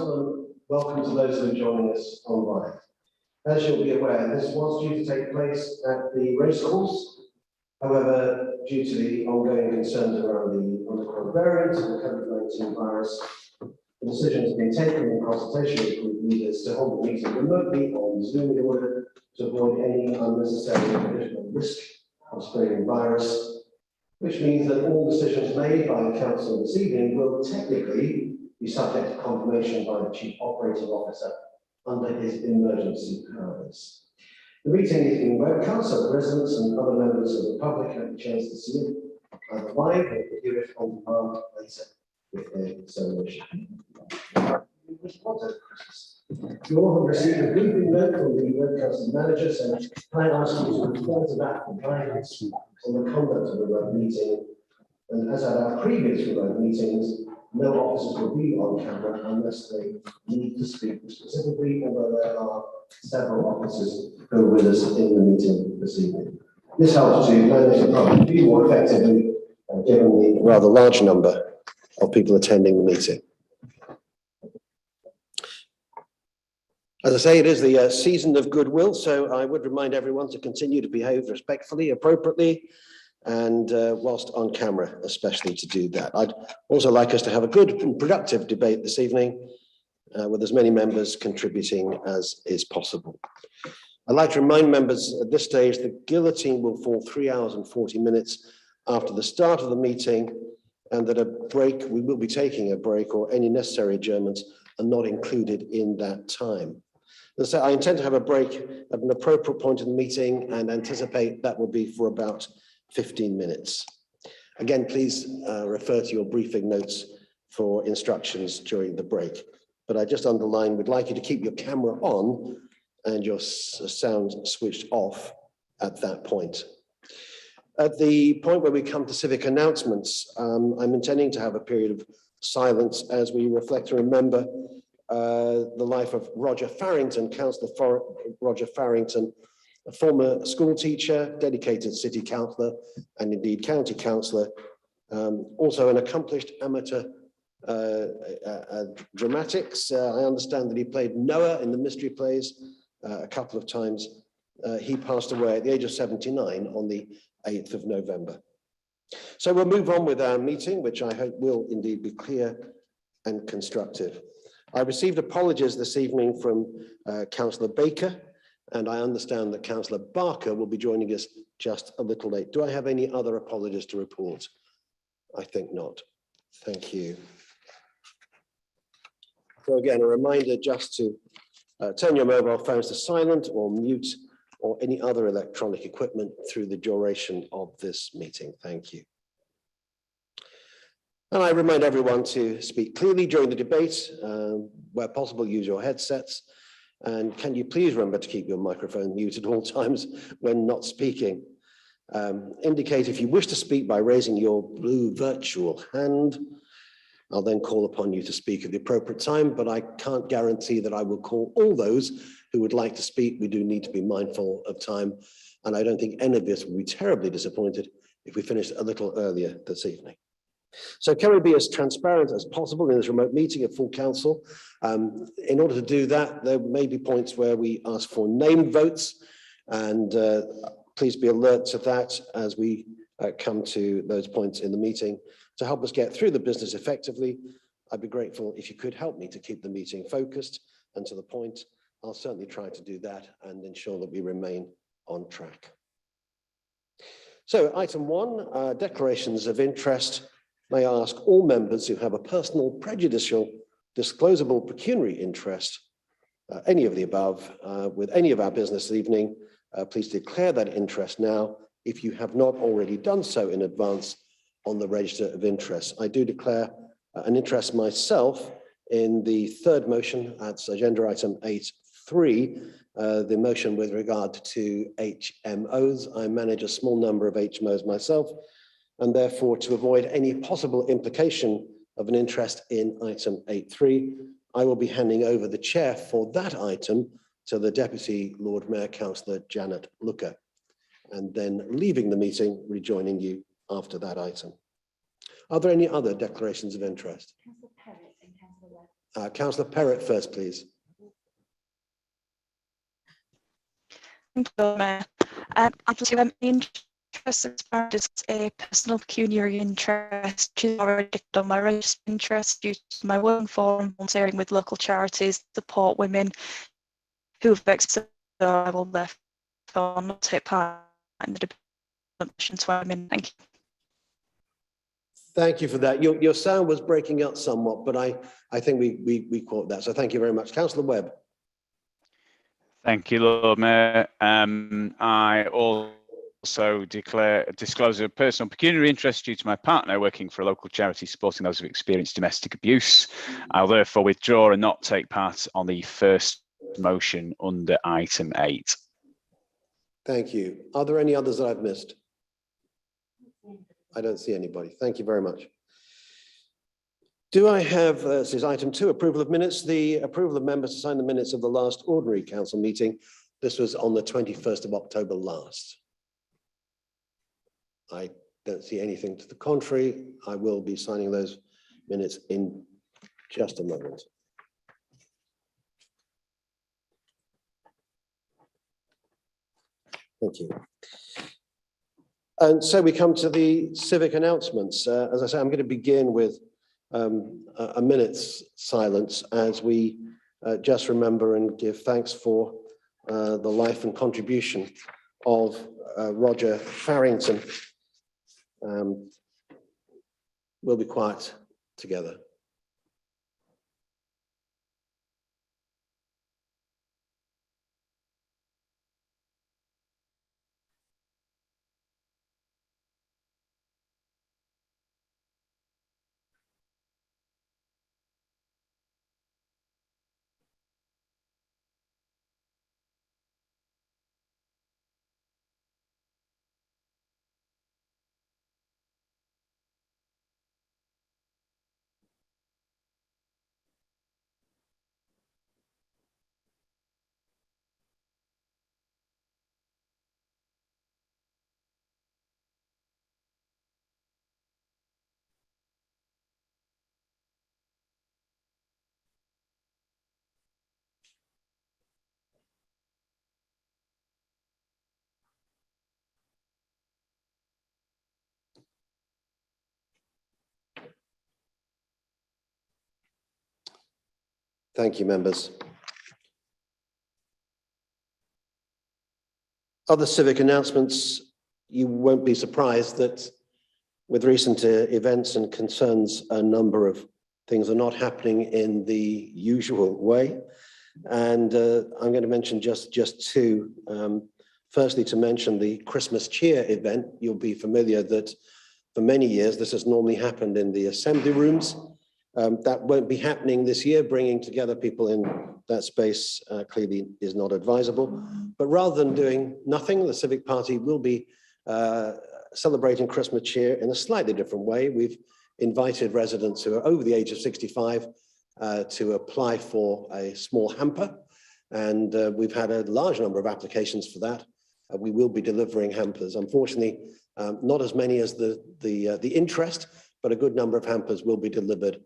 Council, and welcome to those who are joining us online. As you'll be aware, this was due to take place at the racecourse. However, due to the ongoing concerns around the Omicron variant and the COVID-19 virus, the decision has been taken in consultation with group leaders to hold the meeting remotely on Zoom in order to avoid any unnecessary additional risk of spreading virus, which means that all decisions made by the Council this evening will technically be subject to confirmation by the Chief Operating Officer under his emergency powers. The meeting is being webcast, so the residents and other members of the public have the chance to see it either live or hear it on demand later if they so wish. You all have received a briefing note from the webcast manager, so I ask you to refer to that for guidance on the conduct of the remote meeting. And as at our previous remote meetings, no officers will be on camera unless they need to speak specifically, although there are several officers who are with us in the meeting this evening. This helps to manage the public view more effectively, given the rather large number of people attending the meeting. As I say, it is the season of goodwill, so I would remind everyone to continue to behave respectfully, appropriately, and whilst on camera, especially to do that. I'd also like us to have a good and productive debate this evening with as many members contributing as is possible. I'd like to remind members at this stage the guillotine will fall 3 hours and 40 minutes after the start of the meeting, and that a break, we will be taking a break, or any necessary adjournments are not included in that time. As I say, I intend to have a break at an appropriate point in the meeting and anticipate that will be for about 15 minutes. Again, please refer to your briefing notes for instructions during the break. But I just underline, we'd like you to keep your camera on and your sound switched off at that point. At the point where we come to civic announcements, I'm intending to have a period of silence as we reflect and remember the life of Roger Farrington, Councillor Roger Farrington, a former school teacher, dedicated city councillor, and indeed county councillor, also an accomplished amateur dramatics. I understand that he played Noah in the mystery plays a couple of times. He passed away at the age of 79 on the 8th of November. So we'll move on with our meeting, which I hope will indeed be clear and constructive. I received apologies this evening from Councillor Baker, and I understand that Councillor Barker will be joining us just a little late. Do I have any other apologies to report? I think not. Thank you. So again, a reminder just to turn your mobile phones to silent or mute or any other electronic equipment through the duration of this meeting. Thank you. And I remind everyone to speak clearly during the debate. Where possible, use your headsets. And can you please remember to keep your microphone muted at all times when not speaking. Indicate if you wish to speak by raising your blue virtual hand. I'll then call upon you to speak at the appropriate time, but I can't guarantee that I will call all those who would like to speak. We do need to be mindful of time. And I don't think any of us will be terribly disappointed if we finish a little earlier this evening. So can we be as transparent as possible in this remote meeting at full council? In order to do that, there may be points where we ask for named votes, and please be alert to that as we come to those points in the meeting. To help us get through the business effectively, I'd be grateful if you could help me to keep the meeting focused and to the point. I'll certainly try to do that and ensure that we remain on track. So item 1, declarations of interest. May I ask all members who have a personal, prejudicial, disclosable pecuniary interest, any of the above, with any of our business this evening, please declare that interest now if you have not already done so in advance on the register of interest. I do declare an interest myself in the third motion, that's agenda item 8.3, the motion with regard to HMOs. I manage a small number of HMOs myself, and therefore to avoid any possible implication of an interest in item 8.3, I will be handing over the chair for that item to the Deputy Lord Mayor, Councillor Janet Looker, and then leaving the meeting, rejoining you after that item. Are there any other declarations of interest? Councillor Perrott and Councillor Webb. Councillor Perrott first, please. Thank you, Mayor. I'm interested as a personal pecuniary interest, which is already on my registered interest due to my work for volunteering with local charities, support women who have experienced, so I will therefore not take part in the development to women. Thank you. Thank you for that. Your sound was breaking up somewhat, but I think we caught that. So thank you very much. Councillor Webb. Thank you, Lord Mayor. I also disclose a personal pecuniary interest due to my partner working for a local charity supporting those who experienced domestic abuse. I'll therefore withdraw and not take part on the first motion under item 8. Thank you. Are there any others that I've missed? I don't see anybody. Thank you very much. Do I have, this is item 2, approval of minutes, the approval of members to sign the minutes of the last ordinary council meeting. This was on the 21st of October last. I don't see anything to the contrary. I will be signing those minutes in just a moment. Thank you. And so we come to the civic announcements. As I say, I'm going to begin with a minute's silence as we just remember and give thanks for the life and contribution of Roger Farrington. We'll be quiet together. Thank you, members. Other civic announcements, you won't be surprised that with recent events and concerns, a number of things are not happening in the usual way. And I'm going to mention just two. Firstly, to mention the Christmas cheer event. You'll be familiar that for many years, this has normally happened in the assembly rooms. That won't be happening this year. Bringing together people in that space clearly is not advisable. But rather than doing nothing, the Civic Party will be celebrating Christmas cheer in a slightly different way. We've invited residents who are over the age of 65 to apply for a small hamper. And we've had a large number of applications for that. We will be delivering hampers. Unfortunately, not as many as the interest, but a good number of hampers will be delivered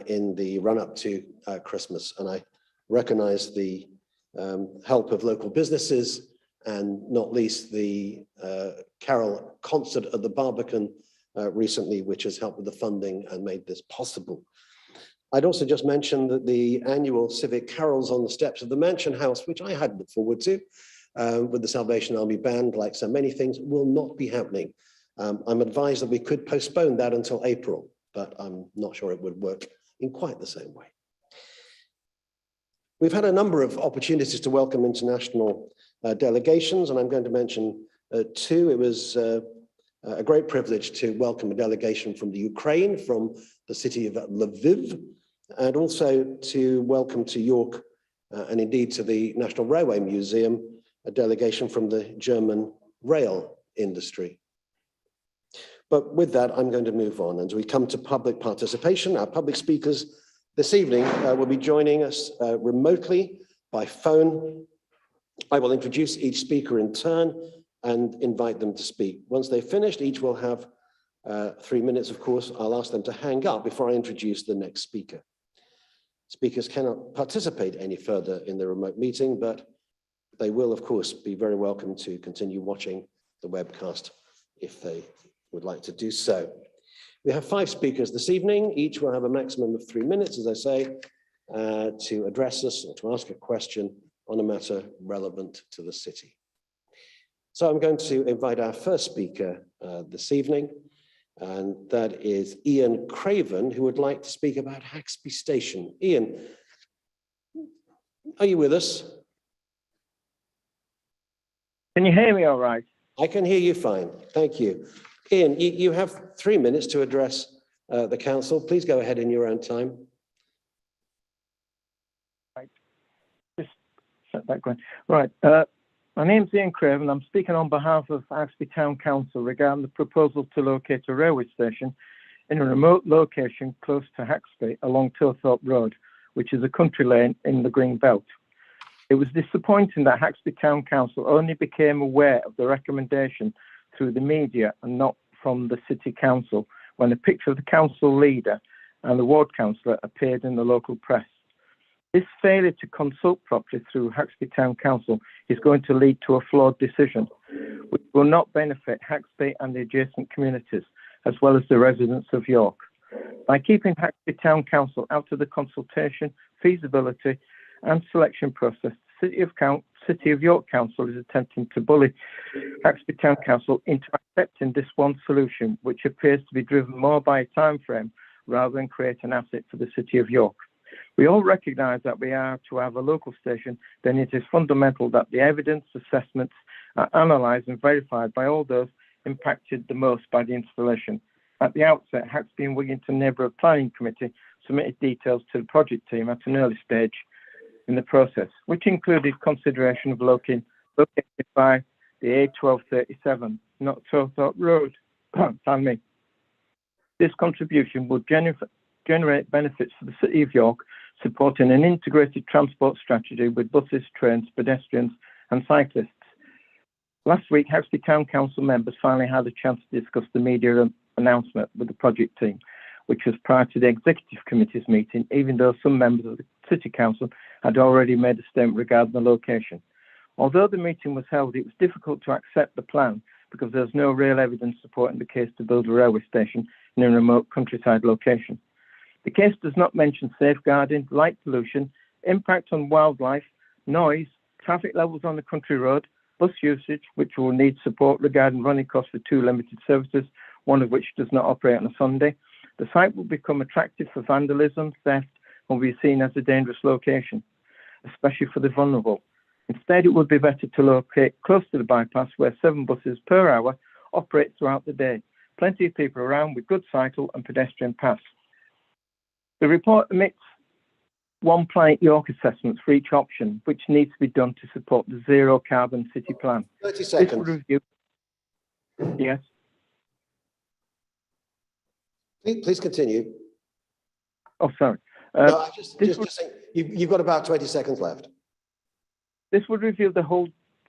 in the run-up to Christmas. And I recognize the help of local businesses and not least the carol concert at the Barbican recently, which has helped with the funding and made this possible. I'd also just mention that the annual civic carols on the steps of the Mansion House, which I had looked forward to, with the Salvation Army Band, like so many things, will not be happening. I'm advised that we could postpone that until April, but I'm not sure it would work in quite the same way. We've had a number of opportunities to welcome international delegations, and I'm going to mention two. It was a great privilege to welcome a delegation from the Ukraine, from the city of Lviv, and also to welcome to York, and indeed to the National Railway Museum, a delegation from the German rail industry. But with that, I'm going to move on. And as we come to public participation, our public speakers this evening will be joining us remotely by phone. I will introduce each speaker in turn and invite them to speak. Once they've finished, each will have 3 minutes, of course. I'll ask them to hang up before I introduce the next speaker. Speakers cannot participate any further in the remote meeting, but they will, of course, be very welcome to continue watching the webcast if they would like to do so. We have 5 speakers this evening. Each will have a maximum of 3 minutes, as I say, to address us or to ask a question on a matter relevant to the city. So I'm going to invite our first speaker this evening, and that is Ian Craven, who would like to speak about Haxby Station. Ian, are you with us? Can you hear me all right? I can hear you fine. Thank you. Ian, you have 3 minutes to address the council. Please go ahead in your own time. Right. Just set that going. Right. My name's Ian Craven. I'm speaking on behalf of Haxby Town Council regarding the proposal to locate a railway station in a remote location close to Haxby along Tothorpe Road, which is a country lane in the Green Belt. It was disappointing that Haxby Town Council only became aware of the recommendation through the media and not from the City Council when a picture of the council leader and the ward councillor appeared in the local press. This failure to consult properly through Haxby Town Council is going to lead to a flawed decision, which will not benefit Haxby and the adjacent communities, as well as the residents of York. By keeping Haxby Town Council out of the consultation, feasibility and selection process, the City of York Council is attempting to bully Haxby Town Council into accepting this one solution, which appears to be driven more by a time frame rather than create an asset for the City of York. We all recognise that we are to have a local station, then it is fundamental that the evidence assessments are analysed and verified by all those impacted the most by the installation. At the outset, Haxby and Wigginton Neighbourhood Planning Committee submitted details to the project team at an early stage in the process, which included consideration of located by the A1237, not Tothorpe Road. Pardon me. This contribution would generate benefits for the City of York, supporting an integrated transport strategy with buses, trains, pedestrians and cyclists. Last week, Haxby Town Council members finally had a chance to discuss the media announcement with the project team, which was prior to the Executive Committee's meeting, even though some members of the City Council had already made a statement regarding the location. Although the meeting was held, it was difficult to accept the plan because there was no real evidence supporting the case to build a railway station in a remote countryside location. The case does not mention safeguarding, light pollution, impact on wildlife, noise, traffic levels on the country road, bus usage, which will need support regarding running costs for 2 limited services, one of which does not operate on a Sunday. The site will become attractive for vandalism, theft, and will be seen as a dangerous location, especially for the vulnerable. Instead, it would be better to locate close to the bypass where 7 buses per hour operate throughout the day. Plenty of people around with good cycle and pedestrian paths. The report omits 1 Planet York assessments for each option, which needs to be done to support the zero carbon city plan. 30 seconds. Yes. Please continue. Oh, sorry. No, I just saying, you've got about 20 seconds left. This would reveal the whole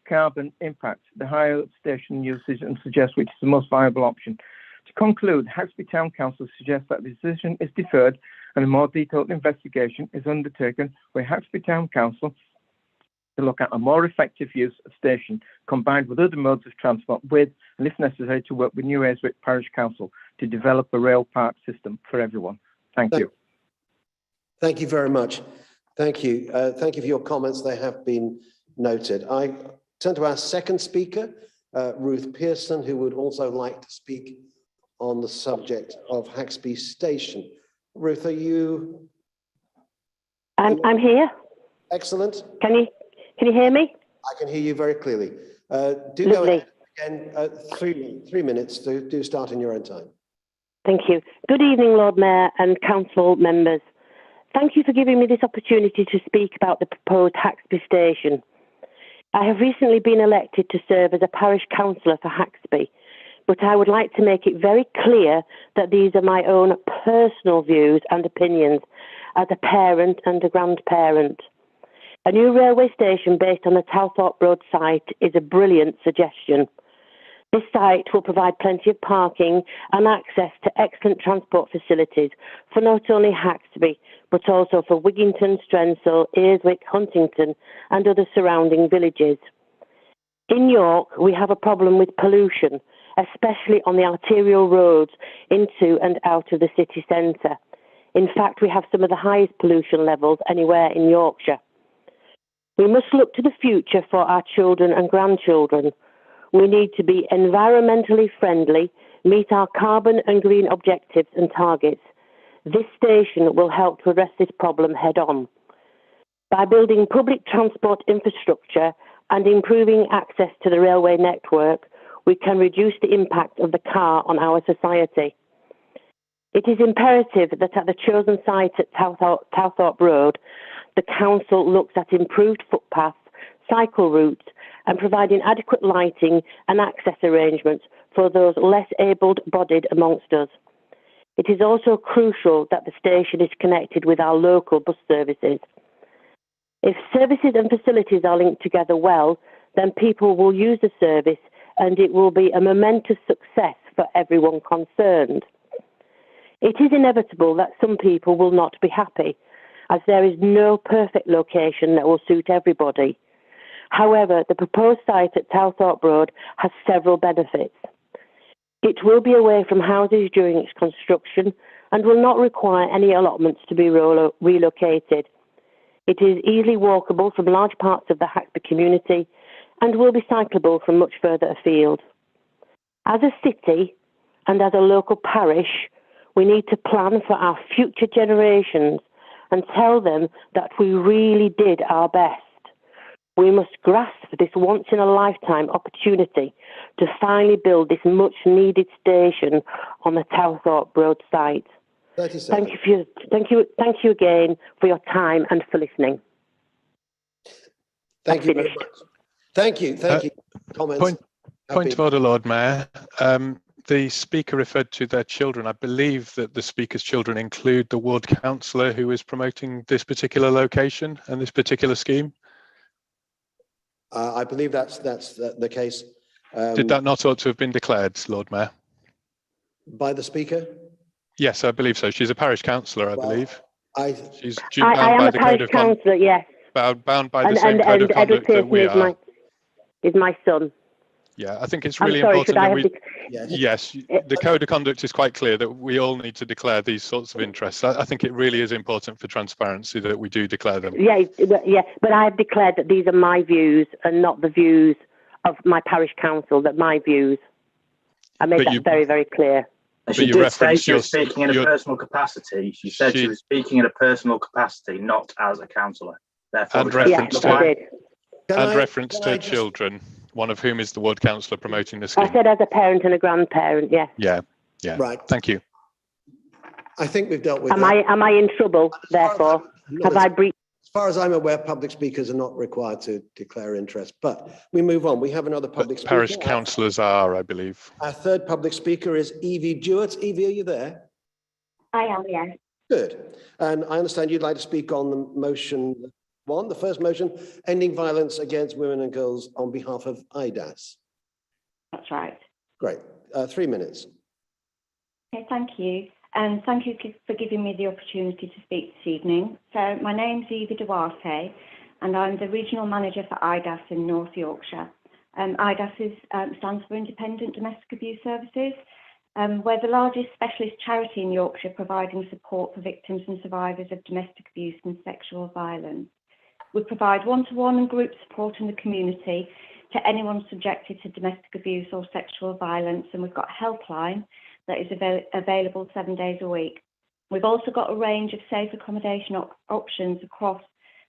carbon impact, the higher station usage, and suggest which is the most viable option. To conclude, Haxby Town Council suggests that the decision is deferred and a more detailed investigation is undertaken by Haxby Town Council to look at a more effective use of station combined with other modes of transport with, and if necessary, to work with New Ayswick Parish Council to develop a rail park system for everyone. Thank you. Thank you very much. Thank you. Thank you for your comments. They have been noted. I turn to our second speaker, Ruth Pearson, who would also like to speak on the subject of Haxby Station. Ruth, are you? I'm here. Excellent. Can you hear me? I can hear you very clearly. Do Lovely. go ahead again. 3 minutes. Do start in your own time. Thank you. Good evening, Lord Mayor and council members. Thank you for giving me this opportunity to speak about the proposed Haxby Station. I have recently been elected to serve as a parish councillor for Haxby, but I would like to make it very clear that these are my own personal views and opinions as a parent and a grandparent. A new railway station based on the Tothorpe Road site is a brilliant suggestion. This site will provide plenty of parking and access to excellent transport facilities for not only Haxby, but also for Wigginton, Strensall, Earswick, Huntington and other surrounding villages. In York, we have a problem with pollution, especially on the arterial roads into and out of the city centre. In fact, we have some of the highest pollution levels anywhere in Yorkshire. We must look to the future for our children and grandchildren. We need to be environmentally friendly, meet our carbon and green objectives and targets. This station will help to address this problem head on. By building public transport infrastructure and improving access to the railway network, we can reduce the impact of the car on our society. It is imperative that at the chosen site at Towthorpe Road, the council looks at improved footpaths, cycle routes and providing adequate lighting and access arrangements for those less able-bodied amongst us. It is also crucial that the station is connected with our local bus services. If services and facilities are linked together well, then people will use the service and it will be a momentous success for everyone concerned. It is inevitable that some people will not be happy, as there is no perfect location that will suit everybody. However, the proposed site at Towthorpe Road has several benefits. It will be away from houses during its construction and will not require any allotments to be relocated. It is easily walkable from large parts of the Haxby community and will be cyclable from much further afield. As a city and as a local parish, we need to plan for our future generations and tell them that we really did our best. We must grasp this once-in-a-lifetime opportunity to finally build this much-needed station on the Towthorpe Road site. 30 seconds. Thank you again for your time and for listening. Thank you very much. Thank you. Comments? Point of order, Lord Mayor. The speaker referred to their children. I believe that the speaker's children include the ward councillor who is promoting this particular location and this particular scheme. I believe that's the case. Did that not ought to have been declared, Lord Mayor? By the speaker? Yes, I believe so. She's a parish councillor, I believe. She's bound I am by a the parish code of councillor, yes. bound by the same code of conduct that we are. Is my son. Yeah, I think it's really I'm sorry, important that Yes. the code of conduct is quite clear that we all need to declare these sorts of interests. I think it really is important for transparency that we do declare them. Yeah, but I have declared that these are my views and not the views of my parish council, that my views. I made that very, very clear. And she did say she was speaking in a personal capacity. She said she was speaking in a personal capacity, not as a councillor. And reference to children, one of whom is the ward councillor promoting the scheme. I said as a parent and a grandparent, yes. Yeah. Right. Thank you. I think we've dealt with that. Am I in trouble, therefore? Have I breached? As far as I'm aware, public speakers are not required to declare interest, but we move on. We have another public speaker. Parish councillors are, I believe. Our third public speaker is Evie Jewett. Evie, are you there? I am, yes. Good. And I understand you'd like to speak on the motion one, the first motion, ending violence against women and girls on behalf of IDAS. That's right. Great. 3 minutes. Okay, thank you. And thank you for giving me the opportunity to speak this evening. So my name's Evie Duarte, and I'm the Regional Manager for IDAS in North Yorkshire. IDAS stands for Independent Domestic Abuse Services. We're the largest specialist charity in Yorkshire providing support for victims and survivors of domestic abuse and sexual violence. We provide one-to-one and group support in the community to anyone subjected to domestic abuse or sexual violence, and we've got a helpline that is available 7 days a week. We've also got a range of safe accommodation options across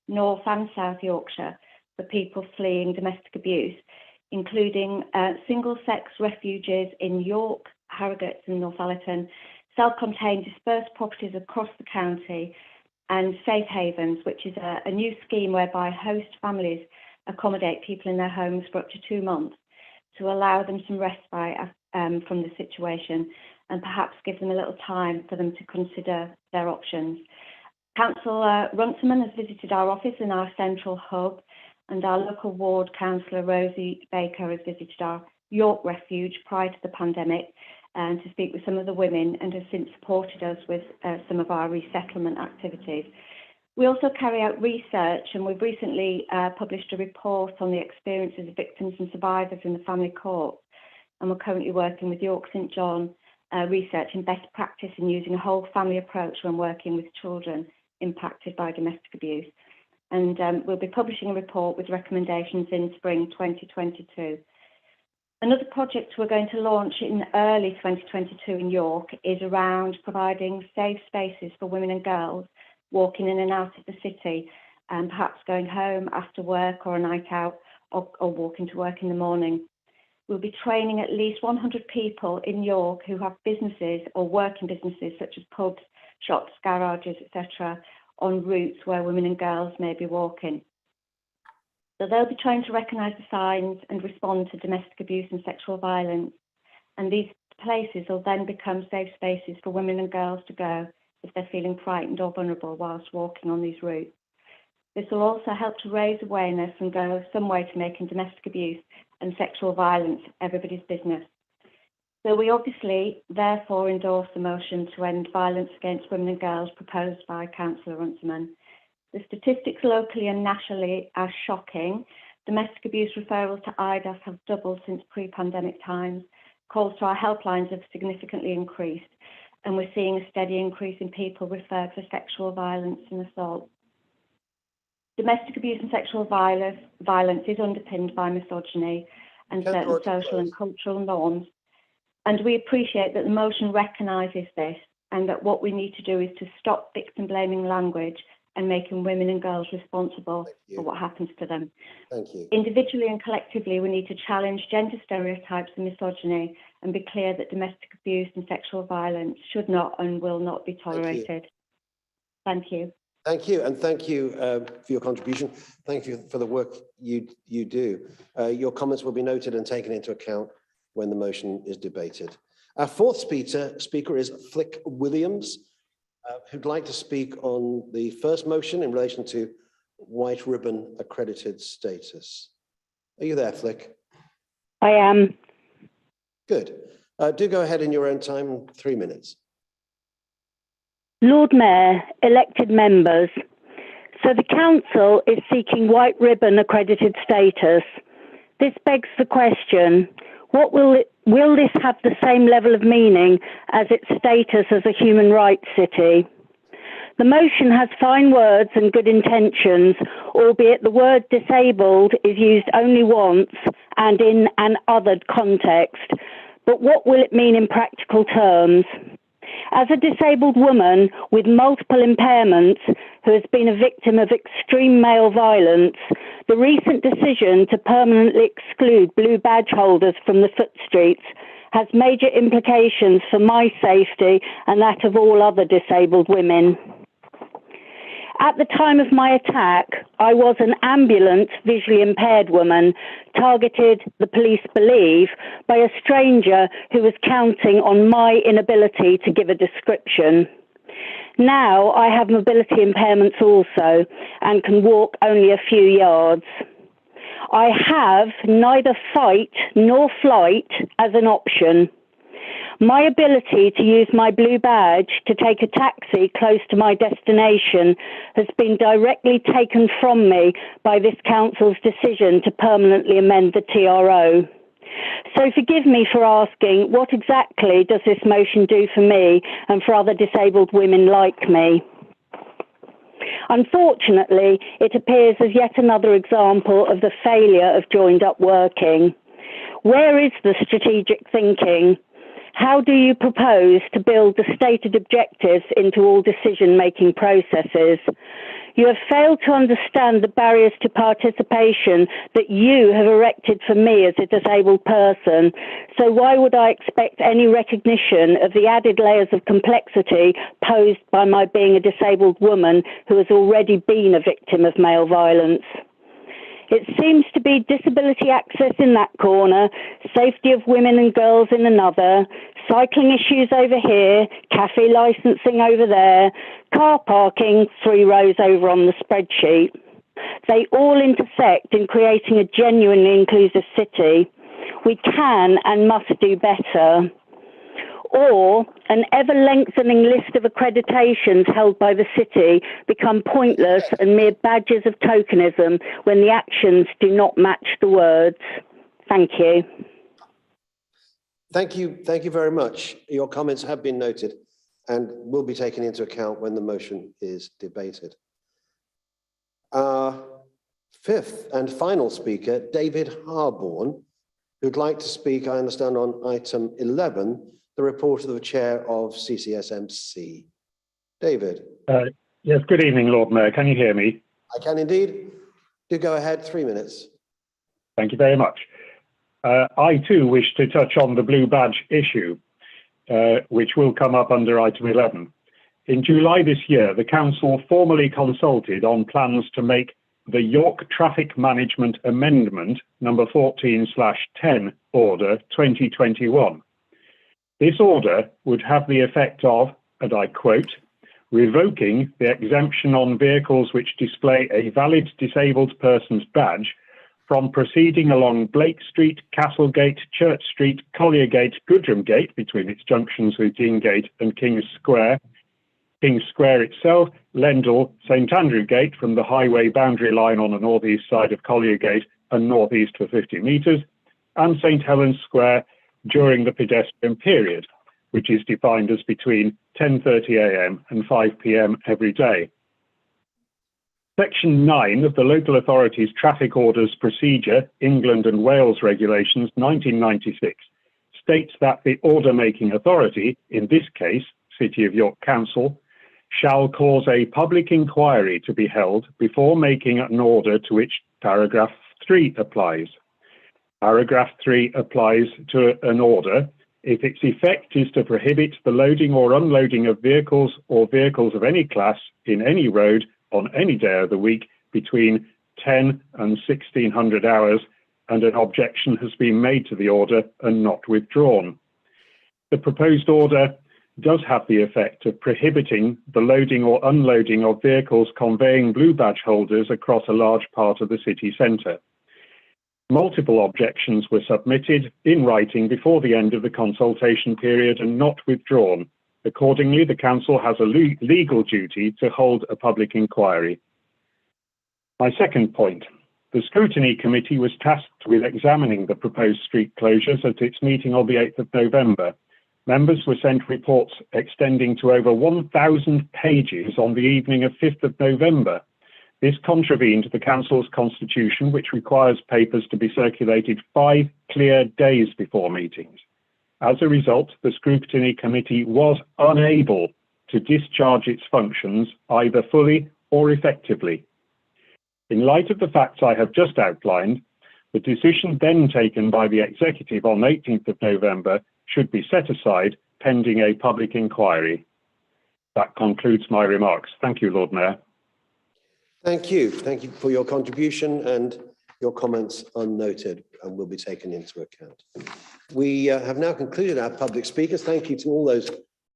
North and South Yorkshire for people fleeing domestic abuse, including single-sex refuges in York, Harrogate and Northallerton, self-contained dispersed properties across the county, and Safe Havens, which is a new scheme whereby host families accommodate people in their homes for up to 2 months to allow them some respite from the situation and perhaps give them a little time for them to consider their options. Councillor Runciman has visited our office in our central hub, and our local ward councillor Rosie Baker has visited our York Refuge prior to the pandemic and to speak with some of the women, and has since supported us with some of our resettlement activities. We also carry out research, and we've recently published a report on the experiences of victims and survivors in the family court. And we're currently working with York St John, researching best practice in using a whole family approach when working with children impacted by domestic abuse. And we'll be publishing a report with recommendations in spring 2022. Another project we're going to launch in early 2022 in York is around providing safe spaces for women and girls walking in and out of the city, and perhaps going home after work or a night out, or walking to work in the morning. We'll be training at least 100 people in York who have businesses or work in businesses such as pubs, shops, garages, etc., on routes where women and girls may be walking. So they'll be trained to recognise the signs and respond to domestic abuse and sexual violence. And these places will then become safe spaces for women and girls to go if they're feeling frightened or vulnerable whilst walking on these routes. This will also help to raise awareness and go some way to making domestic abuse and sexual violence everybody's business. So we obviously therefore endorse the motion to end violence against women and girls proposed by Councillor Runciman. The statistics locally and nationally are shocking. Domestic abuse referrals to IDAS have doubled since pre-pandemic times. Calls to our helplines have significantly increased, and we're seeing a steady increase in people referred for sexual violence and assault. Domestic abuse and sexual violence is underpinned by misogyny and certain social and cultural norms. And we appreciate that the motion recognises this, and that what we need to do is to stop victim blaming language and making women and girls responsible for what happens to them. Thank you. Individually and collectively, we need to challenge gender stereotypes and misogyny and be clear that domestic abuse and sexual violence should not and will not be tolerated. Thank you. Thank you, and thank you for your contribution. Thank you for the work you do. Your comments will be noted and taken into account when the motion is debated. Our fourth speaker is Flick Williams, who'd like to speak on the first motion in relation to white ribbon accredited status. Are you there, Flick? I am. Good. Do go ahead in your own time, 3 minutes. Lord Mayor, elected members. So the council is seeking white ribbon accredited status. This begs the question, will this have the same level of meaning as its status as a human rights city? The motion has fine words and good intentions, albeit the word disabled is used only once and in an othered context. But what will it mean in practical terms? As a disabled woman with multiple impairments who has been a victim of extreme male violence, the recent decision to permanently exclude blue badge holders from the foot streets has major implications for my safety and that of all other disabled women. At the time of my attack, I was an ambulant, visually impaired woman, targeted, the police believe, by a stranger who was counting on my inability to give a description. Now I have mobility impairments also and can walk only a few yards. I have neither fight nor flight as an option. My ability to use my blue badge to take a taxi close to my destination has been directly taken from me by this council's decision to permanently amend the TRO. So forgive me for asking, what exactly does this motion do for me and for other disabled women like me? Unfortunately, it appears as yet another example of the failure of joined-up working. Where is the strategic thinking? How do you propose to build the stated objectives into all decision-making processes? You have failed to understand the barriers to participation that you have erected for me as a disabled person. So why would I expect any recognition of the added layers of complexity posed by my being a disabled woman who has already been a victim of male violence? It seems to be disability access in that corner, safety of women and girls in another, cycling issues over here, cafe licensing over there, car parking 3 rows over on the spreadsheet. They all intersect in creating a genuinely inclusive city. we can and must do better, or an ever-lengthening list of accreditations held by the city become pointless and mere badges of tokenism when the actions do not match the words. Thank you. Thank you very much. Your comments have been noted and will be taken into account when the motion is debated. Our fifth and final speaker, David Harborne, who'd like to speak, I understand, on item 11, the report of the chair of CCSMC. David. Yes, good evening, Lord Mayor. Can you hear me? I can indeed. Do go ahead, 3 minutes. Thank you very much. I too wish to touch on the blue badge issue, which will come up under item 11. In July this year, the council formally consulted on plans to make the York Traffic Management Amendment number 14/10 order 2021. This order would have the effect of, and I quote, revoking the exemption on vehicles which display a valid disabled person's badge from proceeding along Blake Street, Castlegate, Church Street, Colliergate, Goodram Gate between its junctions with Deangate and King's Square itself, Lendal, St Andrew Gate from the highway boundary line on the northeast side of Colliergate and northeast for 50 metres, and St Helens Square during the pedestrian period, which is defined as between 10:30 a.m. and 5 p.m. every day. Section 9 of the Local Authorities Traffic Orders Procedure, England and Wales Regulations 1996, states that the order-making authority, in this case, City of York Council, shall cause a public inquiry to be held before making an order to which paragraph 3 applies. Paragraph 3 applies to an order if its effect is to prohibit the loading or unloading of vehicles or vehicles of any class in any road on any day of the week between 10 and 1600 hours, and an objection has been made to the order and not withdrawn. The proposed order does have the effect of prohibiting the loading or unloading of vehicles conveying blue badge holders across a large part of the city centre. Multiple objections were submitted in writing before the end of the consultation period and not withdrawn. Accordingly, the council has a legal duty to hold a public inquiry. My second point, the Scrutiny Committee was tasked with examining the proposed street closures at its meeting on the 8th of November. Members were sent reports extending to over 1,000 pages on the evening of 5th of November. This contravened the council's constitution, which requires papers to be circulated 5 clear days before meetings. As a result, the Scrutiny Committee was unable to discharge its functions either fully or effectively. In light of the facts I have just outlined, the decision then taken by the executive on 18th of November should be set aside pending a public inquiry. That concludes my remarks. Thank you, Lord Mayor. Thank you. Thank you for your contribution, and your comments are noted and will be taken into account. We have now concluded our public speakers. Thank you to all those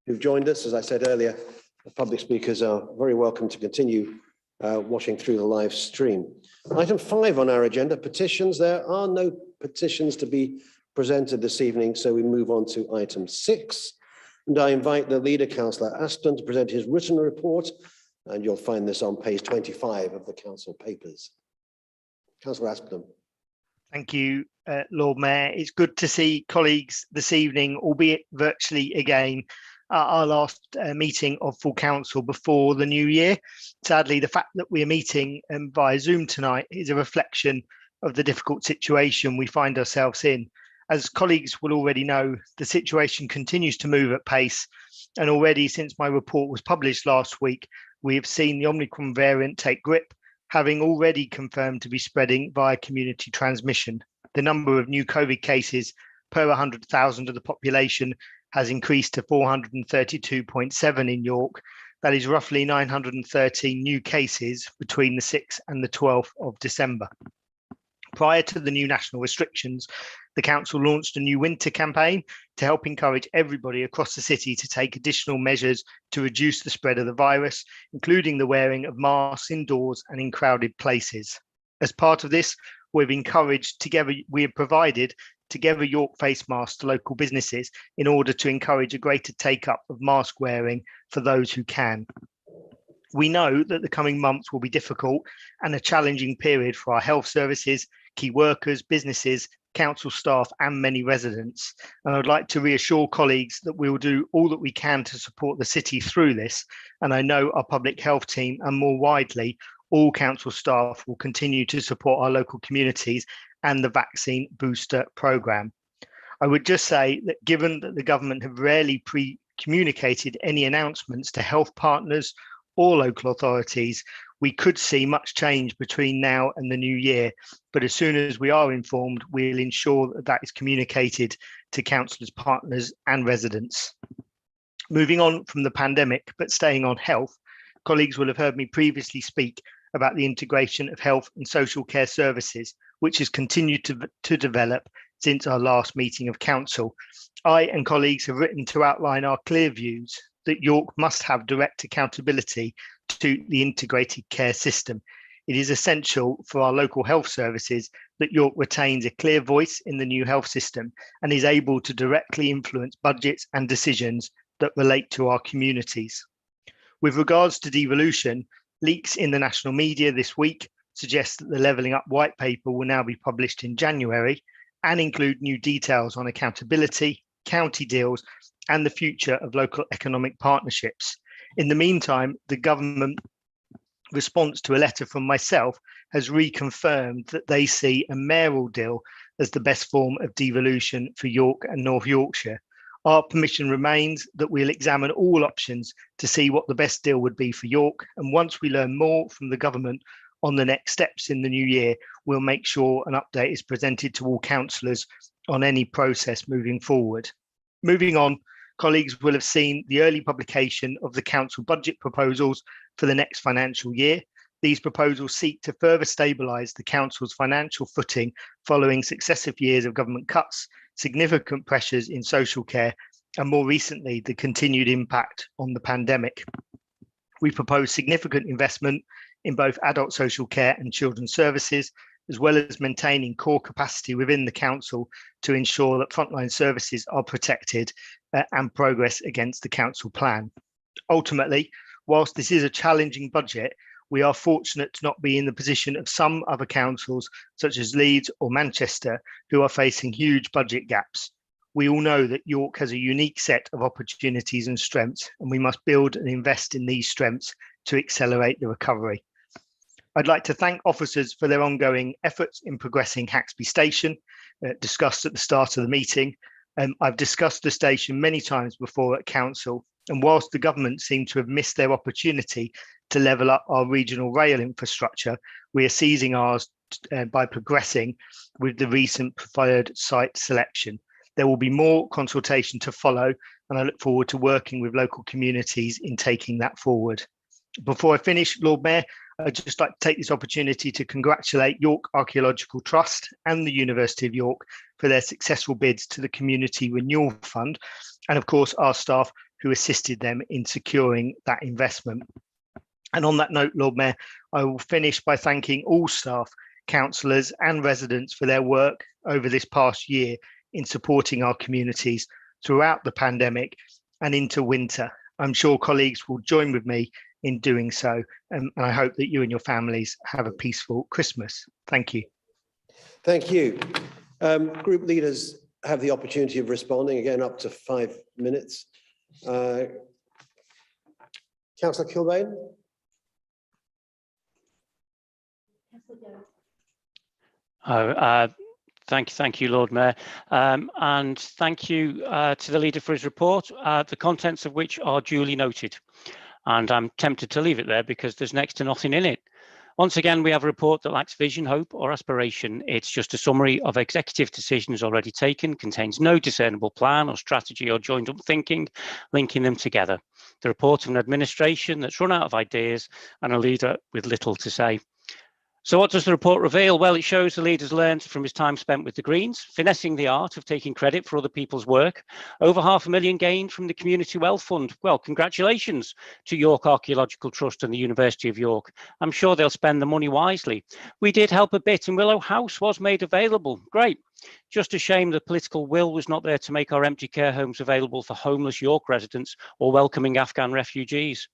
who've joined us. As I said earlier, the public speakers are very welcome to continue watching through the live stream. Item 5 on our agenda, petitions. There are no petitions to be presented this evening, so we move on to item 6. And I invite the leader, Councillor Aston, to present his written report, and you'll find this on page 25 of the council papers. Councillor Aston. Thank you, Lord Mayor. It's good to see colleagues this evening, albeit virtually again, our last meeting of full council before the new year. Sadly, the fact that we're meeting via Zoom tonight is a reflection of the difficult situation we find ourselves in. As colleagues will already know, the situation continues to move at pace, and already since my report was published last week, we have seen the Omicron variant take grip, having already confirmed to be spreading via community transmission. The number of new COVID cases per 100,000 of the population has increased to 432.7 in York. That is roughly 913 new cases between the 6th and the 12th of December. Prior to the new national restrictions, the council launched a new winter campaign to help encourage everybody across the city to take additional measures to reduce the spread of the virus, including the wearing of masks indoors and in crowded places. As part of this, we've encouraged, together we have provided together York face masks to local businesses in order to encourage a greater take-up of mask wearing for those who can. We know that the coming months will be difficult and a challenging period for our health services, key workers, businesses, council staff and many residents. And I'd like to reassure colleagues that we will do all that we can to support the city through this. And I know our public health team and more widely, all council staff will continue to support our local communities and the vaccine booster programme. I would just say that given that the government have rarely pre-communicated any announcements to health partners or local authorities, we could see much change between now and the new year. But as soon as we are informed, we'll ensure that that is communicated to councillors, partners and residents. Moving on from the pandemic, but staying on health, colleagues will have heard me previously speak about the integration of health and social care services, which has continued to develop since our last meeting of council. I and colleagues have written to outline our clear views that York must have direct accountability to the integrated care system. It is essential for our local health services that York retains a clear voice in the new health system and is able to directly influence budgets and decisions that relate to our communities. With regards to devolution, leaks in the national media this week suggest that the Levelling Up white paper will now be published in January and include new details on accountability, county deals, and the future of local economic partnerships. In the meantime, the government response to a letter from myself has reconfirmed that they see a mayoral deal as the best form of devolution for York and North Yorkshire. Our permission remains that we'll examine all options to see what the best deal would be for York. And once we learn more from the government on the next steps in the new year, we'll make sure an update is presented to all councillors on any process moving forward. Moving on, colleagues will have seen the early publication of the council budget proposals for the next financial year. These proposals seek to further stabilise the council's financial footing following successive years of government cuts, significant pressures in social care, and more recently, the continued impact on the pandemic. We propose significant investment in both adult social care and children's services, as well as maintaining core capacity within the council to ensure that frontline services are protected and progress against the council plan. Ultimately, whilst this is a challenging budget, we are fortunate to not be in the position of some other councils, such as Leeds or Manchester, who are facing huge budget gaps. We all know that York has a unique set of opportunities and strengths, and we must build and invest in these strengths to accelerate the recovery. I'd like to thank officers for their ongoing efforts in progressing Haxby Station, discussed at the start of the meeting. I've discussed the station many times before at council, and whilst the government seem to have missed their opportunity to level up our regional rail infrastructure, we are seizing ours by progressing with the recent preferred site selection. There will be more consultation to follow, and I look forward to working with local communities in taking that forward. Before I finish, Lord Mayor, I'd just like to take this opportunity to congratulate York Archaeological Trust and the University of York for their successful bids to the Community Renewal Fund, and of course our staff who assisted them in securing that investment. And on that note, Lord Mayor, I will finish by thanking all staff, councillors and residents for their work over this past year in supporting our communities throughout the pandemic and into winter. I'm sure colleagues will join with me in doing so, and I hope that you and your families have a peaceful Christmas. Thank you. Thank you. Group leaders have the opportunity of responding, again up to 5 minutes. Councillor Kilbane. Thank you, Lord Mayor, and thank you to the leader for his report, the contents of which are duly noted. And I'm tempted to leave it there because there's next to nothing in it. Once again, we have a report that lacks vision, hope or aspiration. It's just a summary of executive decisions already taken, contains no discernible plan or strategy or joined up thinking, linking them together. The report of an administration that's run out of ideas and a leader with little to say. So what does the report reveal? Well, it shows the leader's learned from his time spent with the Greens, finessing the art of taking credit for other people's work. Over £500,000 gained from the Community Wealth Fund. Well, congratulations to York Archaeological Trust and the University of York. I'm sure they'll spend the money wisely. We did help a bit, and Willow House was made available. Great. Just a shame the political will was not there to make our empty care homes available for homeless York residents or welcoming Afghan refugees.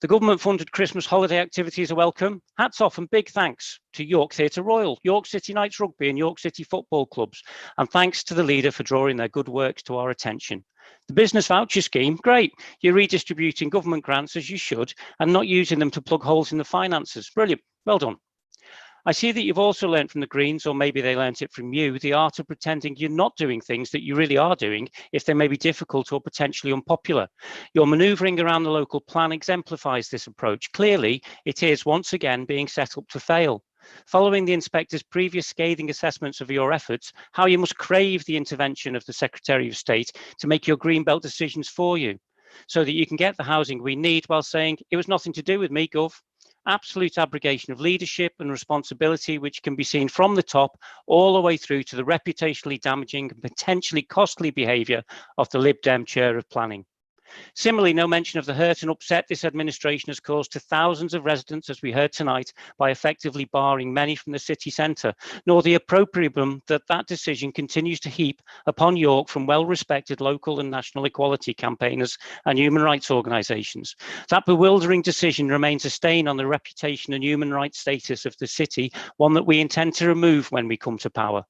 The government-funded Christmas holiday activities are welcome. Hats off and big thanks to York Theatre Royal, York City Knights Rugby and York City Football Clubs. And thanks to the leader for drawing their good works to our attention. The business voucher scheme, great. You're redistributing government grants as you should and not using them to plug holes in the finances. Brilliant. Well done. I see that you've also learned from the Greens, or maybe they learnt it from you, the art of pretending you're not doing things that you really are doing if they may be difficult or potentially unpopular. Your manoeuvring around the local plan exemplifies this approach. Clearly, it is once again being set up to fail. Following the inspector's previous scathing assessments of your efforts, how you must crave the intervention of the Secretary of State to make your Greenbelt decisions for you, so that you can get the housing we need while saying, it was nothing to do with me, Gov. Absolute abrogation of leadership and responsibility, which can be seen from the top all the way through to the reputationally damaging and potentially costly behaviour of the Lib Dem Chair of Planning. Similarly, no mention of the hurt and upset this administration has caused to thousands of residents, as we heard tonight, by effectively barring many from the city centre, nor the opprobrium that that decision continues to heap upon York from well-respected local and national equality campaigners and human rights organisations. That bewildering decision remains a stain on the reputation and human rights status of the city, one that we intend to remove when we come to power.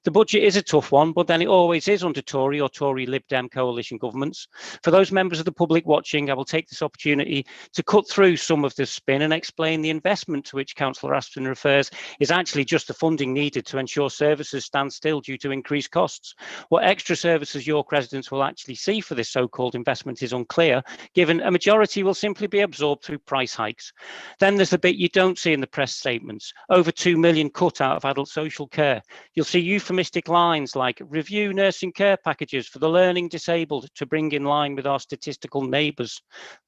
The budget is a tough one, but then it always is under Tory or Tory Lib Dem coalition governments. For those members of the public watching, I will take this opportunity to cut through some of the spin and explain the investment to which Councillor Aston refers is actually just the funding needed to ensure services stand still due to increased costs. What extra services York residents will actually see for this so-called investment is unclear, given a majority will simply be absorbed through price hikes. Then there's the bit you don't see in the press statements, over £2 million cut out of adult social care. You'll see euphemistic lines like review nursing care packages for the learning disabled to bring in line with our statistical neighbours.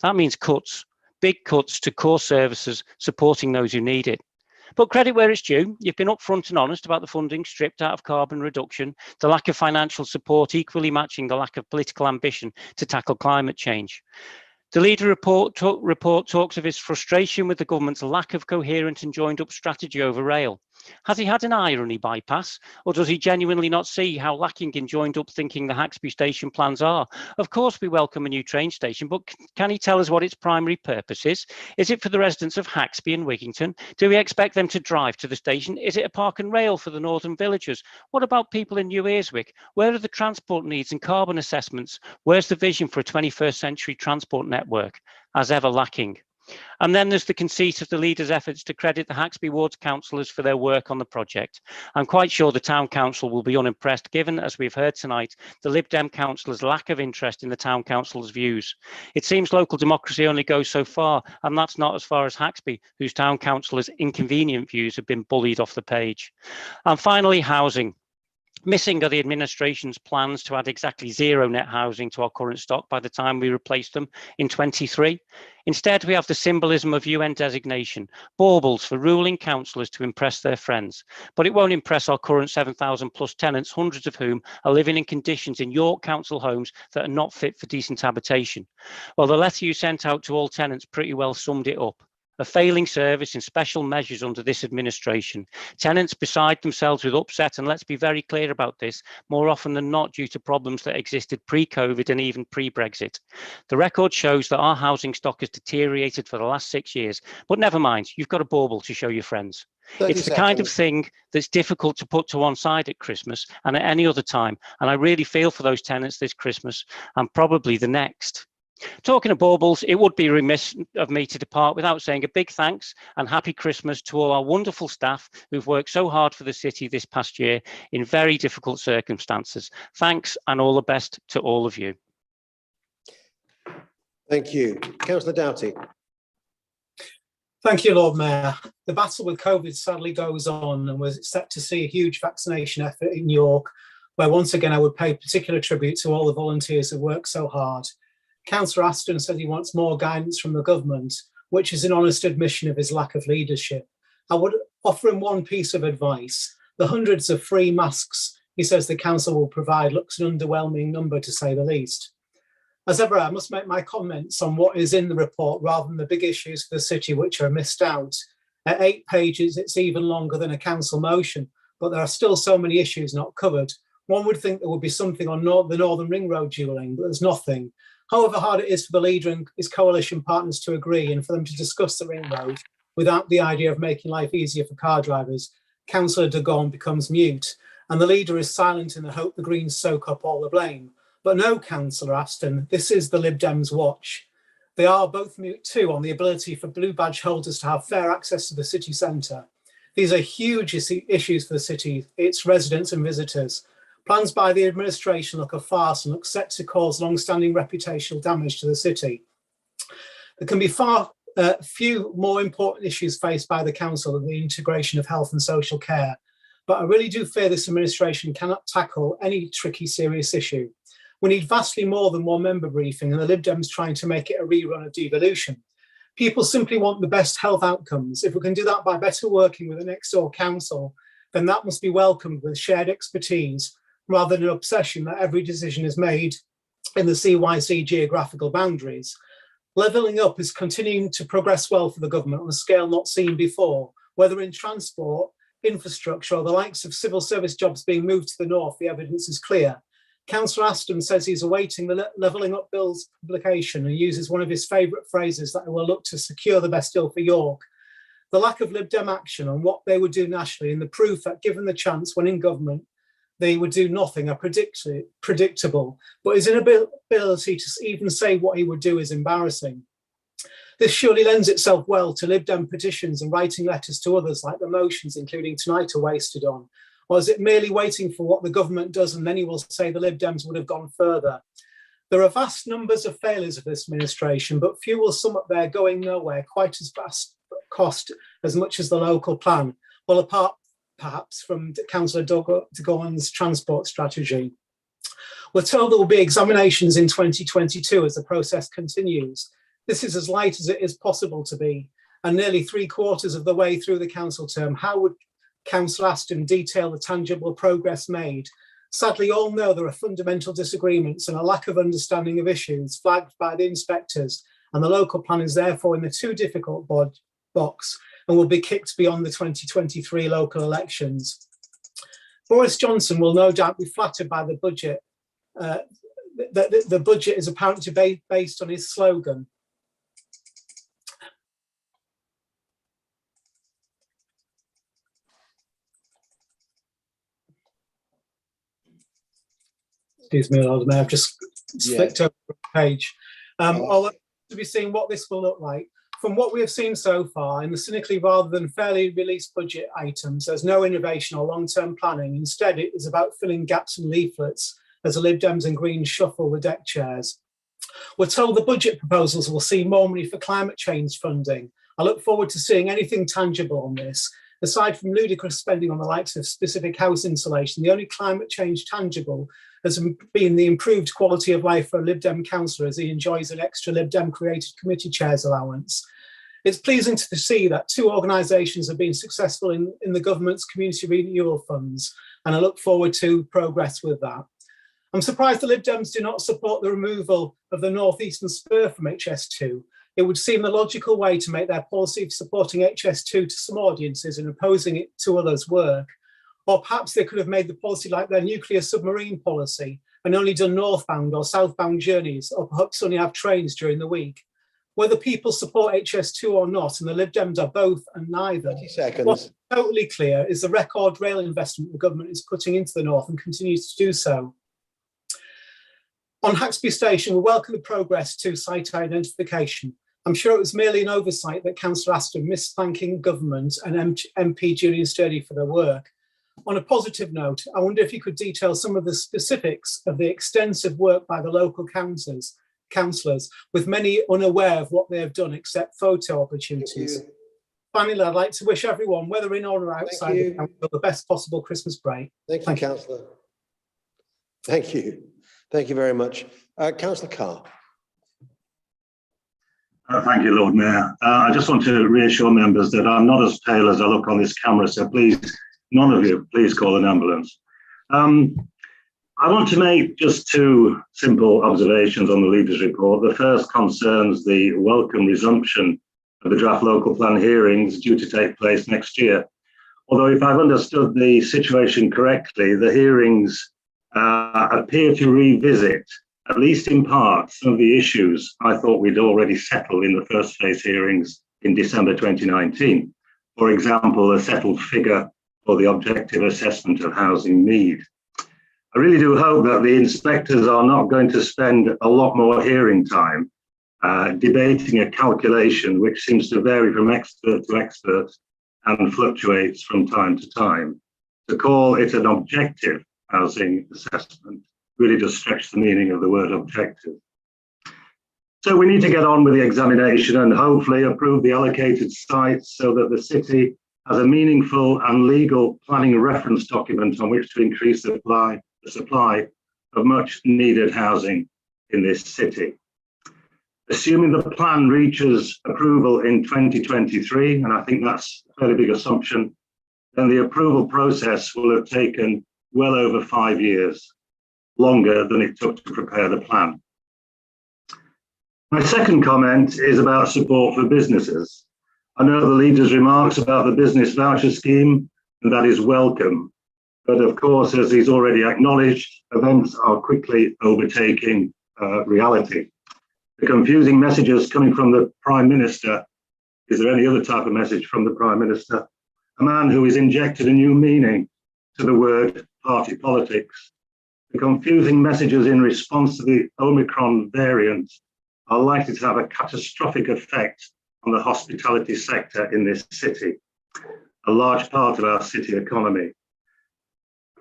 That means cuts, big cuts to core services supporting those who need it. But credit where it's due, you've been upfront and honest about the funding stripped out of carbon reduction, the lack of financial support equally matching the lack of political ambition to tackle climate change. The leader report talks of his frustration with the government's lack of coherent and joined up strategy over rail. Has he had an irony bypass, or does he genuinely not see how lacking in joined up thinking the Haxby station plans are? Of course we welcome a new train station, but can he tell us what its primary purpose is? Is it for the residents of Haxby and Wigington? Do we expect them to drive to the station? Is it a park and rail for the northern villagers? What about people in New Earswick? Where are the transport needs and carbon assessments? Where's the vision for a 21st century transport network? As ever lacking. And then there's the conceit of the leader's efforts to credit the Haxby Wards councillors for their work on the project. I'm quite sure the town council will be unimpressed, given, as we've heard tonight, the Lib Dem councillors' lack of interest in the town council's views. It seems local democracy only goes so far, and that's not as far as Haxby, whose town councillors' inconvenient views have been bullied off the page. And finally, housing. Missing are the administration's plans to add exactly zero net housing to our current stock by the time we replace them in 23. Instead, we have the symbolism of UN designation, baubles for ruling councillors to impress their friends. But it won't impress our current 7,000 plus tenants, hundreds of whom are living in conditions in York Council homes that are not fit for decent habitation. Well, the letter you sent out to all tenants pretty well summed it up. A failing service in special measures under this administration. Tenants beside themselves with upset, and let's be very clear about this, more often than not due to problems that existed pre-COVID and even pre-Brexit. The record shows that our housing stock has deteriorated for the last 6 years, but never mind, you've got a bauble to show your friends. It's the kind of thing that's difficult to put to one side at Christmas and at any other time, and I really feel for those tenants this Christmas and probably the next. Talking of baubles, it would be remiss of me to depart without saying a big thanks and happy Christmas to all our wonderful staff who've worked so hard for the city this past year in very difficult circumstances. Thanks and all the best to all of you. Thank you. Councillor Doughty. Thank you, Lord Mayor. The battle with COVID sadly goes on, and we're set to see a huge vaccination effort in York, where once again I would pay particular tribute to all the volunteers who work so hard. Councillor Aston said he wants more guidance from the government, which is an honest admission of his lack of leadership. I would offer him one piece of advice. The hundreds of free masks he says the council will provide looks an underwhelming number, to say the least. As ever, I must make my comments on what is in the report rather than the big issues for the city which are missed out. At 8 pages, it's even longer than a council motion, but there are still so many issues not covered. One would think there would be something on the Northern Ring Road dualling, but there's nothing. However hard it is for the leader and his coalition partners to agree and for them to discuss the Ring Road without the idea of making life easier for car drivers, Councillor de Gaulle becomes mute, and the leader is silent in the hope the Greens soak up all the blame. But no, Councillor Aston, this is the Lib Dems' watch. They are both mute too on the ability for blue badge holders to have fair access to the city centre. These are huge issues for the city, its residents and visitors. Plans by the administration look a farce and look set to cause long-standing reputational damage to the city. There can be few more important issues faced by the council than the integration of health and social care, but I really do fear this administration cannot tackle any tricky, serious issue. We need vastly more than one member briefing and the Lib Dems trying to make it a rerun of devolution. People simply want the best health outcomes. If we can do that by better working with the next door council, then that must be welcomed with shared expertise rather than an obsession that every decision is made in the CYC geographical boundaries. Levelling up is continuing to progress well for the government on a scale not seen before, whether in transport, infrastructure, or the likes of civil service jobs being moved to the north, the evidence is clear. Councillor Aston says he's awaiting the Levelling Up Bill's publication and uses one of his favourite phrases that will look to secure the best deal for York. The lack of Lib Dem action on what they would do nationally and the proof that given the chance when in government, they would do nothing are predictable, but his inability to even say what he would do is embarrassing. This surely lends itself well to Lib Dem petitions and writing letters to others like the motions, including tonight, are wasted on. Or is it merely waiting for what the government does and then he will say the Lib Dems would have gone further? There are vast numbers of failures of this administration, but few will sum up their going nowhere quite as vast cost as much as the local plan. Well, apart perhaps from Councillor de Gaugle's transport strategy. We're told there will be examinations in 2022 as the process continues. This is as light as it is possible to be, and nearly 3/4 of the way through the council term. How would Councillor Aston detail the tangible progress made? Sadly, all know there are fundamental disagreements and a lack of understanding of issues flagged by the inspectors, and the local plan is therefore in the too difficult box and will be kicked beyond the 2023 local elections. Boris Johnson will no doubt be flattered by the budget. The budget is apparently based on his slogan. Excuse me, Lord Mayor, I've just flicked over the page. I'll to be seeing what this will look like. From what we have seen so far, in the cynically rather than fairly released budget items, there's no innovation or long-term planning. Instead, it is about filling gaps and leaflets as the Lib Dems and Greens shuffle the deck chairs. We're told the budget proposals will see more money for climate change funding. I look forward to seeing anything tangible on this. Aside from ludicrous spending on the likes of specific house insulation, the only climate change tangible has been the improved quality of life for a Lib Dem councillor as he enjoys an extra Lib Dem created committee chairs allowance. It's pleasing to see that 2 organisations have been successful in the government's community renewal funds, and I look forward to progress with that. I'm surprised the Lib Dems do not support the removal of the North Eastern Spur from HS2. It would seem the logical way to make their policy of supporting HS2 to some audiences and opposing it to others work. Or perhaps they could have made the policy like their nuclear submarine policy and only done northbound or southbound journeys, or perhaps only have trains during the week. Whether people support HS2 or not, and the Lib Dems are both and neither, 30 seconds. what's totally clear is the record rail investment the government is putting into the north and continues to do so. On Haxby Station, we welcome the progress to site identification. I'm sure it was merely an oversight that Councillor Aston missed thanking government and MP Julian Sturdy for their work. On a positive note, I wonder if you could detail some of the specifics of the extensive work by the local councillors, with many unaware of what they have done except photo opportunities. Finally, I'd like to wish everyone, whether in or outside the council, the best possible Christmas break. Thank you, Councillor. Thank you. Thank you very much. Councillor Carr. Thank you, Lord Mayor. I just want to reassure members that I'm not as pale as I look on this camera, so please, none of you, please call an ambulance. I want to make just two simple observations on the Leaders' Report. The first concerns the welcome resumption of the draft local plan hearings due to take place next year. Although if I've understood the situation correctly, the hearings appear to revisit, at least in part, some of the issues I thought we'd already settled in the first phase hearings in December 2019. For example, a settled figure for the objective assessment of housing need. I really do hope that the inspectors are not going to spend a lot more hearing time debating a calculation which seems to vary from expert to expert and fluctuates from time to time. To call it an objective housing assessment really does stretch the meaning of the word objective. So we need to get on with the examination and hopefully approve the allocated sites so that the city has a meaningful and legal planning reference document on which to increase the supply of much needed housing in this city. Assuming the plan reaches approval in 2023, and I think that's a fairly big assumption, then the approval process will have taken well over 5 years, longer than it took to prepare the plan. My second comment is about support for businesses. I know the leader's remarks about the business voucher scheme, and that is welcome. But of course, as he's already acknowledged, events are quickly overtaking reality. The confusing messages coming from the Prime Minister, is there any other type of message from the Prime Minister? A man who has injected a new meaning to the word party politics. The confusing messages in response to the Omicron variant are likely to have a catastrophic effect on the hospitality sector in this city, a large part of our city economy.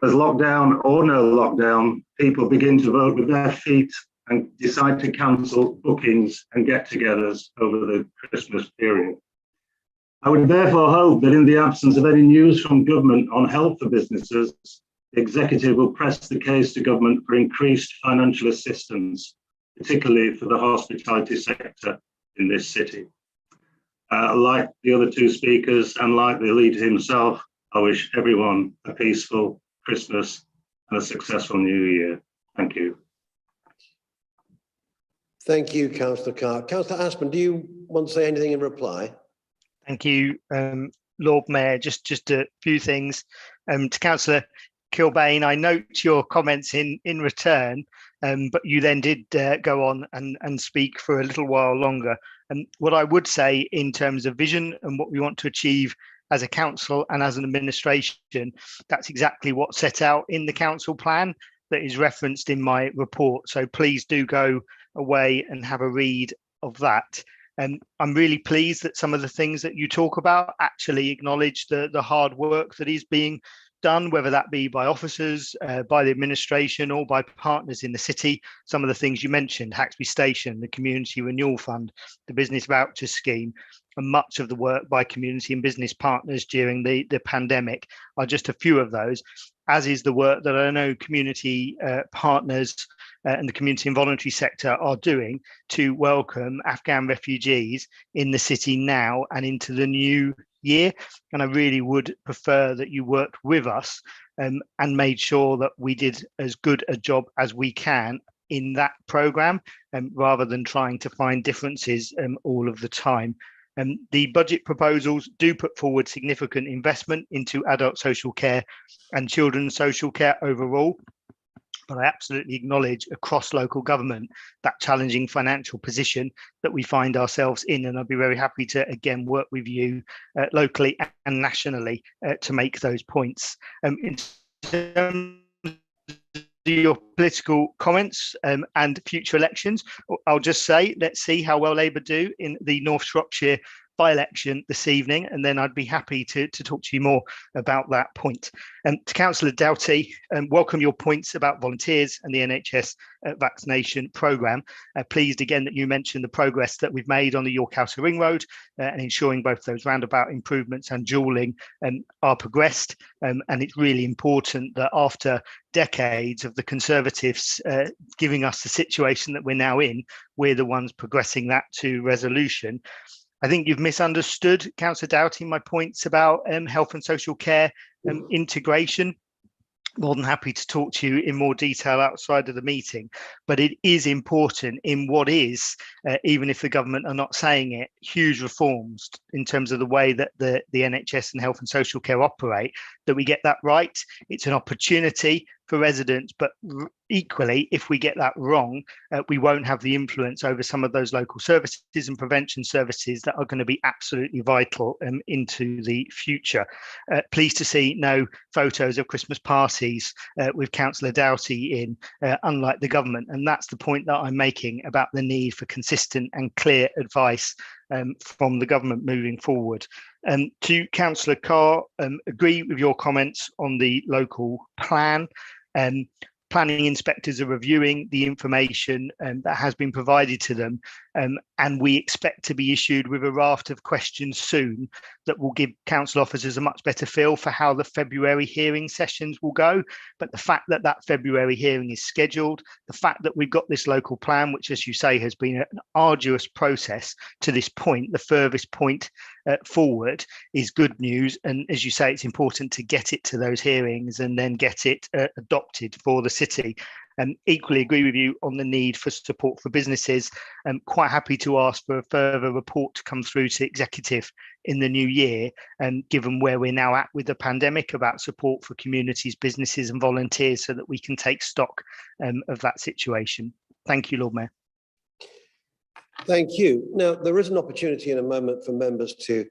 As lockdown or no lockdown, people begin to vote with their feet and decide to cancel bookings and get-togethers over the Christmas period. I would therefore hope that in the absence of any news from government on help for businesses, the executive will press the case to government for increased financial assistance, particularly for the hospitality sector in this city. Like the other two speakers and like the leader himself, I wish everyone a peaceful Christmas and a successful New Year. Thank you. Thank you, Councillor Carr. Councillor Aspin, do you want to say anything in reply? Thank you, Lord Mayor. Just a few things. To Councillor Kilbane, I note your comments in return, but you then did go on and speak for a little while longer. And what I would say in terms of vision and what we want to achieve as a council and as an administration, that's exactly what's set out in the council plan that is referenced in my report. So please do go away and have a read of that. And I'm really pleased that some of the things that you talk about actually acknowledge the hard work that is being done, whether that be by officers, by the administration or by partners in the city. Some of the things you mentioned, Haxby Station, the Community Renewal Fund, the Business Voucher Scheme, and much of the work by community and business partners during the pandemic are just a few of those, as is the work that I know community partners and the community and voluntary sector are doing to welcome Afghan refugees in the city now and into the new year. And I really would prefer that you worked with us and made sure that we did as good a job as we can in that programme, rather than trying to find differences all of the time. The budget proposals do put forward significant investment into adult social care and children's social care overall, but I absolutely acknowledge across local government that challenging financial position that we find ourselves in, and I'd be very happy to again work with you locally and nationally to make those points. In terms of your political comments and future elections, I'll just say, let's see how well Labour do in the North Shropshire by-election this evening, and then I'd be happy to talk to you more about that point. To Councillor Doughty, welcome your points about volunteers and the NHS vaccination programme. Pleased again that you mentioned the progress that we've made on the York House Ring Road and ensuring both those roundabout improvements and dualling are progressed. And it's really important that after decades of the Conservatives giving us the situation that we're now in, we're the ones progressing that to resolution. I think you've misunderstood, Councillor Doughty, my points about health and social care integration. More than happy to talk to you in more detail outside of the meeting, but it is important in what is, even if the government are not saying it, huge reforms in terms of the way that the NHS and health and social care operate, that we get that right. It's an opportunity for residents, but equally, if we get that wrong, we won't have the influence over some of those local services and prevention services that are going to be absolutely vital into the future. Pleased to see no photos of Christmas parties with Councillor Doughty in, unlike the government. And that's the point that I'm making about the need for consistent and clear advice from the government moving forward. To Councillor Carr, agree with your comments on the local plan. Planning inspectors are reviewing the information that has been provided to them, and we expect to be issued with a raft of questions soon that will give council officers a much better feel for how the February hearing sessions will go. But the fact that that February hearing is scheduled, the fact that we've got this local plan, which, as you say, has been an arduous process to this point, the furthest point forward, is good news. And as you say, it's important to get it to those hearings and then get it adopted for the city. Equally agree with you on the need for support for businesses. I'm quite happy to ask for a further report to come through to executive in the new year, given where we're now at with the pandemic, about support for communities, businesses and volunteers, so that we can take stock of that situation. Thank you, Lord Mayor. Thank you. Now, there is an opportunity in a moment for members to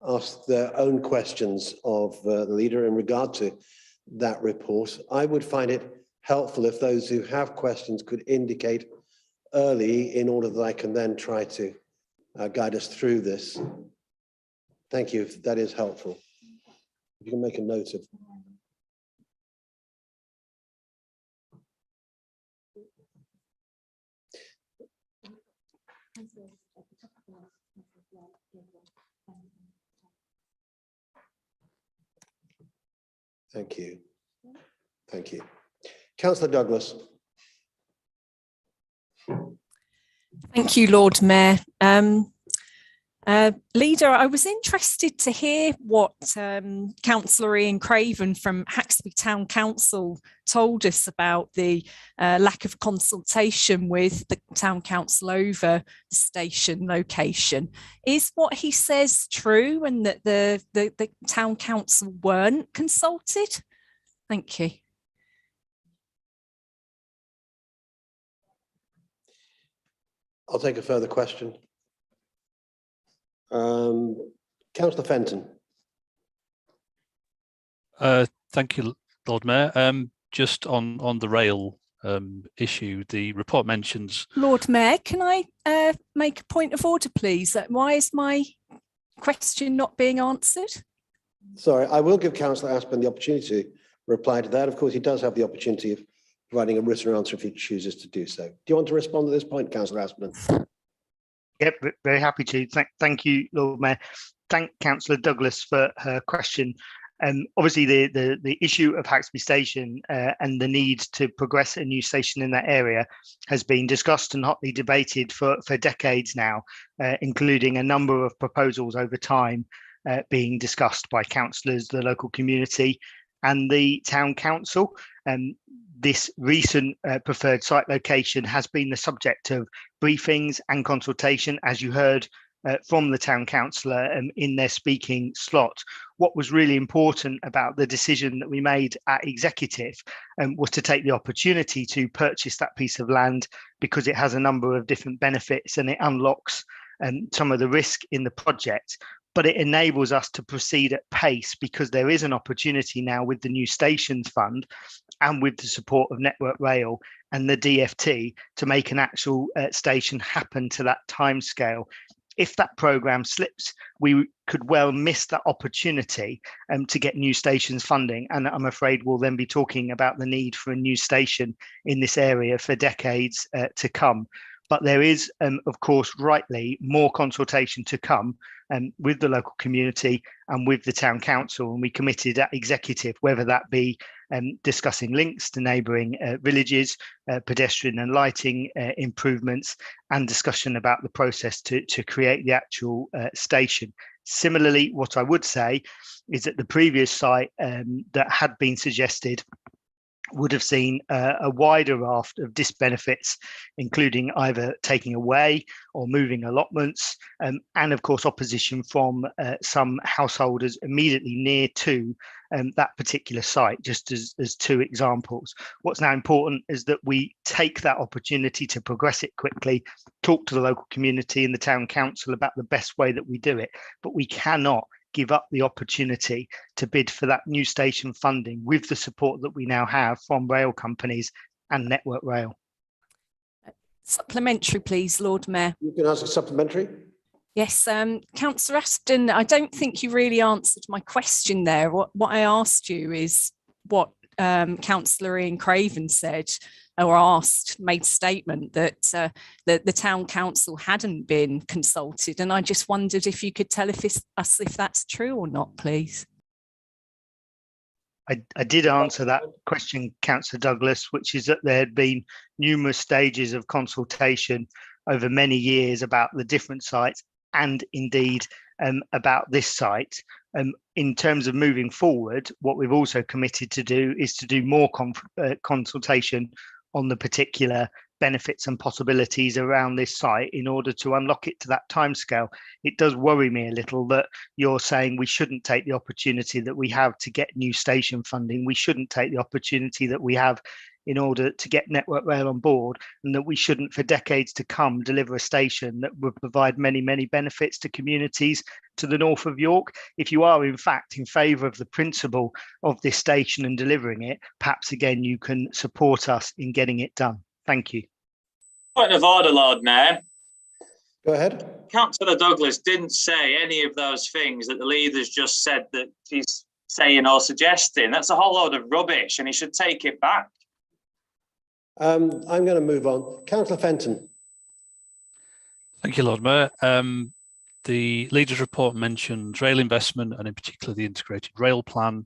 ask their own questions of the leader in regard to that report. I would find it helpful if those who have questions could indicate early, in order that I can then try to guide us through this. Thank you, that is helpful. If you can make a note of. Thank you. Thank you. Councillor Douglas. Thank you, Lord Mayor. Leader, I was interested to hear what Councillor Ian Craven from Haxby Town Council told us about the lack of consultation with the Town Council over the station location. Is what he says true, and that the Town Council weren't consulted? Thank you. I'll take a further question. Councillor Fenton. Thank you, Lord Mayor. Just on the rail issue, the report mentions... Lord Mayor, can I make a point of order, please? Why is my question not being answered? Sorry, I will give Councillor Aspin the opportunity to reply to that. Of course, he does have the opportunity of providing a written answer if he chooses to do so. Do you want to respond to this point, Councillor Aspin? Yep, very happy to. Thank you, Lord Mayor. Thank Councillor Douglas for her question. Obviously, the issue of Haxby Station and the need to progress a new station in that area has been discussed and hotly debated for decades now, including a number of proposals over time being discussed by councillors, the local community and the Town Council. This recent preferred site location has been the subject of briefings and consultation, as you heard from the Town Councillor in their speaking slot. What was really important about the decision that we made at executive was to take the opportunity to purchase that piece of land, because it has a number of different benefits and it unlocks some of the risk in the project. But it enables us to proceed at pace, because there is an opportunity now with the new stations fund and with the support of Network Rail and the DFT to make an actual station happen to that timescale. if that programme slips, we could well miss that opportunity to get new stations funding. And I'm afraid we'll then be talking about the need for a new station in this area for decades to come. But there is, of course, rightly, more consultation to come with the local community and with the town council. And we committed at executive, whether that be discussing links to neighbouring villages, pedestrian and lighting improvements, and discussion about the process to create the actual station. Similarly, what I would say is that the previous site that had been suggested would have seen a wider raft of disbenefits, including either taking away or moving allotments, and of course opposition from some householders immediately near to that particular site, just as two examples. What's now important is that we take that opportunity to progress it quickly, talk to the local community and the town council about the best way that we do it, but we cannot give up the opportunity to bid for that new station funding with the support that we now have from rail companies and Network Rail. Supplementary, please, Lord Mayor. You can ask a supplementary. Yes, Councillor Ashton, I don't think you really answered my question there. What I asked you is what Councillor Ian Craven said or asked, made a statement that the town council hadn't been consulted, and I just wondered if you could tell us if that's true or not, please. I did answer that question, Councillor Douglas, which is that there had been numerous stages of consultation over many years about the different sites and indeed about this site. In terms of moving forward, what we've also committed to do is to do more consultation on the particular benefits and possibilities around this site in order to unlock it to that timescale. It does worry me a little that you're saying we shouldn't take the opportunity that we have to get new station funding. We shouldn't take the opportunity that we have in order to get Network Rail on board, and that we shouldn't for decades to come deliver a station that would provide many, many benefits to communities to the north of York. If you are in fact in favour of the principle of this station and delivering it, perhaps again you can support us in getting it done. Thank you. Point of order, Lord Mayor. Go ahead. Councillor Douglas didn't say any of those things that the leader's just said that she's saying or suggesting. That's a whole load of rubbish and he should take it back. I'm going to move on. Councillor Fenton. Thank you, Lord Mayor. The Leader's report mentions rail investment and in particular the integrated rail plan.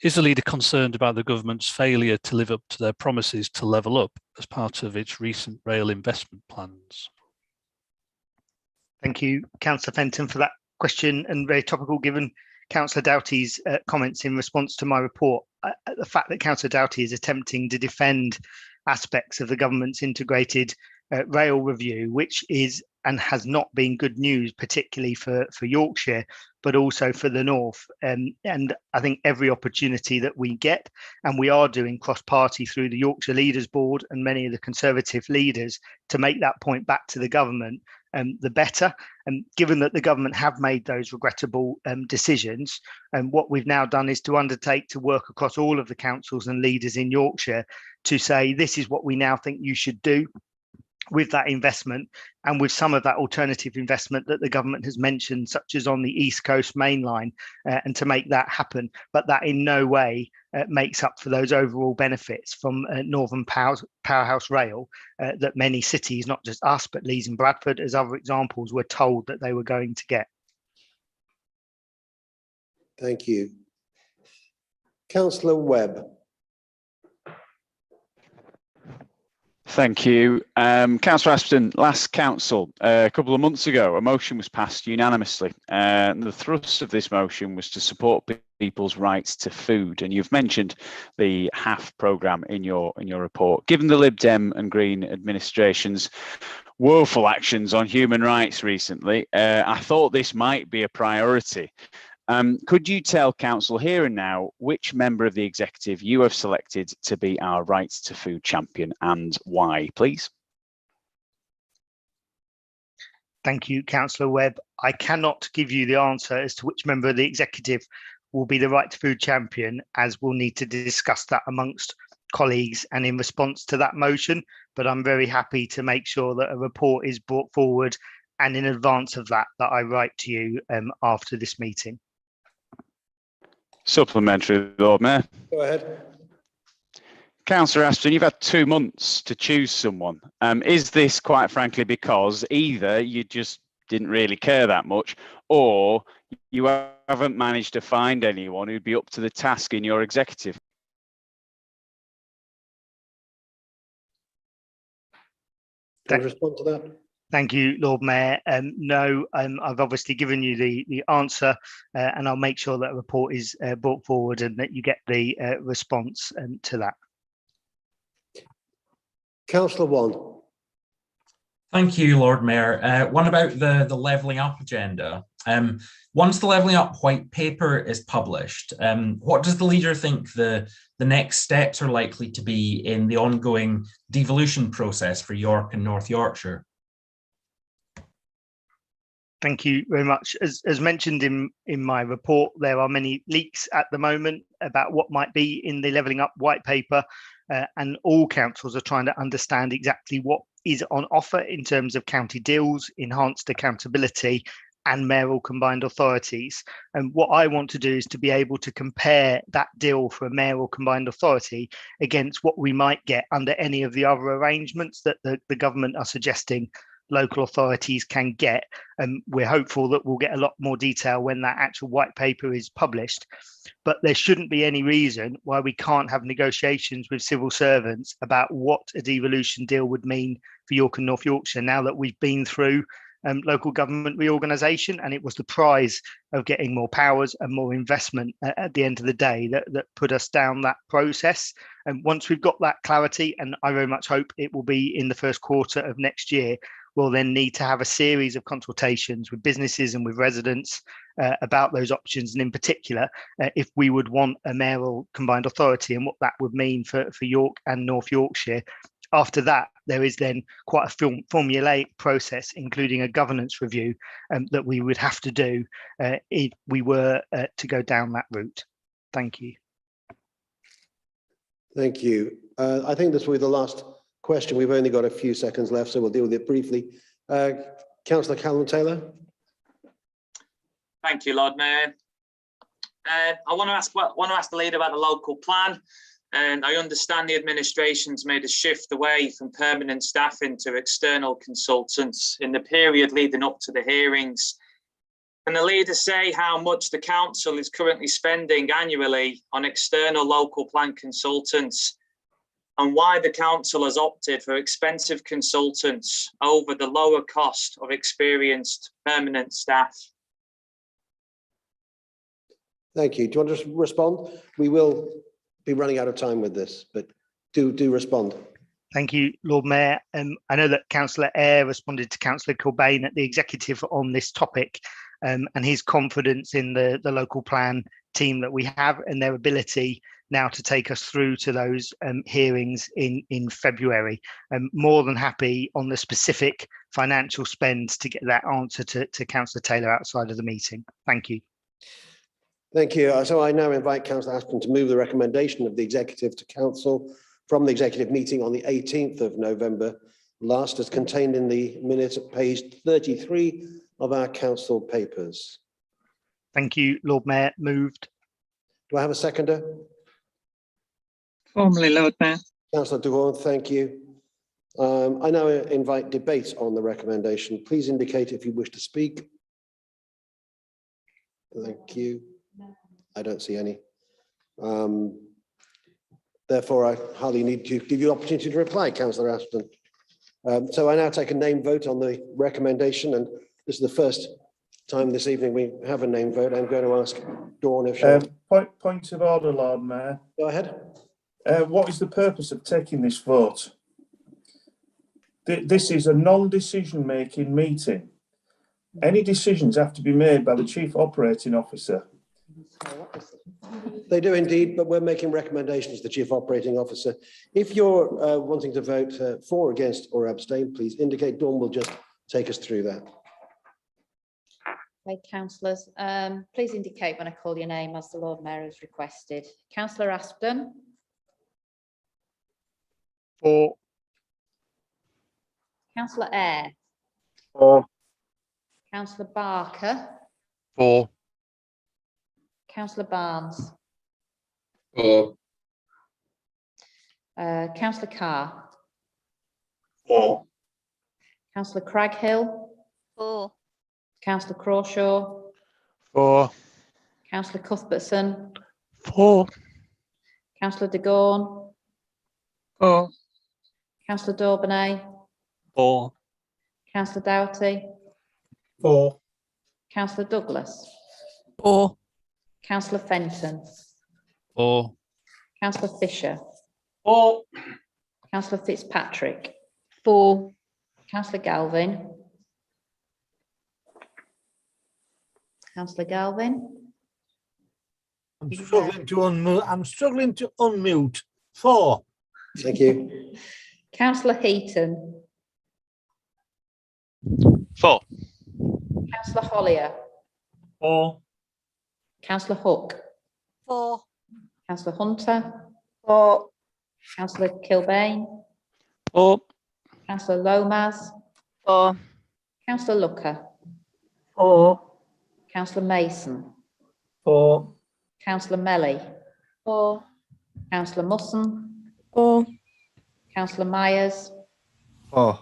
Is the Leader concerned about the government's failure to live up to their promises to level up as part of its recent rail investment plans? Thank you, Councillor Fenton, for that question, and very topical given Councillor Doughty's comments in response to my report. The fact that Councillor Doughty is attempting to defend aspects of the government's integrated rail review, which is and has not been good news, particularly for Yorkshire, but also for the North. And I think every opportunity that we get, and we are doing cross-party through the Yorkshire Leaders Board and many of the Conservative leaders to make that point back to the government, the better. And given that the government have made those regrettable decisions, and what we've now done is to undertake to work across all of the councils and leaders in Yorkshire to say, this is what we now think you should do with that investment and with some of that alternative investment that the government has mentioned, such as on the East Coast Main Line, and to make that happen. But that in no way makes up for those overall benefits from Northern Powerhouse Rail that many cities, not just us, but Leeds and Bradford, as other examples, were told that they were going to get. Thank you. Councillor Webb. Thank you. Councillor Ashton, last council, a couple of months ago, a motion was passed unanimously. And the thrust of this motion was to support people's rights to food. And you've mentioned the HAF programme in your report. Given the Lib Dem and Green administration's woeful actions on human rights recently, I thought this might be a priority. Could you tell Council here and now which member of the executive you have selected to be our Rights to Food champion and why, please? Thank you, Councillor Webb. I cannot give you the answer as to which member of the executive will be the Right to Food champion, as we'll need to discuss that amongst colleagues and in response to that motion. But I'm very happy to make sure that a report is brought forward and in advance of that, I write to you after this meeting. Supplementary, Lord Mayor. Go ahead. Councillor Ashton, you've had 2 months to choose someone. Is this, quite frankly, because either you just didn't really care that much, or you haven't managed to find anyone who'd be up to the task in your executive? Can you respond to that? Thank you, Lord Mayor. No, I've obviously given you the answer, and I'll make sure that a report is brought forward and that you get the response to that. Councillor Wan. Thank you, Lord Mayor. One about the levelling up agenda. Once the levelling up white paper is published, what does the leader think the next steps are likely to be in the ongoing devolution process for York and North Yorkshire? Thank you very much. As mentioned in my report, there are many leaks at the moment about what might be in the levelling up white paper, and all councils are trying to understand exactly what is on offer in terms of county deals, enhanced accountability, and mayoral combined authorities. And what I want to do is to be able to compare that deal for a mayoral combined authority against what we might get under any of the other arrangements that the government are suggesting local authorities can get. And we're hopeful that we'll get a lot more detail when that actual white paper is published. But there shouldn't be any reason why we can't have negotiations with civil servants about what a devolution deal would mean for York and North Yorkshire now that we've been through local government reorganisation, and it was the prize of getting more powers and more investment at the end of the day that put us down that process. And once we've got that clarity, and I very much hope it will be in the first quarter of next year, we'll then need to have a series of consultations with businesses and with residents about those options, and in particular, if we would want a mayoral combined authority and what that would mean for York and North Yorkshire. After that, there is then quite a formulaic process, including a governance review that we would have to do if we were to go down that route. Thank you. Thank you. I think this will be the last question. We've only got a few seconds left, so we'll deal with it briefly. Councillor Callum-Taylor. Thank you, Lord Mayor. I want to ask the leader about the local plan. And I understand the administration's made a shift away from permanent staffing to external consultants in the period leading up to the hearings. Can the leader say how much the council is currently spending annually on external local plan consultants, and why the council has opted for expensive consultants over the lower cost of experienced permanent staff? Thank you. Do you want to respond? We will be running out of time with this, but do respond. Thank you, Lord Mayor. I know that Councillor Eyre responded to Councillor Corbane at the executive on this topic, and his confidence in the local plan team that we have and their ability now to take us through to those hearings in February. I'm more than happy on the specific financial spends to get that answer to Councillor Taylor outside of the meeting. Thank you. Thank you. So I now invite Councillor Ashton to move the recommendation of the executive to council from the executive meeting on the 18th of November last, as contained in the minutes at page 33 of our council papers. Thank you, Lord Mayor. Moved. Do I have a seconder? Formally, Lord Mayor. Councillor Duhon, thank you. I now invite debate on the recommendation. Please indicate if you wish to speak. Thank you. I don't see any. Therefore, I hardly need to give you an opportunity to reply, Councillor Ashton. So I now take a name vote on the recommendation, and this is the first time this evening we have a name vote. I'm going to ask Dawn if she... Point of order, Lord Mayor. Go ahead. What is the purpose of taking this vote? This is a non-decision making meeting. Any decisions have to be made by the Chief Operating Officer. They do indeed, but we're making recommendations to the Chief Operating Officer. If you're wanting to vote for, against or abstain, please indicate. Dawn will just take us through that. Okay, councillors, please indicate when I call your name as the Lord Mayor has requested. Councillor Ashton. For. Councillor Eyre. For. Councillor Barker. 4. Councillor Barnes. 4. Councillor Carr. 4. Councillor Craghill. 4. Councillor Crawshaw. 4. Councillor Cuthbertson. 4. Councillor de Gorn. 4. Councillor Dauburnay. 4. Councillor Doughty. 4. Councillor Douglas. 4. Councillor Fenton. 4. Councillor Fisher. 4. Councillor Fitzpatrick. 4. Councillor Galvin. Councillor Galvin. I'm struggling to unmute. 4. Thank you. Councillor Heaton. 4. Councillor Hollier. 4. Councillor Hook. 4. Councillor Hunter. 4. Councillor Kilbane. 4. Councillor Lomas. 4. Councillor Looker. 4. Councillor Mason. 4. Councillor Melly. 4. Councillor Musson. 4. Councillor Myers. 4.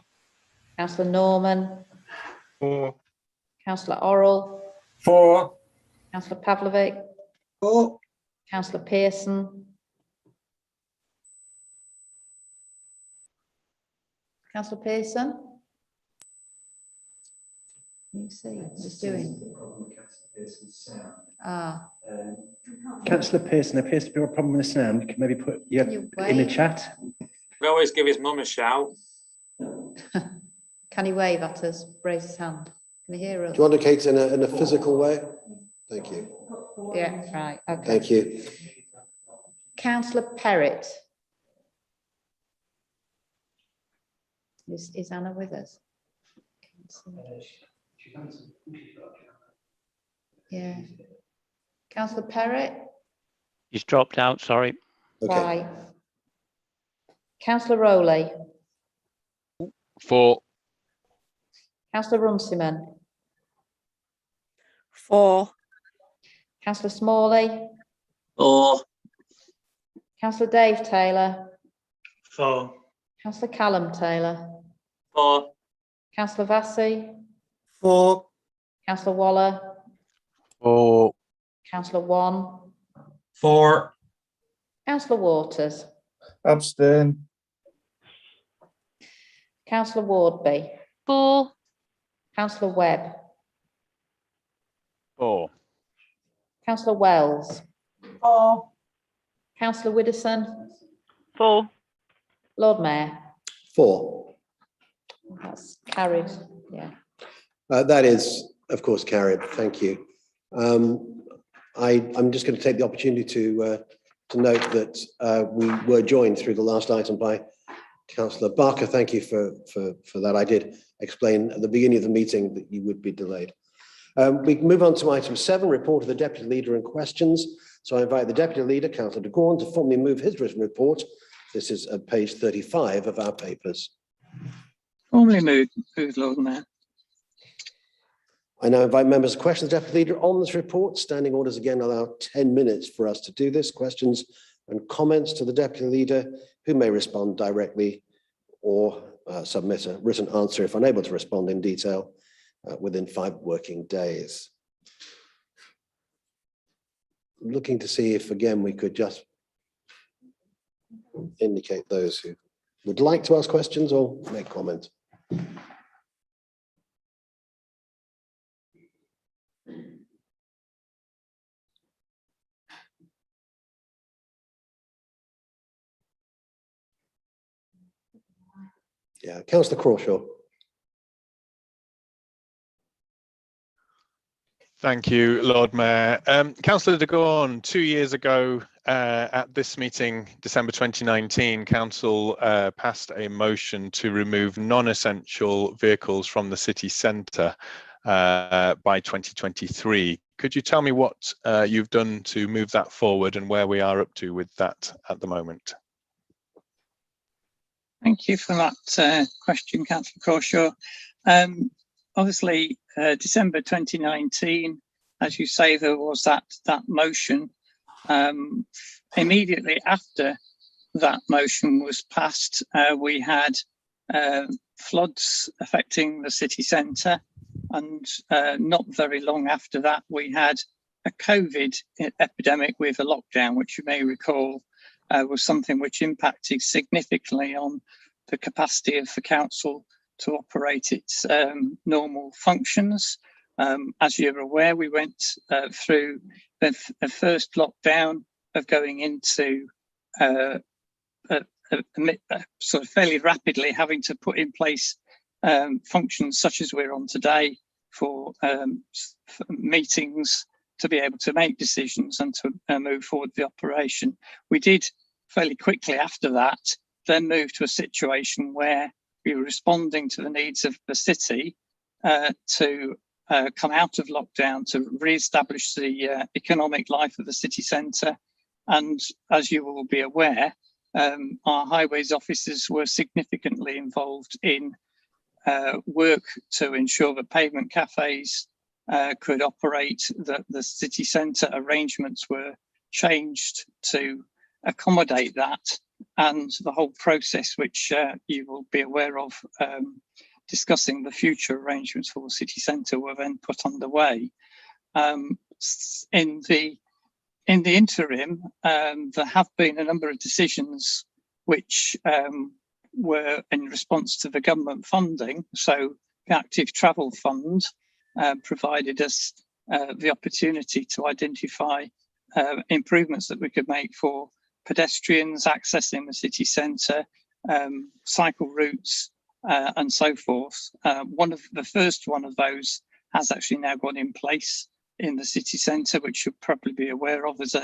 Councillor Norman. 4. Councillor Orrell. 4. Councillor Pavlovic. 4. Councillor Pearson. Councillor Pearson. You see what he's doing. Ah. Councillor Pearson, there appears to be a problem with the sound. You can maybe put in the wave? chat. We always give his mum a shout. Can he wave at us? Raise his hand. Can he hear us? Do you want to, Kate, in a physical way? Thank you. Yeah, right. Okay. Thank you. Councillor Perrott. Is Anna with us? Yeah. Councillor Perrott? He's dropped out, sorry. Right. Councillor Rowley? 4. Councillor Runciman? 4. Councillor Smalley? 4. Councillor Dave Taylor? 4. Councillor Callum Taylor? 4. Councillor Vassey? 4. Councillor Waller? 4. Councillor Wan? 4. Councillor Waters? Abstain. Councillor Wardby? 4. Councillor Webb? 4. Councillor Wells? 4. Councillor Widdowson? 4. Lord Mayor? 4. That's carried, yeah. That is, of course, carried. Thank you. I'm just going to take the opportunity to note that we were joined through the last item by Councillor Barker. Thank you for that. I did explain at the beginning of the meeting that you would be delayed. We can move on to item 7, report of the Deputy Leader and questions. So I invite the Deputy Leader, Councillor de Gorn, to formally move his written report. This is at page 35 of our papers. Formally moved, Lord Mayor. I now invite members to question the Deputy Leader on this report. Standing orders again allow 10 minutes for us to do this. Questions and comments to the Deputy Leader, who may respond directly or submit a written answer if unable to respond in detail within 5 working days. Looking to see if, again, we could just indicate those who would like to ask questions or make comment. Yeah, Councillor Crawshaw. Thank you, Lord Mayor. Councillor de Gorn, 2 years ago at this meeting, December 2019, Council passed a motion to remove non-essential vehicles from the city centre by 2023. Could you tell me what you've done to move that forward and where we are up to with that at the moment? Thank you for that question, Councillor Crawshaw. obviously, December 2019, as you say, there was that motion. Immediately after that motion was passed, we had floods affecting the city centre, and not very long after that, we had a COVID epidemic with a lockdown, which you may recall was something which impacted significantly on the capacity of the council to operate its normal functions. As you're aware, we went through the first lockdown of going into sort of fairly rapidly having to put in place functions such as we're on today for meetings to be able to make decisions and to move forward the operation. We did fairly quickly after that then move to a situation where we were responding to the needs of the city to come out of lockdown, to re-establish the economic life of the city centre. And as you will be aware, our highways officers were significantly involved in work to ensure that pavement cafes could operate, that the city centre arrangements were changed to accommodate that, and the whole process which you will be aware of discussing the future arrangements for the city centre were then put underway. In the interim, there have been a number of decisions which were in response to the government funding. So the Active Travel Fund provided us the opportunity to identify improvements that we could make for pedestrians accessing the city centre, cycle routes, and so forth. The first one of those has actually now gone in place in the city centre, which you'll probably be aware of as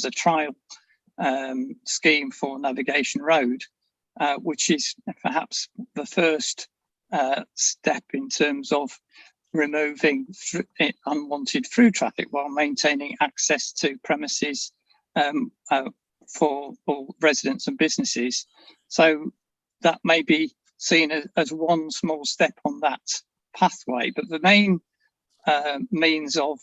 a trial scheme for Navigation Road, which is perhaps the first step in terms of removing unwanted through traffic while maintaining access to premises for all residents and businesses. So that may be seen as one small step on that pathway, but the main means of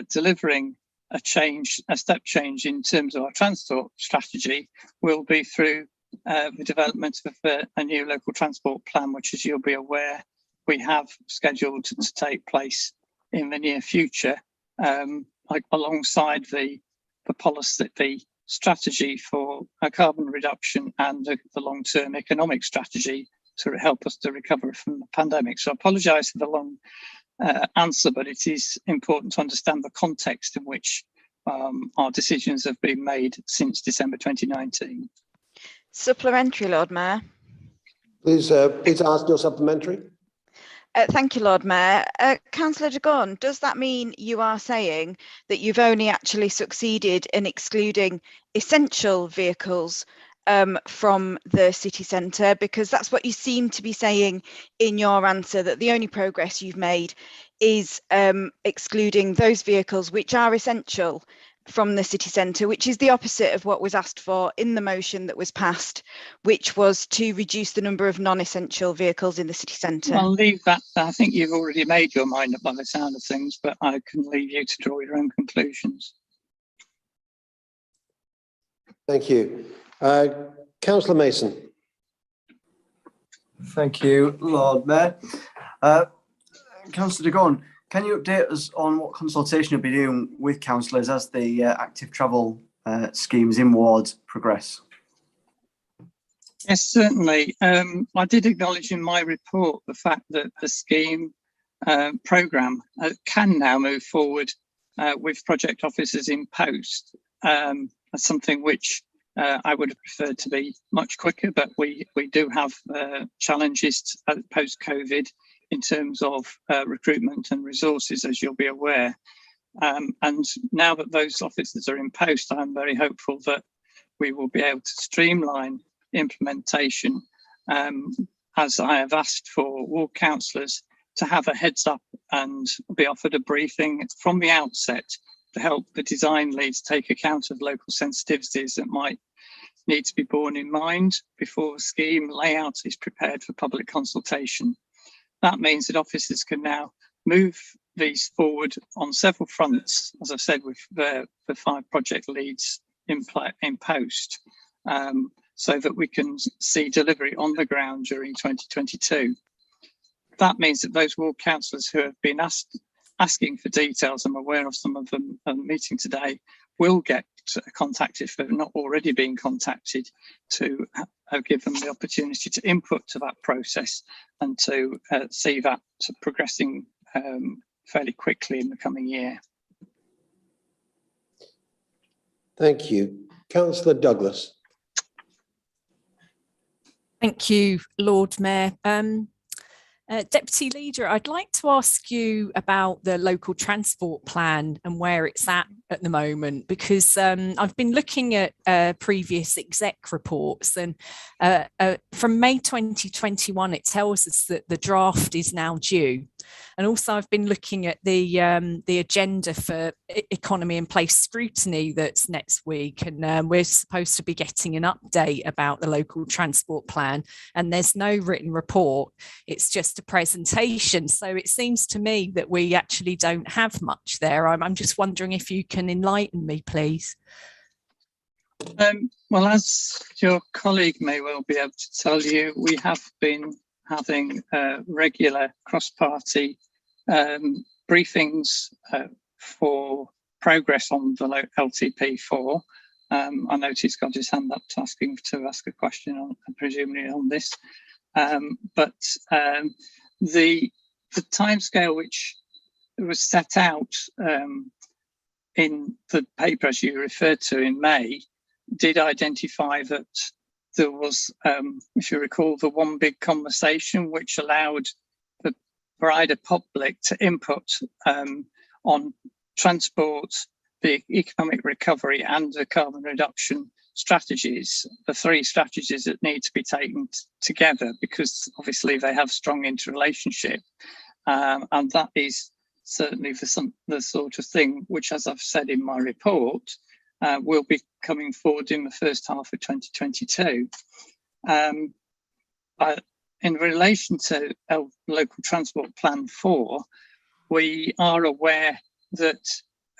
delivering a step change in terms of our transport strategy will be through the development of a new local transport plan, which, as you'll be aware, we have scheduled to take place in the near future, alongside the policy, the strategy for a carbon reduction and the long-term economic strategy to help us to recover from the pandemic. So I apologise for the long answer, but it is important to understand the context in which our decisions have been made since December 2019. Supplementary, Lord Mayor. Please ask your supplementary. Thank you, Lord Mayor. Councillor de Gon, does that mean you are saying that you've only actually succeeded in excluding essential vehicles from the city centre? Because that's what you seem to be saying in your answer, that the only progress you've made is excluding those vehicles which are essential from the city centre, which is the opposite of what was asked for in the motion that was passed, which was to reduce the number of non-essential vehicles in the city centre. I'll leave that. I think you've already made your mind up by the sound of things, but I can leave you to draw your own conclusions. Thank you. Councillor Mason. Thank you, Lord Mayor. Councillor de Gon, can you update us on what consultation you'll be doing with councillors as the active travel schemes in wards progress? Yes, certainly. I did acknowledge in my report the fact that the scheme programme can now move forward with project officers in post. That's something which I would have preferred to be much quicker, but we do have challenges post-COVID in terms of recruitment and resources, as you'll be aware. And now that those officers are in post, I'm very hopeful that we will be able to streamline implementation, as I have asked for ward councillors to have a heads up and be offered a briefing from the outset to help the design leads take account of local sensitivities that might need to be borne in mind before the scheme layout is prepared for public consultation. that means that officers can now move these forward on several fronts, as I've said, with the 5 project leads in post, so that we can see delivery on the ground during 2022. That means that those ward councillors who have been asking for details, I'm aware of some of them at the meeting today, will get contacted if they've not already been contacted, to give them the opportunity to input to that process and to see that progressing fairly quickly in the coming year. Thank you. Councillor Douglas. Thank you, Lord Mayor. Deputy Leader, I'd like to ask you about the local transport plan and where it's at the moment, because I've been looking at previous exec reports, and from May 2021, it tells us that the draft is now due. And also I've been looking at the agenda for economy and place scrutiny that's next week, and we're supposed to be getting an update about the local transport plan, and there's no written report, it's just a presentation. So it seems to me that we actually don't have much there. I'm just wondering if you can enlighten me, please. Well, as your colleague may well be able to tell you, we have been having regular cross-party briefings for progress on the LTP4. I noticed he's got his hand up to ask a question on, presumably on this. But the timescale which was set out in the paper, as you referred to in May, did identify that there was, if you recall, the one big conversation which allowed the wider public to input on transport, the economic recovery and the carbon reduction strategies, the 3 strategies that need to be taken together, because obviously they have strong interrelationship. And that is certainly the sort of thing which, as I've said in my report, will be coming forward in the first half of 2022. In relation to Local Transport Plan 4, we are aware that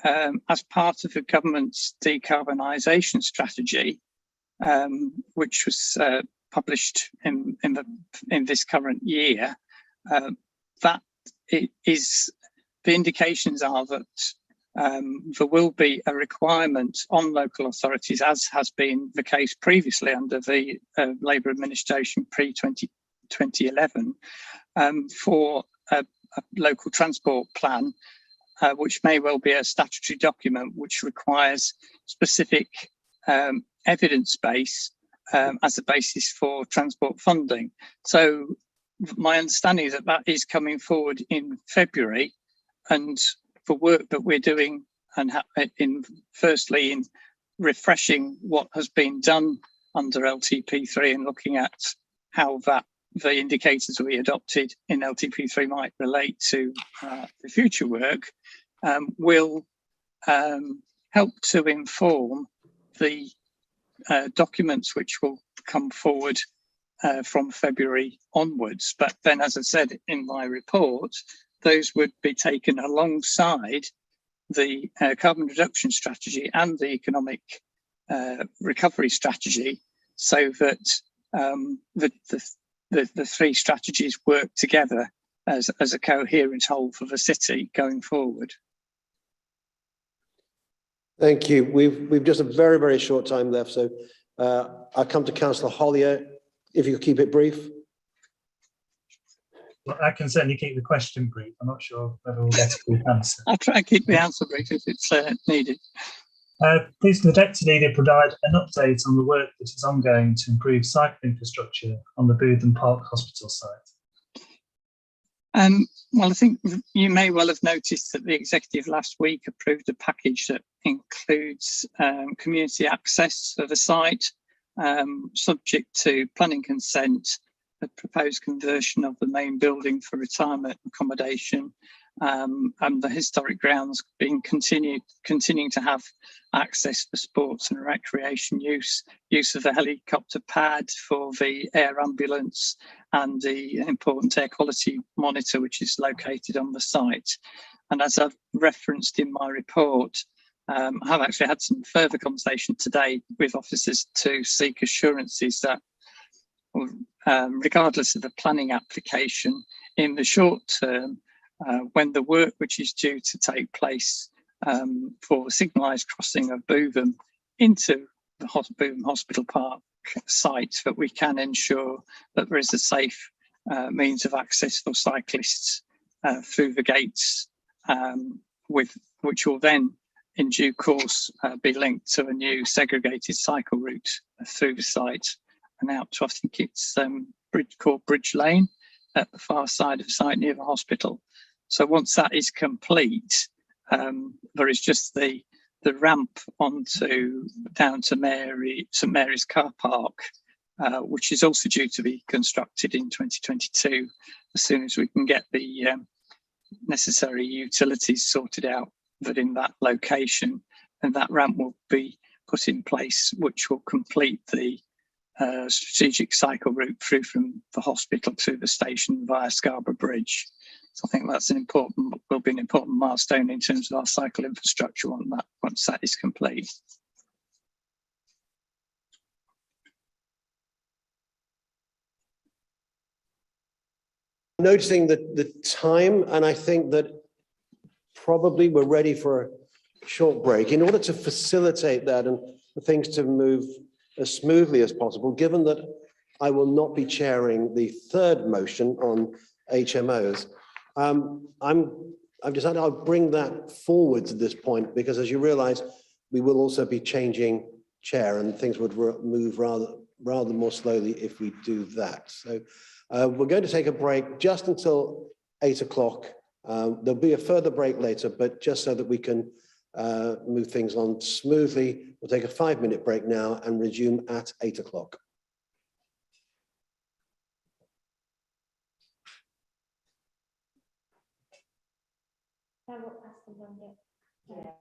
as part of the government's decarbonisation strategy, which was published in this current year, that it is, the indications are that there will be a requirement on local authorities, as has been the case previously under the Labour administration pre-2011, for a local transport plan, which may well be a statutory document which requires specific evidence base as a basis for transport funding. So my understanding is that that is coming forward in February, and the work that we're doing, and firstly in refreshing what has been done under LTP3 and looking at how that the indicators we adopted in LTP3 might relate to the future work, will help to inform the documents which will come forward from February onwards. But then, as I said in my report, those would be taken alongside the carbon reduction strategy and the economic recovery strategy, so that the 3 strategies work together as a coherent whole for the city going forward. Thank you. We've just a very, very short time left, so I'll come to Councillor Hollier, if you could keep it brief. Well, I can certainly keep the question brief. I'm not sure whether we'll get a quick answer. I'll try and keep the answer brief if it's needed. Please can the Deputy Leader provide an update on the work that is ongoing to improve cycle infrastructure on the Booth and Park Hospital site? Well, I think you may well have noticed that the executive last week approved a package that includes community access for the site, subject to planning consent, the proposed conversion of the main building for retirement accommodation, and the historic grounds continuing to have access for sports and recreation use of the helicopter pad for the air ambulance and the important air quality monitor, which is located on the site. And as I've referenced in my report, I have actually had some further conversation today with officers to seek assurances that regardless of the planning application, in the short term, when the work which is due to take place for the signalised crossing of Bootham into the Bootham Hospital Park site, that we can ensure that there is a safe means of access for cyclists through the gates, which will then in due course be linked to a new segregated cycle route through the site and out to, I think it's called Bridge Lane at the far side of the site near the hospital. So once that is complete, there is just the ramp down to St Mary's car park, which is also due to be constructed in 2022, as soon as we can get the necessary utilities sorted out within that location, and that ramp will be put in place, which will complete the strategic cycle route through from the hospital to the station via Scarborough Bridge. So I think that's will be an important milestone in terms of our cycle infrastructure once that is complete. Noticing the time, and I think that probably we're ready for a short break. In order to facilitate that and for things to move as smoothly as possible, given that I will not be chairing the third motion on HMOs, I've decided I'll bring that forward to this point, because as you realize, we will also be changing chair and things would move rather more slowly if we do that. So we're going to take a break just until 8 o'clock. There'll be a further break later, but just so that we can move things on smoothly, we'll take a 5-minute break now and resume at 8 o'clock. Yeah.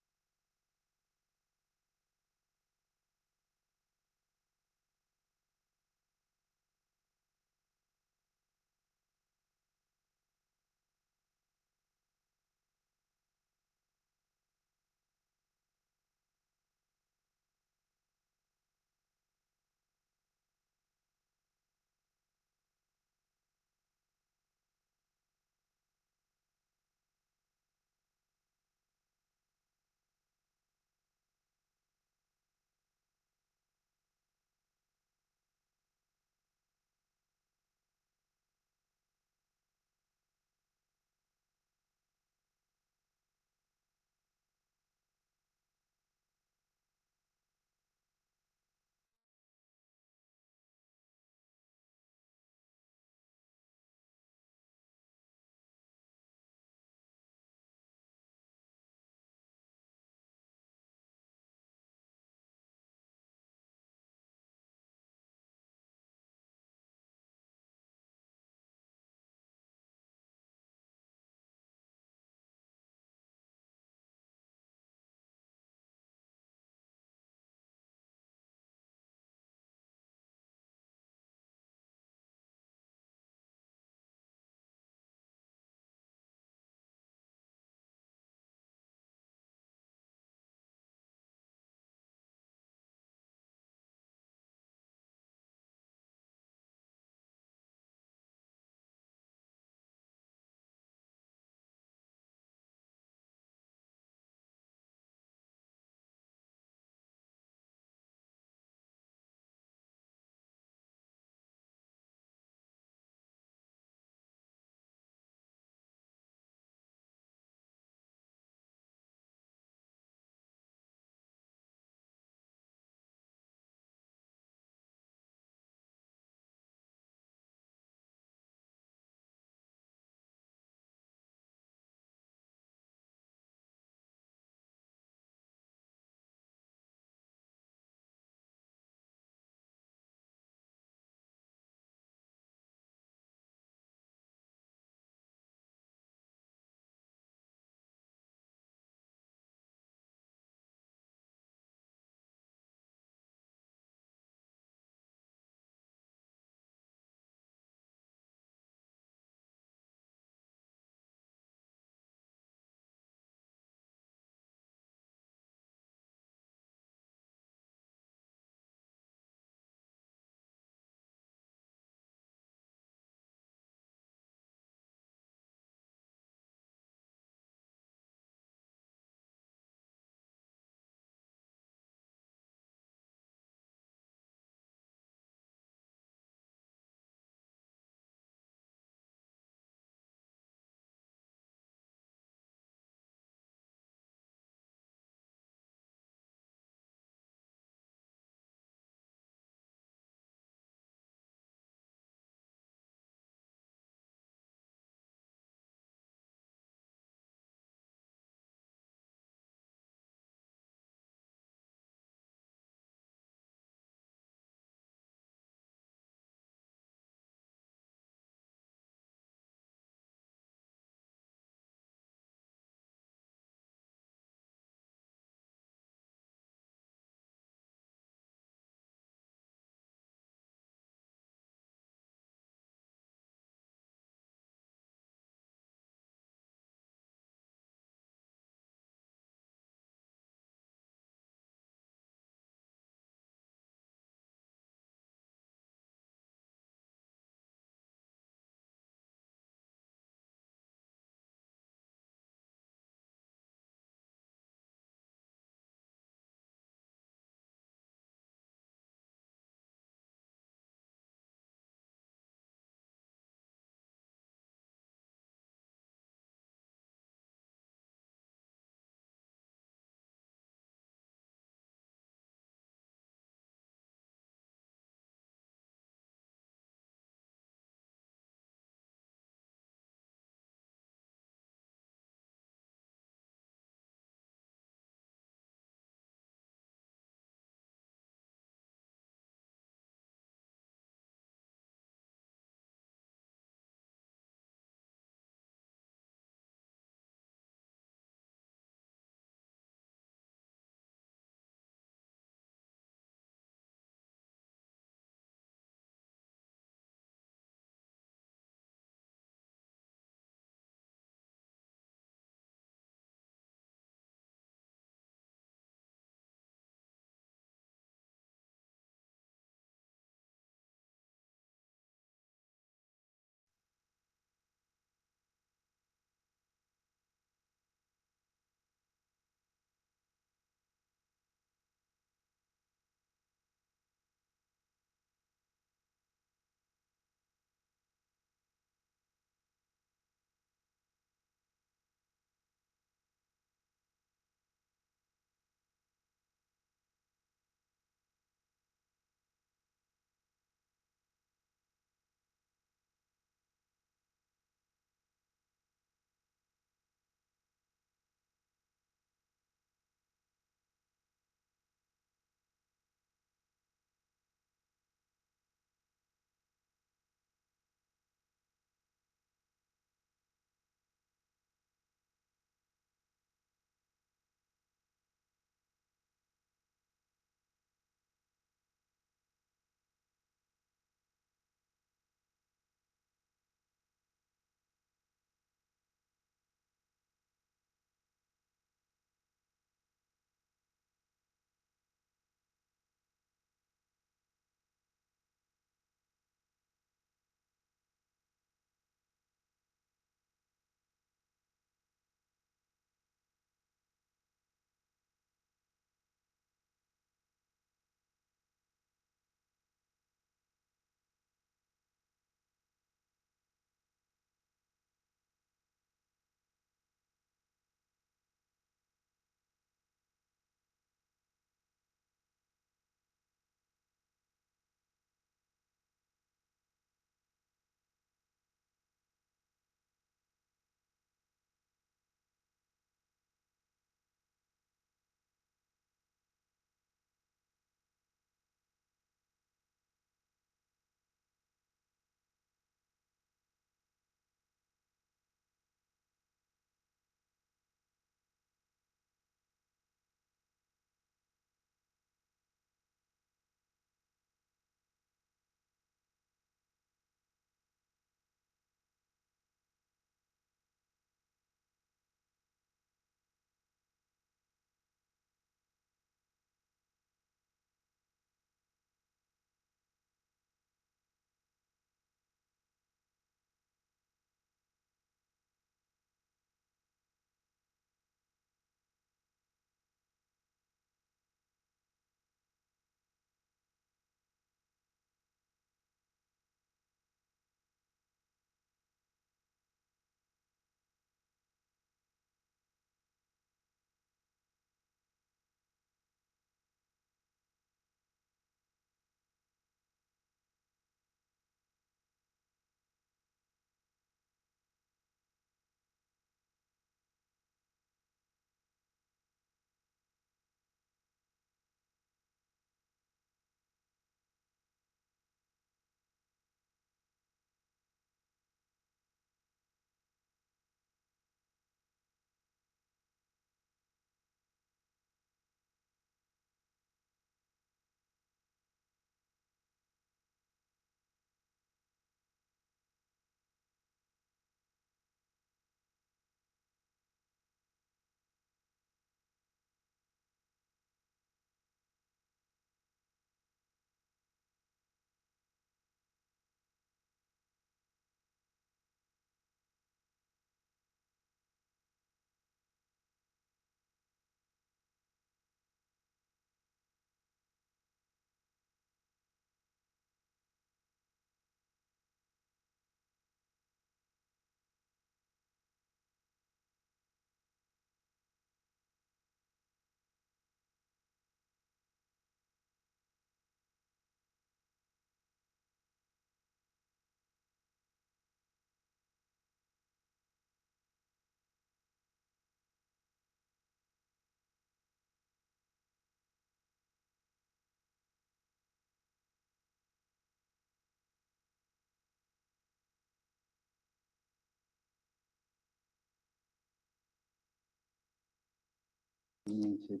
Muted.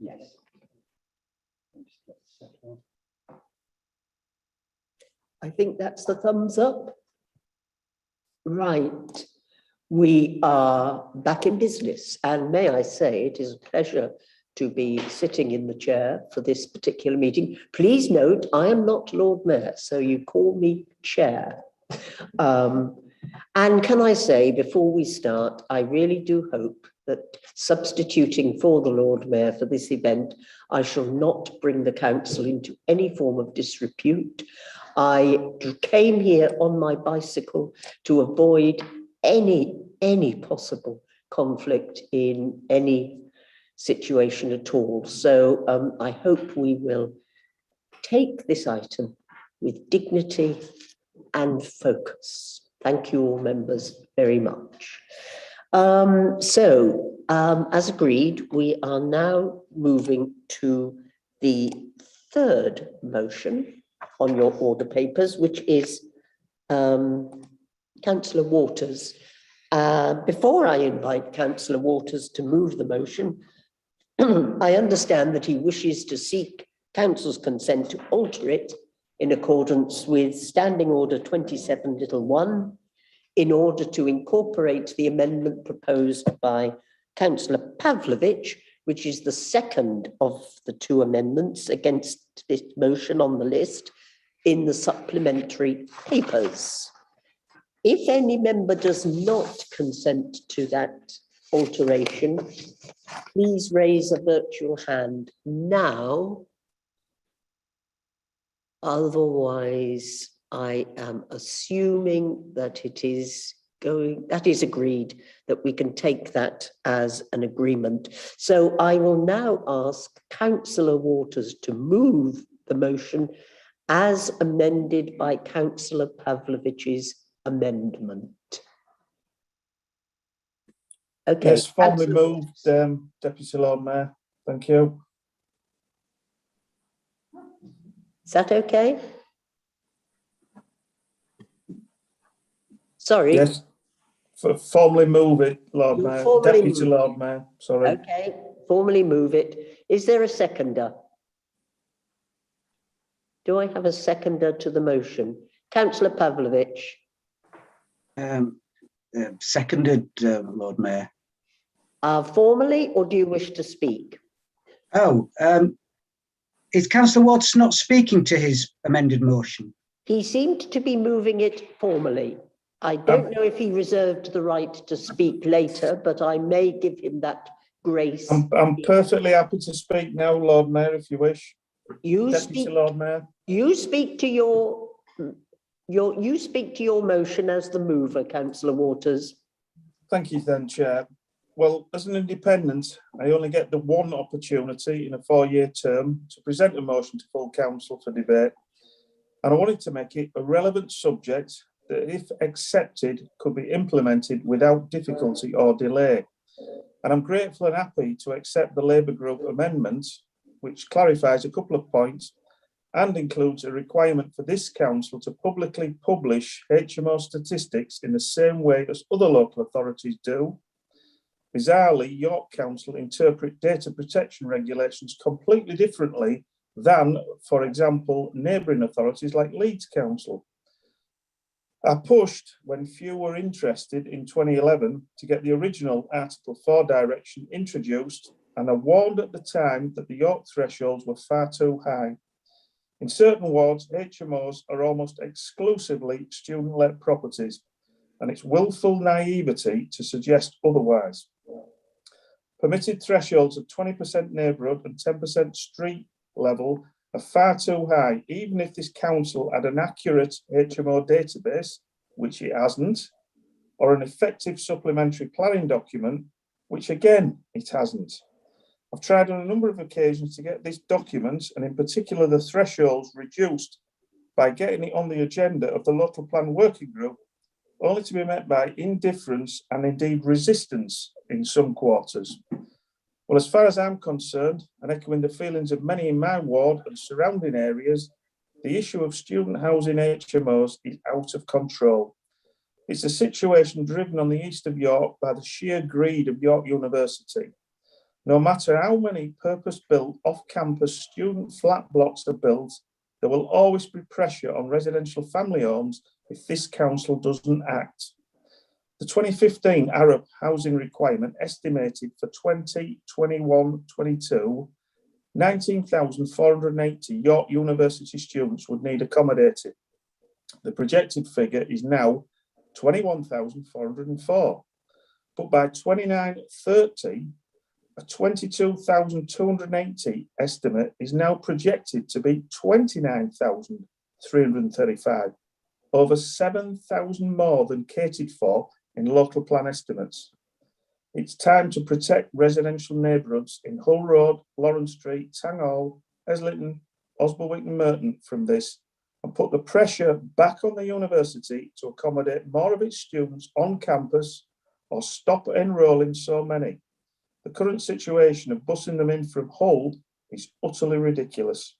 Yes. I think that's the thumbs up. Right. We are back in business, and may I say it is a pleasure to be sitting in the chair for this particular meeting. Please note, I am not Lord Mayor, so you call me chair. And can I say, before we start, I really do hope that substituting for the Lord Mayor for this event, I shall not bring the council into any form of disrepute. I came here on my bicycle to avoid any possible conflict in any situation at all. So I hope we will take this item with dignity and focus. Thank you all members very much. As agreed, we are now moving to the third motion on your order papers, which is Councillor Waters. Before I invite Councillor Waters to move the motion, I understand that he wishes to seek Council's consent to alter it in accordance with Standing Order 27(1) in order to incorporate the amendment proposed by Councillor Pavlovich, which is the second of the two amendments against this motion on the list, in the supplementary papers. If any member does not consent to that alteration, please raise a virtual hand now. Otherwise, I am assuming that it is that is agreed, that we can take that as an agreement. So I will now ask Councillor Waters to move the motion as amended by Councillor Pavlovich's amendment. Okay. Yes, formally moved, Deputy Lord Mayor. Thank you. Is that okay? Sorry. Yes, formally move it, Lord Mayor. Deputy Lord Mayor, sorry. Okay, formally move it. Is there a seconder? Do I have a seconder to the motion? Councillor Pavlovich. Seconded, Lord Mayor. Formally, or do you wish to speak? Oh, is Councillor Watts not speaking to his amended motion? He seemed to be moving it formally. I don't know if he reserved the right to speak later, but I may give him that grace. I'm perfectly happy to speak now, Lord Mayor, if you wish. You Deputy speak, Lord Mayor. You speak to your motion as the mover, Councillor Waters. Thank you then, Chair. Well, as an independent, I only get the one opportunity in a 4-year term to present a motion to full council for debate. And I wanted to make it a relevant subject that, if accepted, could be implemented without difficulty or delay. And I'm grateful and happy to accept the Labour Group amendment, which clarifies a couple of points and includes a requirement for this council to publicly publish HMO statistics in the same way as other local authorities do. Bizarrely, York Council interpret data protection regulations completely differently than, for example, neighbouring authorities like Leeds Council. I pushed, when few were interested, in 2011 to get the original Article 4 direction introduced, and I warned at the time that the York thresholds were far too high. In certain wards, HMOs are almost exclusively student-led properties, and it's willful naivety to suggest otherwise. Permitted thresholds of 20% neighbourhood and 10% street level are far too high, even if this council had an accurate HMO database, which it hasn't, or an effective supplementary planning document, which again, it hasn't. I've tried on a number of occasions to get this document, and in particular the thresholds, reduced by getting it on the agenda of the local plan working group, only to be met by indifference and indeed resistance in some quarters. Well, as far as I'm concerned, and echoing the feelings of many in my ward and surrounding areas, the issue of student housing HMOs is out of control. It's a situation driven on the east of York by the sheer greed of York University. No matter how many purpose-built off-campus student flat blocks are built, there will always be pressure on residential family homes if this council doesn't act. The 2015 Arab housing requirement estimated for 2021-22, 19,480 York University students would need accommodated. The projected figure is now 21,404, but by 29-30, a 22,280 estimate is now projected to be 29,335, over 7,000 more than catered for in local plan estimates. It's time to protect residential neighbourhoods in Hull Road, Lawrence Street, Tang Hall, Eslington, Osborwick and Merton from this, and put the pressure back on the university to accommodate more of its students on campus or stop enrolling so many. The current situation of bussing them in from Hull is utterly ridiculous.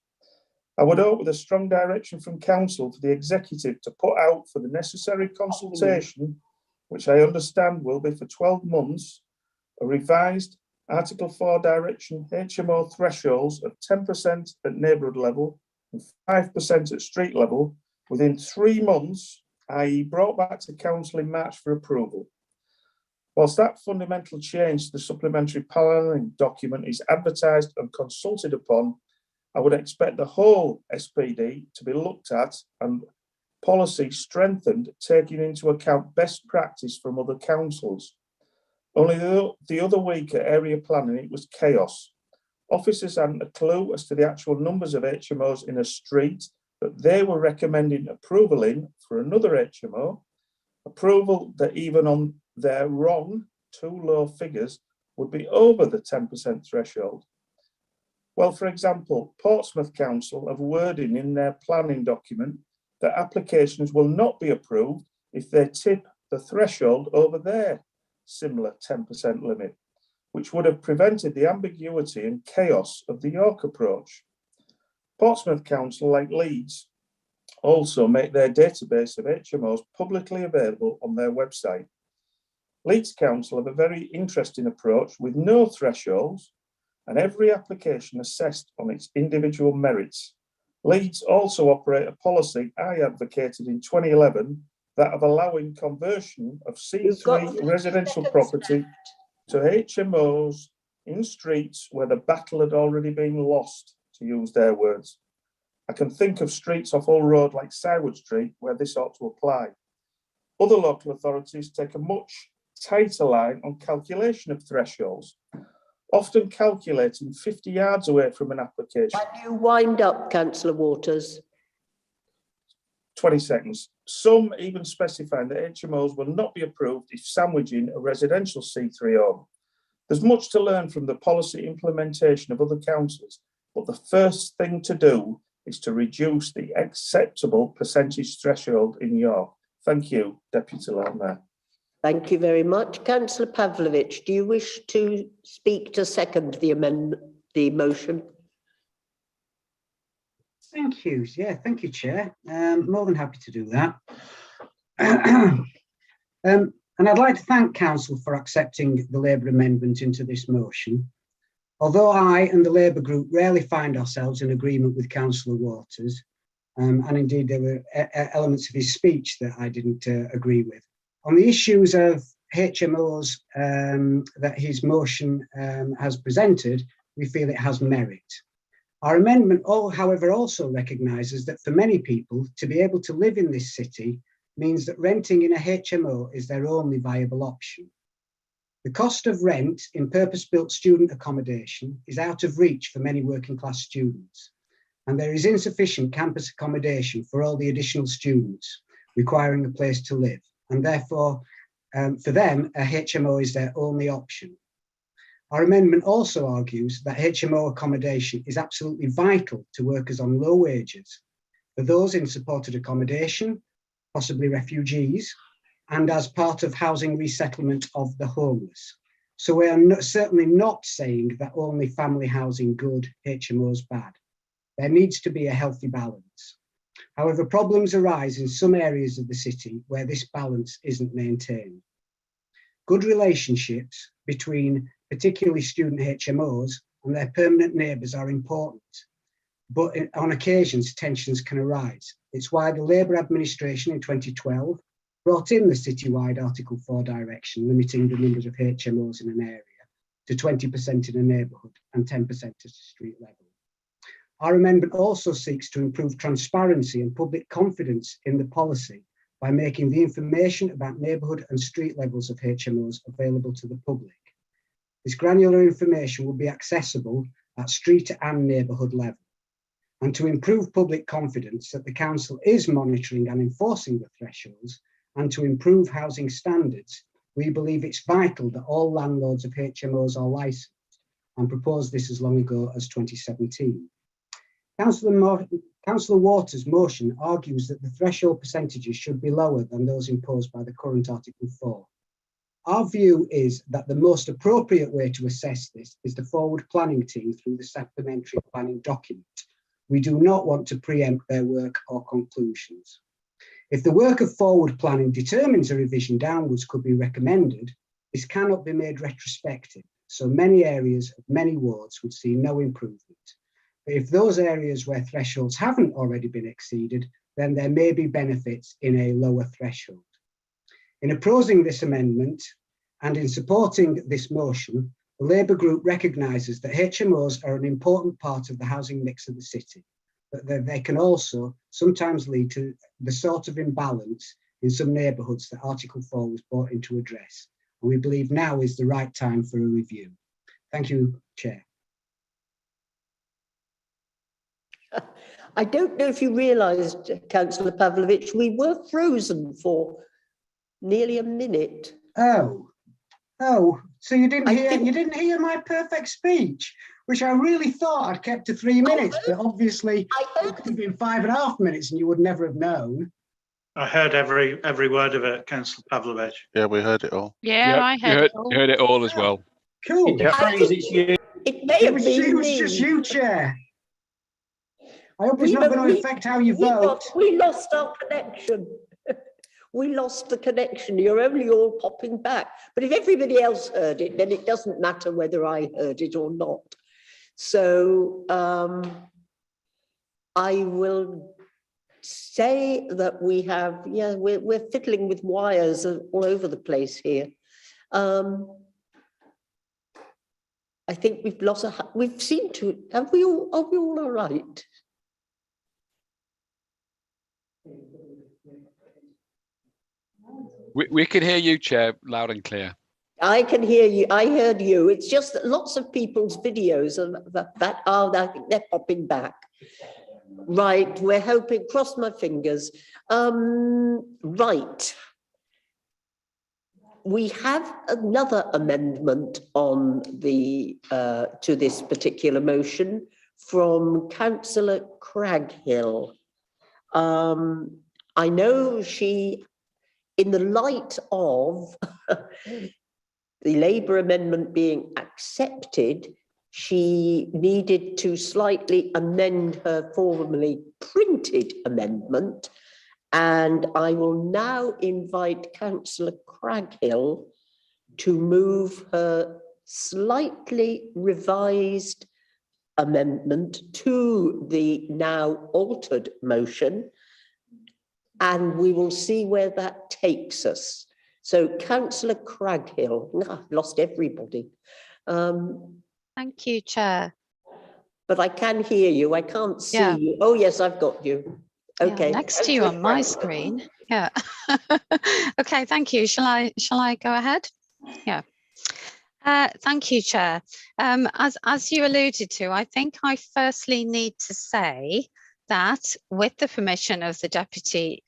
I would hope with a strong direction from council for the executive to put out for the necessary consultation, which I understand will be for 12 months, a revised Article 4 direction HMO thresholds of 10% at neighbourhood level and 5% at street level within 3 months, i.e. brought back to council in March for approval. Whilst that fundamental change to the supplementary planning document is advertised and consulted upon, I would expect the whole SPD to be looked at and policy strengthened, taking into account best practice from other councils. Only the other week at area planning, it was chaos. Officers hadn't a clue as to the actual numbers of HMOs in a street that they were recommending approval in for another HMO, approval that even on their wrong, too low figures would be over the 10% threshold. Well, for example, Portsmouth Council have wording in their planning document that applications will not be approved if they tip the threshold over their similar 10% limit, which would have prevented the ambiguity and chaos of the York approach. Portsmouth Council, like Leeds, also make their database of HMOs publicly available on their website. Leeds Council have a very interesting approach with no thresholds and every application assessed on its individual merits. Leeds also operate a policy I advocated in 2011 that of allowing conversion of C3 residential property to HMOs in streets where the battle had already been lost, to use their words. I can think of streets off Hull Road like Syward Street where this ought to apply. Other local authorities take a much tighter line on calculation of thresholds, often calculating 50 yards away from an application. Can you wind up, Councillor Waters? 20 seconds. Some even specifying that HMOs will not be approved if sandwiching a residential C3 home. There's much to learn from the policy implementation of other councils, but the first thing to do is to reduce the acceptable percentage threshold in York. Thank you, Deputy Lord Mayor. Thank you very much. Councillor Pavlovich, do you wish to speak to second the amendment, the motion? Thank you. Yeah, thank you, Chair. More than happy to do that. And I'd like to thank Council for accepting the Labour amendment into this motion. Although I and the Labour group rarely find ourselves in agreement with Councillor Waters, and indeed there were elements of his speech that I didn't agree with. On the issues of HMOs that his motion has presented, we feel it has merit. Our amendment, however, also recognises that for many people, to be able to live in this city means that renting in a HMO is their only viable option. The cost of rent in purpose-built student accommodation is out of reach for many working-class students, and there is insufficient campus accommodation for all the additional students requiring a place to live, and therefore, for them, a HMO is their only option. Our amendment also argues that HMO accommodation is absolutely vital to workers on low wages, for those in supported accommodation, possibly refugees, and as part of housing resettlement of the homeless. So we are certainly not saying that only family housing good, HMOs bad. There needs to be a healthy balance. However, problems arise in some areas of the city where this balance isn't maintained. Good relationships between particularly student HMOs, and their permanent neighbours are important. But on occasions, tensions can arise. It's why the Labour administration in 2012 brought in the citywide Article 4 direction, limiting the numbers of HMOs in an area to 20% in a neighbourhood and 10% at a street level. Our amendment also seeks to improve transparency and public confidence in the policy by making the information about neighbourhood and street levels of HMOs available to the public. This granular information will be accessible at street and neighbourhood level. And to improve public confidence that the council is monitoring and enforcing the thresholds, and to improve housing standards, we believe it's vital that all landlords of HMOs are licensed, and proposed this as long ago as 2017. Councillor Waters' motion argues that the threshold percentages should be lower than those imposed by the current Article 4. Our view is that the most appropriate way to assess this is the forward planning team through the supplementary planning document. We do not want to preempt their work or conclusions. If the work of forward planning determines a revision downwards could be recommended, this cannot be made retrospective, so many areas of many wards would see no improvement. But if those areas where thresholds haven't already been exceeded, then there may be benefits in a lower threshold. In opposing this amendment and in supporting this motion, the Labour Group recognises that HMOs are an important part of the housing mix of the city, but that they can also sometimes lead to the sort of imbalance in some neighbourhoods that Article 4 was brought in to address. And we believe now is the right time for a review. Thank you, Chair. I don't know if you realised, Councillor Pavlovich, we were frozen for nearly a minute. Oh, so you didn't hear my perfect speech, which I really thought I'd kept to 3 minutes, but obviously it could have been 5.5 minutes and you would never have known. I heard every word of it, Councillor Pavlovich. Yeah, we heard it all. Yeah, Yep, I heard it all. You heard it all as well. Cool. It depends, it's you. It may have been It was me. just you, Chair. I hope it's not going to affect how you vote. We lost our connection. We lost the connection. You're only all popping back. But if everybody else heard it, then it doesn't matter whether I heard it or not. So I will say that we have, we're fiddling with wires all over the place here. I think we've lost, we've seemed to, are we all right? We can hear you, Chair, loud and clear. I can hear you. I heard you. It's just that lots of people's videos I think they're popping back. Right, we're hoping, cross my fingers. Right. We have another amendment on the to this particular motion from Councillor Craghill. I know she, in the light of the Labour amendment being accepted, she needed to slightly amend her formally printed amendment. And I will now invite Councillor Craghill to move her slightly revised amendment to the now altered motion. And we will see where that takes us. So Councillor Craghill, I've lost everybody. Thank you, Chair. But I can hear you, I can't see you. Oh yes, I've got you. Okay. Yeah, next to you on my screen. Yeah. Okay, thank you. Shall I go ahead? Yeah. Thank you, Chair. As you alluded to, I think I firstly need to say that with the permission of the Deputy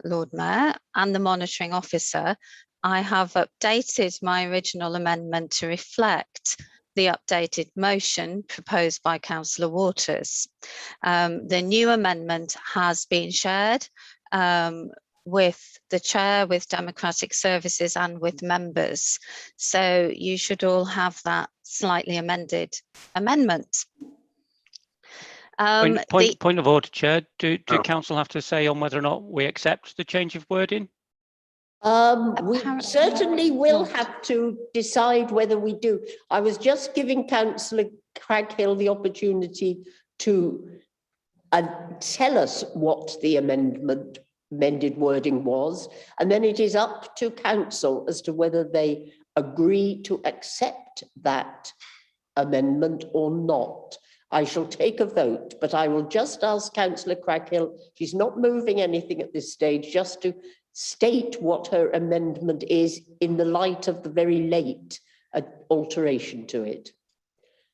Lord Mayor and the Monitoring Officer, I have updated my original amendment to reflect the updated motion proposed by Councillor Waters. The new amendment has been shared with the Chair, with Democratic Services and with members. So you should all have that slightly amended amendment. Point of order, Chair. Do Council have to say on whether or not we accept the change of wording? We certainly will have to decide whether we do. I was just giving Councillor Craghill the opportunity to tell us what the amended wording was, and then it is up to council as to whether they agree to accept that amendment or not. I shall take a vote, but I will just ask Councillor Craghill, she's not moving anything at this stage, just to state what her amendment is in the light of the very late alteration to it.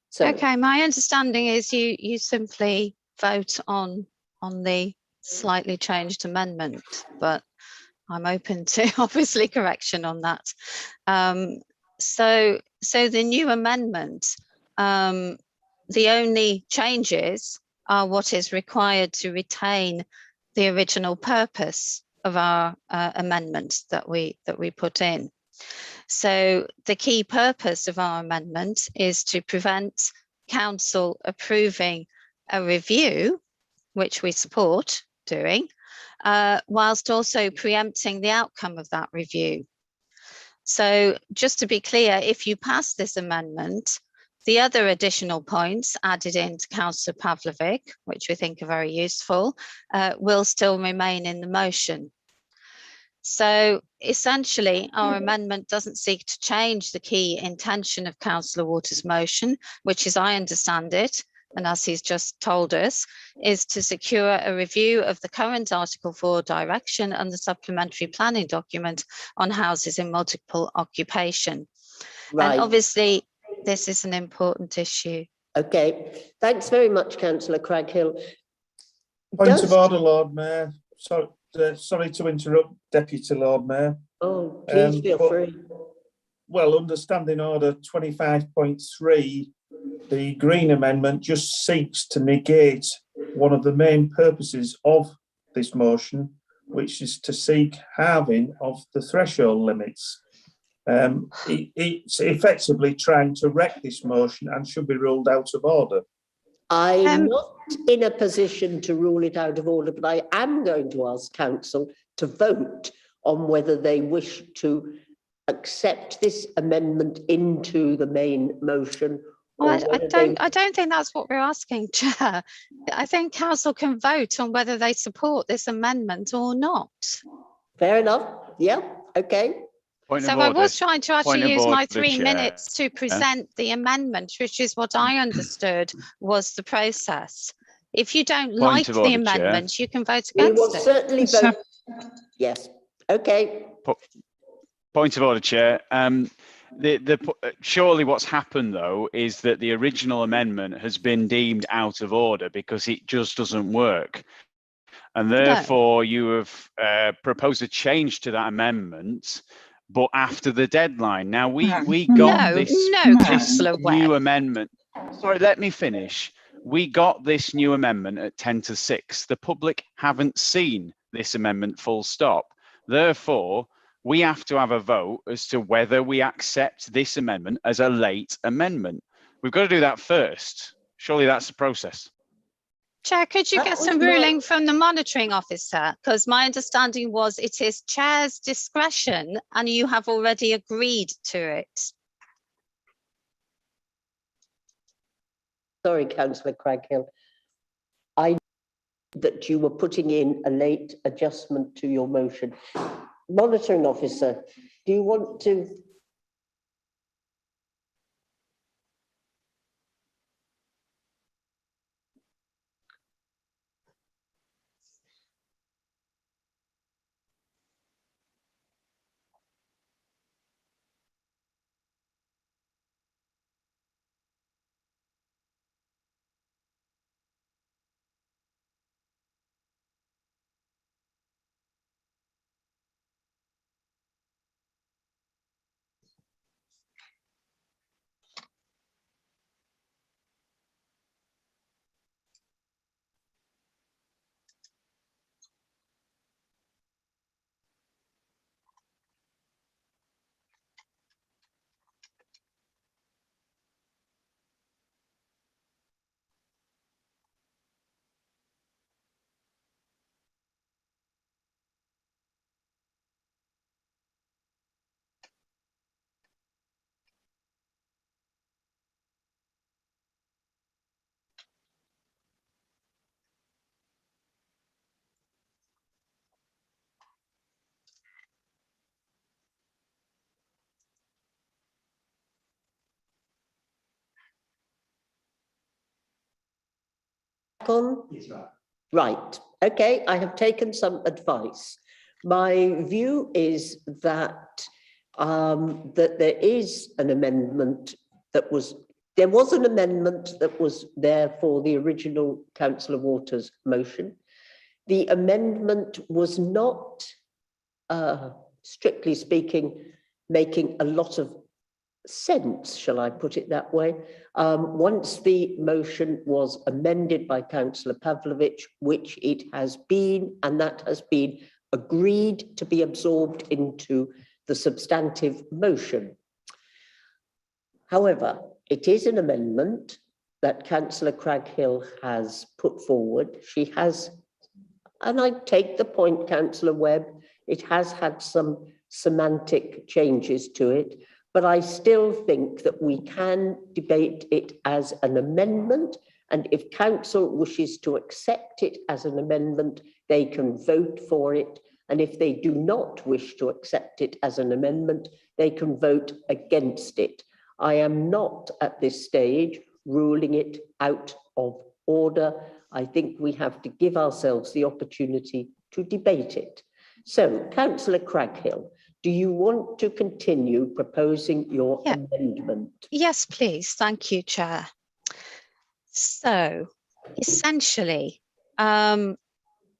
So, okay, my understanding is you simply vote on the slightly changed amendment, but I'm open to obviously correction on that. So the new amendment, the only changes are what is required to retain the original purpose of our amendment that we put in. So the key purpose of our amendment is to prevent council approving a review, which we support doing, whilst also preempting the outcome of that review. So just to be clear, if you pass this amendment, the other additional points added into Councillor Pavlovic, which we think are very useful, will still remain in the motion. So essentially, our amendment doesn't seek to change the key intention of Councillor Waters' motion, which, as I understand it, and as he's just told us, is to secure a review of the current Article 4 direction and the supplementary planning document on houses in multiple occupation. right. And obviously, this is an important issue. Okay, thanks very much, Councillor Craghill. Point of order, Lord Mayor. Sorry to interrupt, Deputy Lord Mayor. Oh, please feel free. Well, understanding order 25.3, the Green Amendment just seeks to negate one of the main purposes of this motion, which is to seek halving of the threshold limits. It's effectively trying to wreck this motion and should be ruled out of order. I'm not in a position to rule it out of order, but I am going to ask council to vote on whether they wish to accept this amendment into the main motion. Well, I don't think that's what we're asking, Chair. I think council can vote on whether they support this amendment or not. Fair enough. Yeah. Okay. So I was trying to actually use my 3 minutes to present the amendment, which is what I understood was the process. If you don't like the amendment, you can vote against it. We will certainly vote. Yes. Okay. Point of order, Chair. Surely what's happened, though, is that the original amendment has been deemed out of order because it just doesn't work. And therefore, you have proposed a change to that amendment, but after the deadline. Now, we got this new amendment. Sorry, let me finish. We got this new amendment at 10 to 6. The public haven't seen this amendment full stop. Therefore, we have to have a vote as to whether we accept this amendment as a late amendment. We've got to do that first. Surely that's the process. Chair, could you get some ruling from the monitoring officer? Because my understanding was it is Chair's discretion and you have already agreed to it. Sorry, Councillor Craghill. I knew that you were putting in a late adjustment to your motion. Monitoring officer, do you want to? on? Right, okay, I have taken some advice. My view is that that there is an amendment there was an amendment that was there for the original Councillor Waters motion. The amendment was not, strictly speaking, making a lot of sense, shall I put it that way? Once the motion was amended by Councillor Pavlovich, which it has been, and that has been agreed to be absorbed into the substantive motion. However, it is an amendment that Councillor Craghill has put forward. She has, and I take the point, Councillor Webb, it has had some semantic changes to it, but I still think that we can debate it as an amendment, and if council wishes to accept it as an amendment, they can vote for it, and if they do not wish to accept it as an amendment, they can vote against it. I am not at this stage ruling it out of order. I think we have to give ourselves the opportunity to debate it. So, Councillor Craghill, do you want to continue proposing your amendment? Yes, please. Thank you, Chair. So, essentially,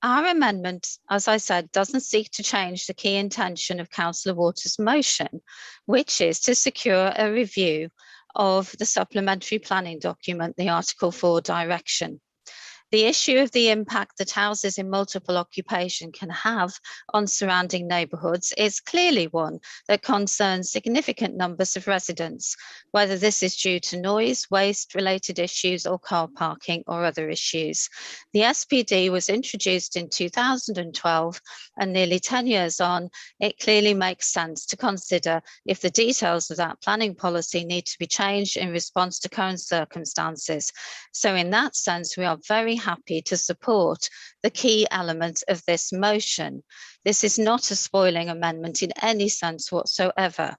our amendment, as I said, doesn't seek to change the key intention of Councillor Waters' motion, which is to secure a review of the supplementary planning document, the Article 4 direction. The issue of the impact that houses in multiple occupation can have on surrounding neighbourhoods is clearly one that concerns significant numbers of residents, whether this is due to noise, waste-related issues or car parking or other issues. The SPD was introduced in 2012 and nearly 10 years on, it clearly makes sense to consider if the details of that planning policy need to be changed in response to current circumstances. So in that sense, we are very happy to support the key element of this motion. This is not a spoiling amendment in any sense whatsoever.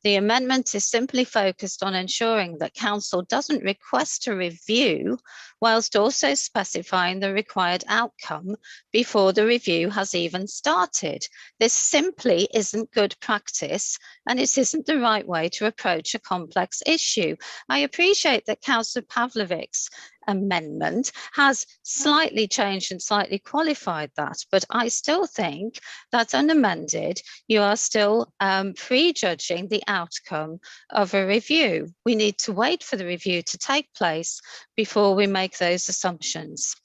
The amendment is simply focused on ensuring that council doesn't request a review whilst also specifying the required outcome before the review has even started. This simply isn't good practice and it isn't the right way to approach a complex issue. I appreciate that Councillor Pavlovich's amendment has slightly changed and slightly qualified that, but I still think that unamended, you are still prejudging the outcome of a review. We need to wait for the review to take place before we make those assumptions.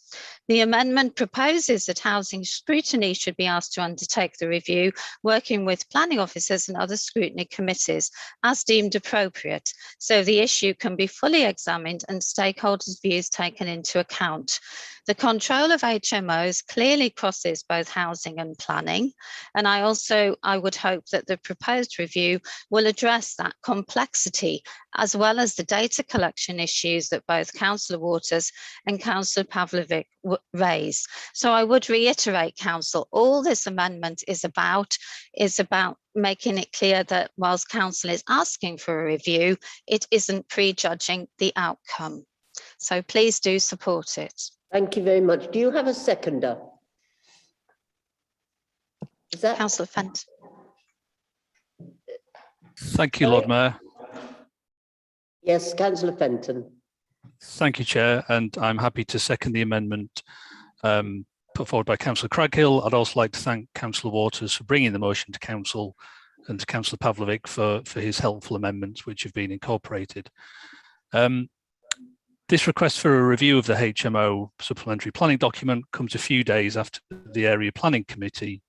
The amendment proposes that housing scrutiny should be asked to undertake the review, working with planning officers and other scrutiny committees as deemed appropriate, so the issue can be fully examined and stakeholders' views taken into account. The control of HMOs clearly crosses both housing and planning, and I would hope that the proposed review will address that complexity as well as the data collection issues that both Councillor Waters and Councillor Pavlovich raised. So I would reiterate, Council, all this amendment is about making it clear that whilst Council is asking for a review, it isn't prejudging the outcome. So please do support it. Thank you very much. Do you have a seconder? Is that Councillor Fenton? Thank you, Lord Mayor. Yes, Councillor Fenton. Thank you, Chair, and I'm happy to second the amendment put forward by Councillor Craghill. I'd also like to thank Councillor Waters for bringing the motion to Council and to Councillor Pavlovich for his helpful amendments which have been incorporated. This request for a review of the HMO supplementary planning document comes a few days after the Area Planning Committee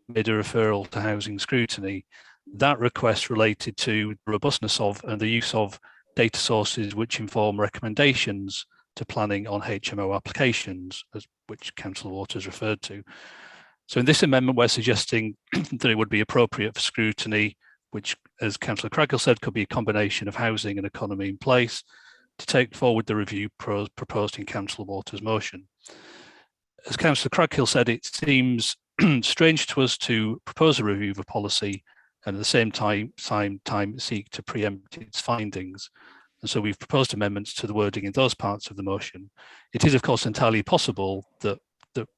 made a referral to housing scrutiny. That request related to the robustness of and the use of data sources which inform recommendations to planning on HMO applications, which Councillor Waters referred to. So in this amendment, we're suggesting that it would be appropriate for scrutiny, which, as Councillor Craghill said, could be a combination of housing and economy in place, to take forward the review proposed in Councillor Waters' motion. As Councillor Craghill said, it seems strange to us to propose a review of a policy and at the same time seek to preempt its findings. And so we've proposed amendments to the wording in those parts of the motion. It is, of course, entirely possible that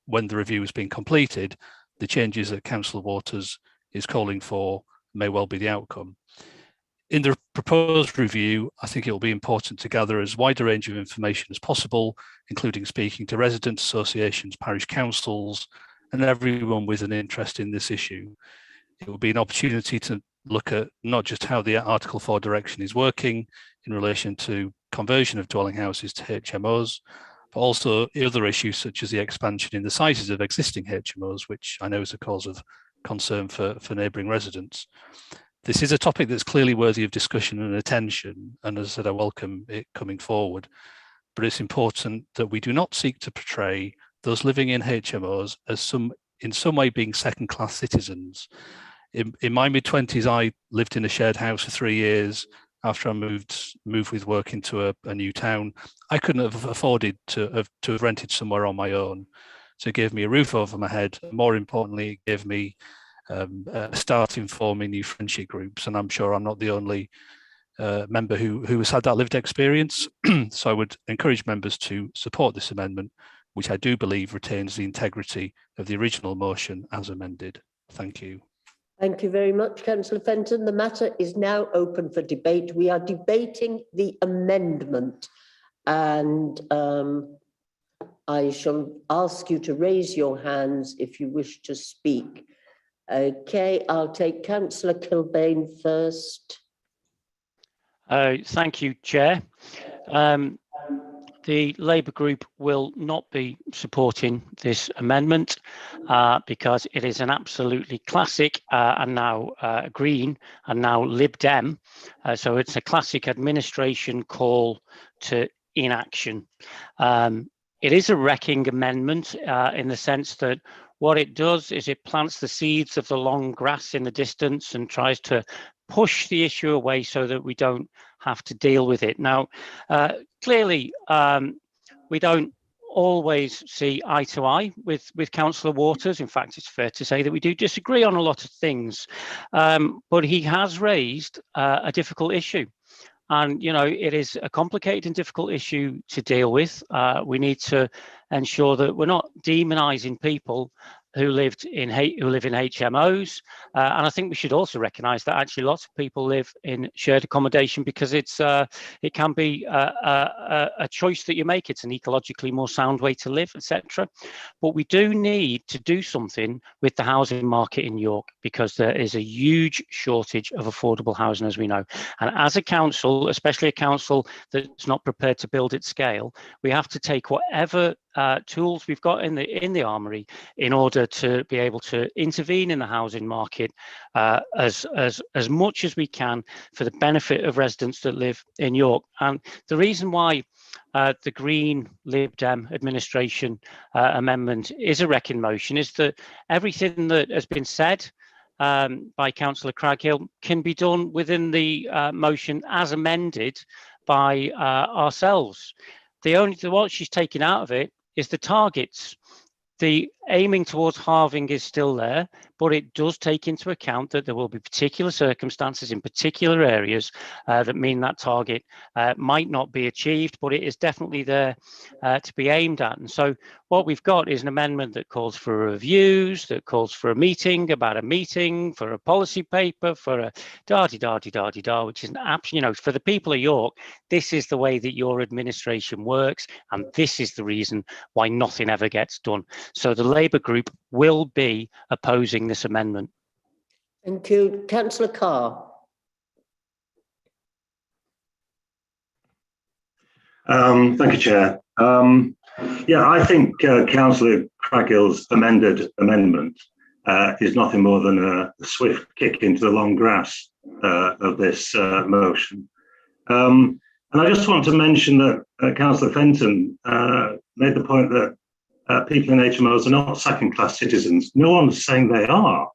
when the review has been completed, the changes that Councillor Waters is calling for may well be the outcome. In the proposed review, I think it will be important to gather as wide a range of information as possible, including speaking to resident associations, parish councils, and everyone with an interest in this issue. It will be an opportunity to look at not just how the Article 4 direction is working in relation to conversion of dwelling houses to HMOs, but also other issues such as the expansion in the sizes of existing HMOs, which I know is a cause of concern for neighbouring residents. This is a topic that's clearly worthy of discussion and attention, and as I said, I welcome it coming forward. But it's important that we do not seek to portray those living in HMOs as in some way being second-class citizens. In my mid-20s, I lived in a shared house for 3 years. After I moved with work into a new town, I couldn't have afforded to have rented somewhere on my own. So it gave me a roof over my head. More importantly, it gave me a start in forming new friendship groups, and I'm sure I'm not the only member who has had that lived experience. So I would encourage members to support this amendment, which I do believe retains the integrity of the original motion as amended. Thank you. Thank you very much, Councillor Fenton. The matter is now open for debate. We are debating the amendment, and I shall ask you to raise your hands if you wish to speak. Okay, I'll take Councillor Kilbane first. Thank you, Chair. The Labour Group will not be supporting this amendment because it is an absolutely classic and now Green and now Lib Dem. So it's a classic administration call to inaction. It is a wrecking amendment in the sense that what it does is it plants the seeds of the long grass in the distance and tries to push the issue away so that we don't have to deal with it. Now, clearly, we don't always see eye to eye with Councillor Waters. In fact, it's fair to say that we do disagree on a lot of things, but he has raised a difficult issue. And, you know, it is a complicated and difficult issue to deal with. We need to ensure that we're not demonising people who live in HMOs, and I think we should also recognise that actually lots of people live in shared accommodation because it can be a choice that you make. It's an ecologically more sound way to live, etc. But we do need to do something with the housing market in York because there is a huge shortage of affordable housing, as we know. And as a council, especially a council that's not prepared to build at scale, we have to take whatever tools we've got in the armory in order to be able to intervene in the housing market as much as we can for the benefit of residents that live in York. And the reason why the Green Lib Dem administration amendment is a wrecking motion is that everything that has been said by Councillor Craghill can be done within the motion as amended by ourselves. What she's taken out of it is the targets. The aiming towards halving is still there, but it does take into account that there will be particular circumstances in particular areas that mean that target might not be achieved, but it is definitely there to be aimed at. And so what we've got is an amendment that calls for reviews, that calls for a meeting about a meeting, for a policy paper, for a da-di-da-di-da-di-da, which is an absolute, you know, for the people of York, this is the way that your administration works, and this is the reason why nothing ever gets done. So the Labour Group will be opposing this amendment. Thank you. Councillor Carr. Thank you, Chair. Yeah, I think Councillor Craghill's amended amendment is nothing more than a swift kick into the long grass of this motion. And I just want to mention that Councillor Fenton made the point that people in HMOs are not second-class citizens. No one's saying they are.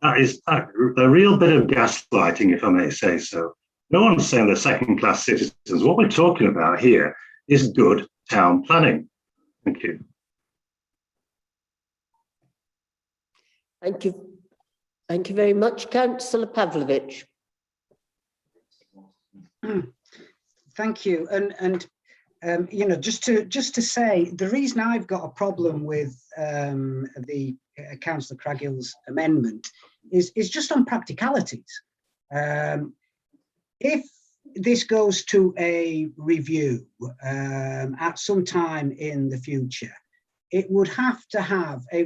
That is a real bit of gaslighting, if I may say so. No one's saying they're second-class citizens. What we're talking about here is good town planning. Thank you. Thank you. Thank you very much. Councillor Pavlovich. Thank you. And you know, just to say, the reason I've got a problem with the Councillor Craghill's amendment is just on practicalities. If this goes to a review at some time in the future, it would have to have a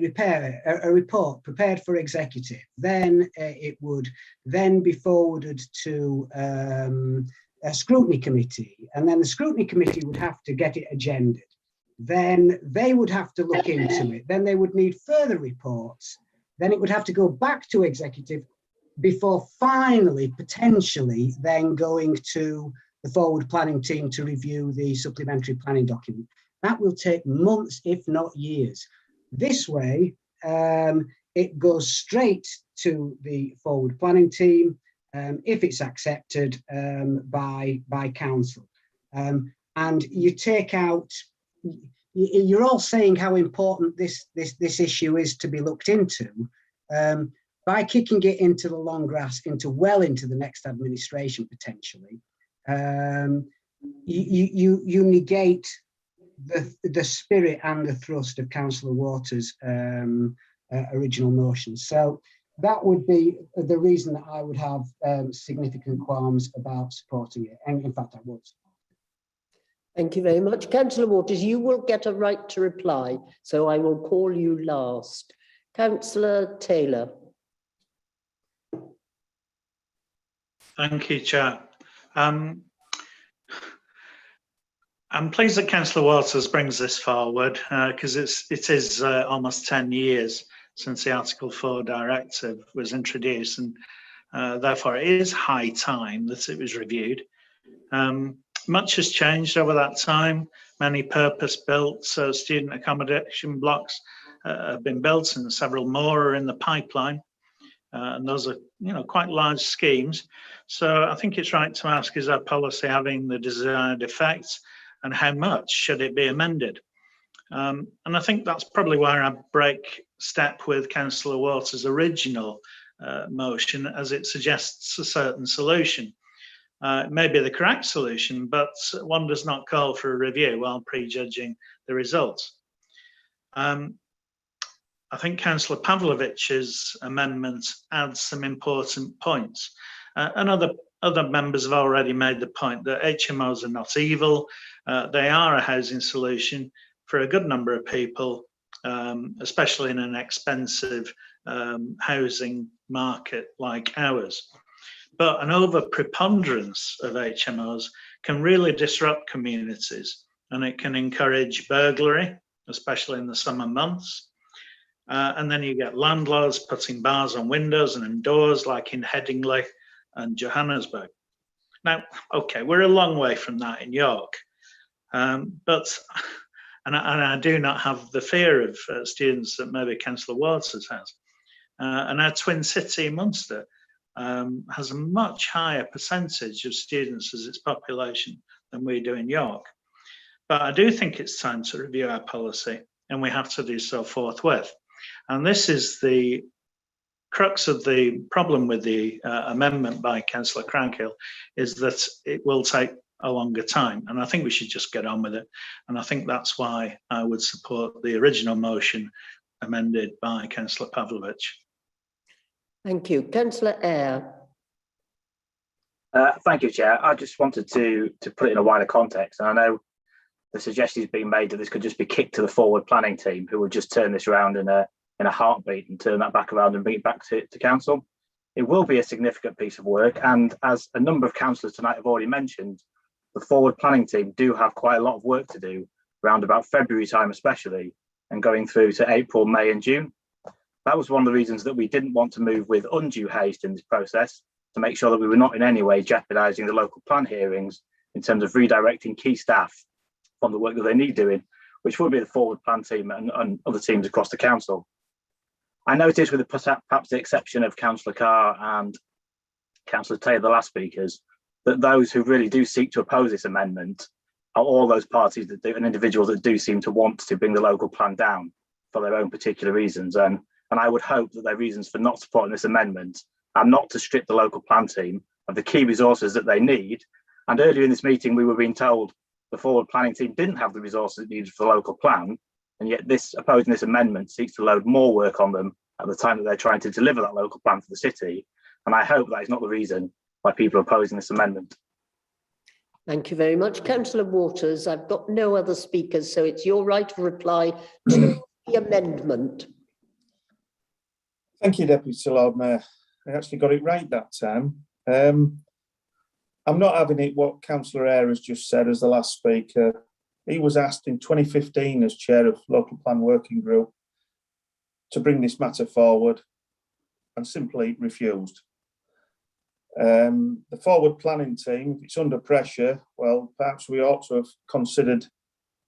report prepared for executive. Then it would then be forwarded to a scrutiny committee, and then the scrutiny committee would have to get it agended. Then they would have to look into it. Then they would need further reports. Then it would have to go back to executive before finally, potentially, then going to the forward planning team to review the supplementary planning document. That will take months, if not years. This way, it goes straight to the forward planning team if it's accepted by council. And you take out, you're all saying how important this issue is to be looked into. By kicking it into the long grass, well into the next administration potentially, you negate the spirit and the thrust of Councillor Waters' original motion. So that would be the reason that I would have significant qualms about supporting it. And in fact, I would. Thank you very much. Councillor Waters, you will get a right to reply, so I will call you last. Councillor Taylor. Thank you, Chair. I'm pleased that Councillor Waters brings this forward because it is almost 10 years since the Article 4 directive was introduced, and therefore it is high time that it was reviewed. Much has changed over that time. Many purpose-built student accommodation blocks have been built, and several more are in the pipeline. And those are, quite large schemes. So I think it's right to ask, is our policy having the desired effect, and how much should it be amended? And I think that's probably where I break step with Councillor Waters' original motion, as it suggests a certain solution. It may be the correct solution, but one does not call for a review while prejudging the results. I think Councillor Pavlovich's amendment adds some important points. And other members have already made the point that HMOs are not evil. They are a housing solution for a good number of people, especially in an expensive housing market like ours. But an over-preponderance of HMOs can really disrupt communities, and it can encourage burglary, especially in the summer months. And then you get landlords putting bars on windows and in doors, like in Headingley and Johannesburg. Now, okay, we're a long way from that in York, but I do not have the fear of students that maybe Councillor Waters has. And our twin city in Munster has a much higher percentage of students as its population than we do in York. But I do think it's time to review our policy, and we have to do so forthwith. And this is the crux of the problem with the amendment by Councillor Craghill, is that it will take a longer time. And I think we should just get on with it. And I think that's why I would support the original motion amended by Councillor Pavlovich. Thank you. Councillor Eyre. Thank you, Chair. I just wanted to put it in a wider context. And I know the suggestion has been made that this could just be kicked to the forward planning team, who would just turn this around in a heartbeat and turn that back around and bring it back to council. It will be a significant piece of work, and as a number of councillors tonight have already mentioned, the forward planning team do have quite a lot of work to do around about February time especially, and going through to April, May and June. That was one of the reasons that we didn't want to move with undue haste in this process, to make sure that we were not in any way jeopardising the local plan hearings in terms of redirecting key staff from the work that they need doing, which would be the forward plan team and other teams across the council. I noticed, with perhaps the exception of Councillor Carr and Councillor Taylor, the last speakers, that those who really do seek to oppose this amendment are all those parties that do, and individuals that do seem to want to bring the local plan down for their own particular reasons. And I would hope that their reasons for not supporting this amendment are not to strip the local plan team of the key resources that they need, And earlier in this meeting, we were being told the forward planning team didn't have the resources it needed for the local plan, and yet opposing this amendment seeks to load more work on them at the time that they're trying to deliver that local plan for the city. And I hope that is not the reason why people are opposing this amendment. Thank you very much. Councillor Waters, I've got no other speakers, so it's your right to reply to the amendment. Thank you, Deputy Lord Mayor. I actually got it right that time. I'm not having it what Councillor Eyre has just said as the last speaker. He was asked in 2015 as chair of Local Plan Working Group to bring this matter forward and simply refused. The forward planning team, if it's under pressure, well, perhaps we ought to have considered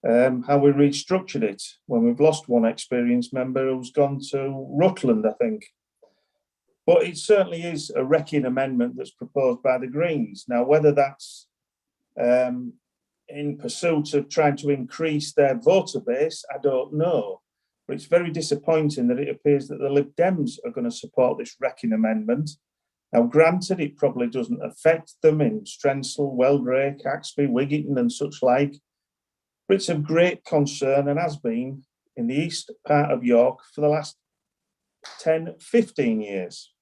how we restructured it when we've lost one experienced member who's gone to Rutland, I think. But it certainly is a wrecking amendment that's proposed by the Greens. Now, whether that's in pursuit of trying to increase their voter base, I don't know. But it's very disappointing that it appears that the Lib Dems are going to support this wrecking amendment. Now, granted, it probably doesn't affect them in Strensall, Weldrake, Axby, Wigginton and such like, but it's of great concern and has been in the east part of York for the last 10, 15 years.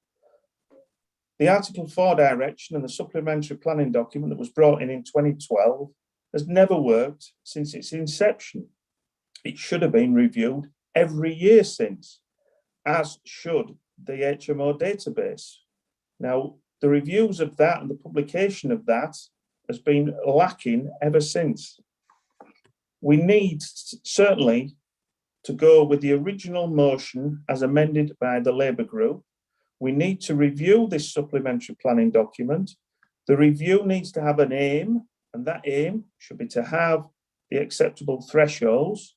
The Article 4 direction and the supplementary planning document that was brought in 2012 has never worked since its inception. It should have been reviewed every year since, as should the HMO database. Now, the reviews of that and the publication of that has been lacking ever since. We need certainly to go with the original motion as amended by the Labour group. We need to review this supplementary planning document. The review needs to have an aim, and that aim should be to have the acceptable thresholds.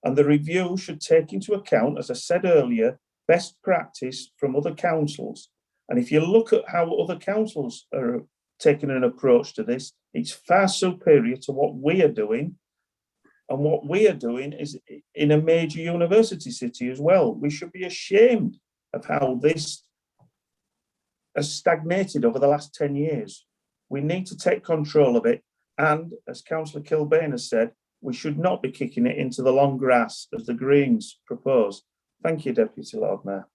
And the review should take into account, as I said earlier, best practice from other councils. And if you look at how other councils are taking an approach to this, it's far superior to what we are doing. And what we are doing is in a major university city as well. We should be ashamed of how this has stagnated over the last 10 years. We need to take control of it. And as Councillor Kilbane has said, we should not be kicking it into the long grass as the Greens propose. Thank you, Deputy Lord Mayor.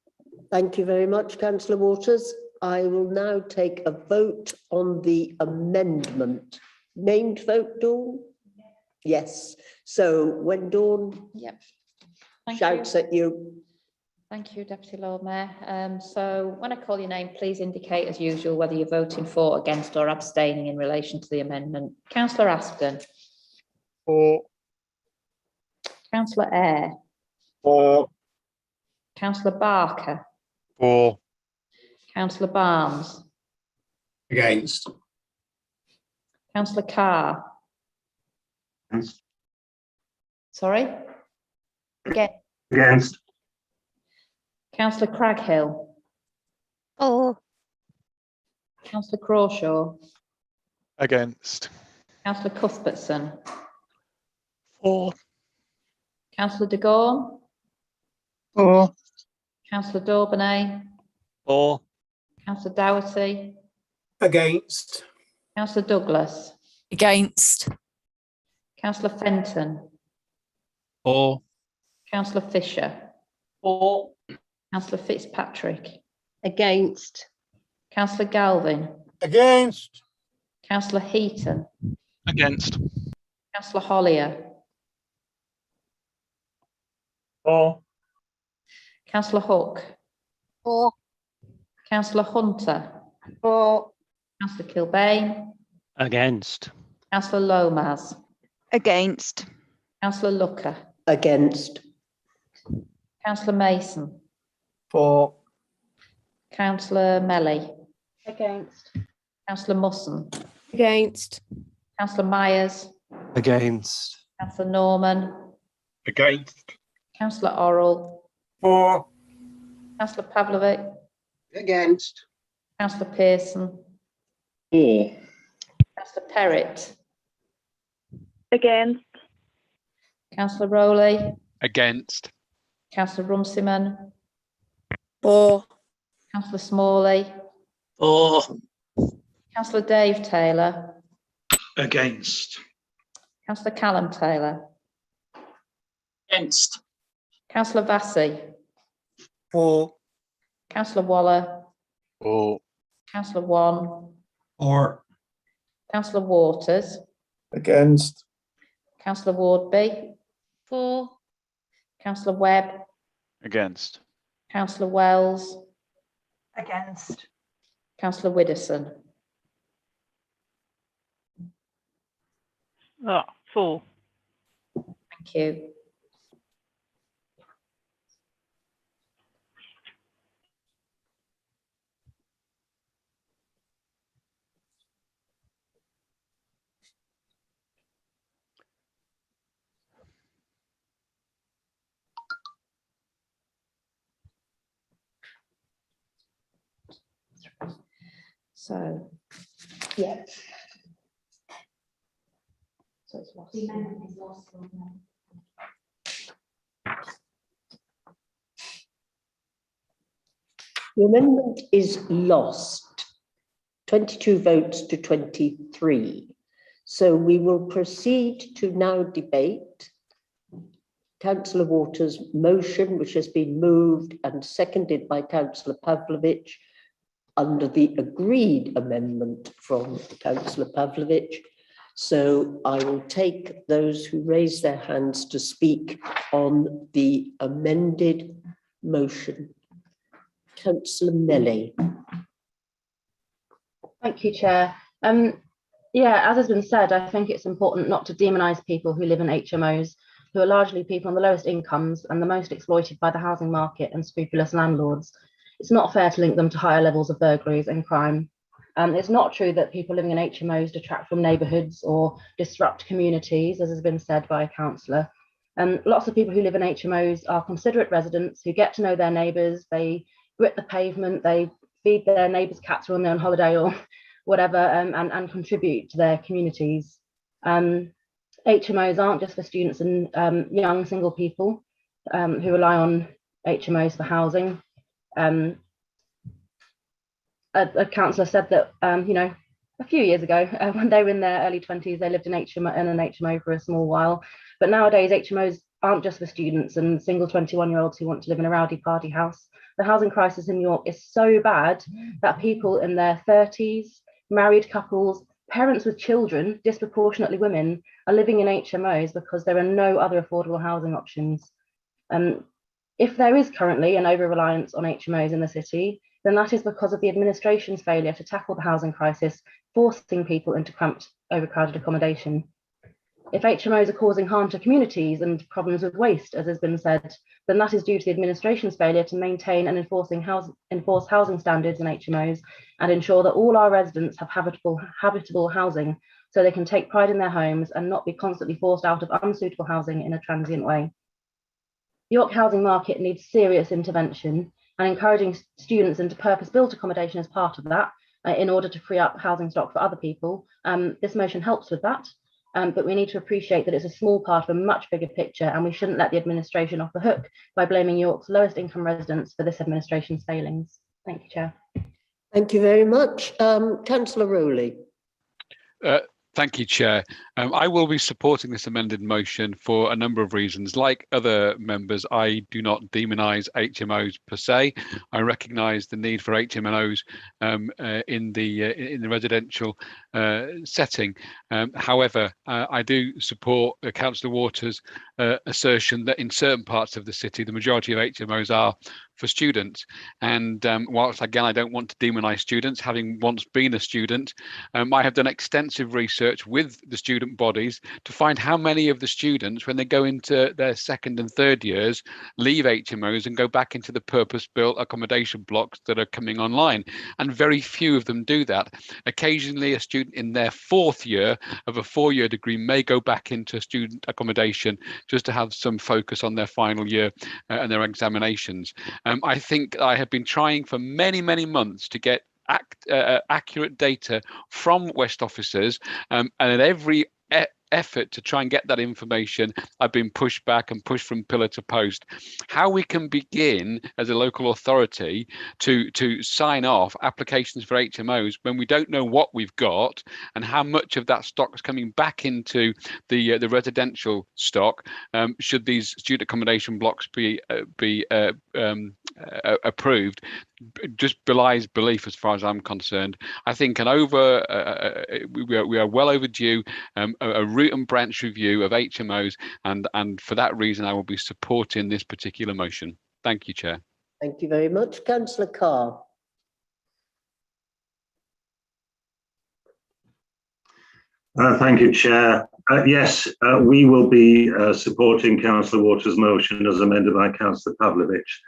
Thank you very much, Councillor Waters. I will now take a vote on the amendment. Named vote, Dawn? Yes. So when Dawn shouts at you. Thank you, Deputy Lord Mayor. So when I call your name, please indicate as usual whether you're voting for, against or abstaining in relation to the amendment. Councillor Aston. For. Councillor Eyre. For. Councillor Barker. For. Councillor Barnes. Against. Councillor Carr. Sorry? Against. Councillor Craghill. For. Councillor Crawshaw. Against. Councillor Cuthbertson. For. Councillor de Gorne. For. Councillor Daubonnet. For. Councillor Doherty. Against. Councillor Douglas. Against. Councillor Fenton. For. Councillor Fisher. For. Councillor Fitzpatrick. Against. Councillor Galvin. Against. Councillor Heaton. Against. Councillor Hollier. For. Councillor Hook. For. Councillor Hunter. For. Councillor Kilbane. Against. Councillor Lomas. Against. Councillor Looker. Against. Councillor Mason. For. Councillor Melly. Against. Councillor Musson. Against. Councillor Myers. Against. Councillor Norman. Against. Councillor Orrell. For. Councillor Pavlovic. Against. Councillor Pearson. For. Councillor Perrott. Against. Councillor Rowley. Against. Councillor Runciman. For. Councillor Smalley. For. Councillor Dave Taylor. Against. Councillor Callum Taylor. Against. Councillor Vassy. For. Councillor Waller. For. Councillor Wan. Or. Councillor Waters. Against. Councillor Wardby. For. Councillor Webb. Against. Councillor Wells. Against. Councillor Widdowson. For. Thank you. So, yeah. So it's lost. The amendment is lost. The amendment is lost, 22 votes to 23. So we will proceed to now debate Councillor Waters' motion, which has been moved and seconded by Councillor Pavlovich under the agreed amendment from Councillor Pavlovich. So I will take those who raise their hands to speak on the amended motion. Councillor Melly. Thank you, Chair. Yeah, as has been said, I think it's important not to demonise people who live in HMOs, who are largely people on the lowest incomes and the most exploited by the housing market and scrupulous landlords. It's not fair to link them to higher levels of burglaries and crime. It's not true that people living in HMOs detract from neighbourhoods or disrupt communities, as has been said by a councillor. Lots of people who live in HMOs are considerate residents who get to know their neighbours, they grit the pavement, they feed their neighbours' cats when they're on holiday or whatever, and contribute to their communities. HMOs aren't just for students and young single people who rely on HMOs for housing. A councillor said that, you know, a few years ago, when they were in their early 20s, they lived in an HMO for a small while. But nowadays, HMOs aren't just for students and single 21-year-olds who want to live in a rowdy party house. The housing crisis in New York is so bad that people in their 30s, married couples, parents with children, disproportionately women, are living in HMOs because there are no other affordable housing options. If there is currently an over-reliance on HMOs in the city, then that is because of the administration's failure to tackle the housing crisis, forcing people into cramped, overcrowded accommodation. If HMOs are causing harm to communities and problems with waste, as has been said, then that is due to the administration's failure to maintain and enforce housing standards in HMOs and ensure that all our residents have habitable housing so they can take pride in their homes and not be constantly forced out of unsuitable housing in a transient way. The York housing market needs serious intervention, and encouraging students into purpose-built accommodation is part of that in order to free up housing stock for other people. This motion helps with that, but we need to appreciate that it's a small part of a much bigger picture, and we shouldn't let the administration off the hook by blaming York's lowest income residents for this administration's failings. Thank you, Chair. Thank you very much. Councillor Rowley. Thank you, Chair. I will be supporting this amended motion for a number of reasons. Like other members, I do not demonise HMOs per se. I recognise the need for HMOs in the residential setting. However, I do support Councillor Waters' assertion that in certain parts of the city, the majority of HMOs are for students. And whilst again, I don't want to demonise students, having once been a student, I have done extensive research with the student bodies to find how many of the students, when they go into their second and third years, leave HMOs and go back into the purpose-built accommodation blocks that are coming online. And very few of them do that. Occasionally, a student in their fourth year of a four-year degree may go back into student accommodation just to have some focus on their final year and their examinations. I think I have been trying for many, many months to get accurate data from West officers, and at every effort to try and get that information. I've been pushed back and pushed from pillar to post. How we can begin as a local authority to sign off applications for HMOs when we don't know what we've got and how much of that stock is coming back into the residential stock, should these student accommodation blocks be approved, just belies belief as far as I'm concerned. I think we are well overdue a root and branch review of HMOs, and for that reason I will be supporting this particular motion. Thank you, Chair. Thank you very much. Councillor Carr. Thank you, Chair. Yes, we will be supporting Councillor Waters' motion as amended by Councillor Pavlovich.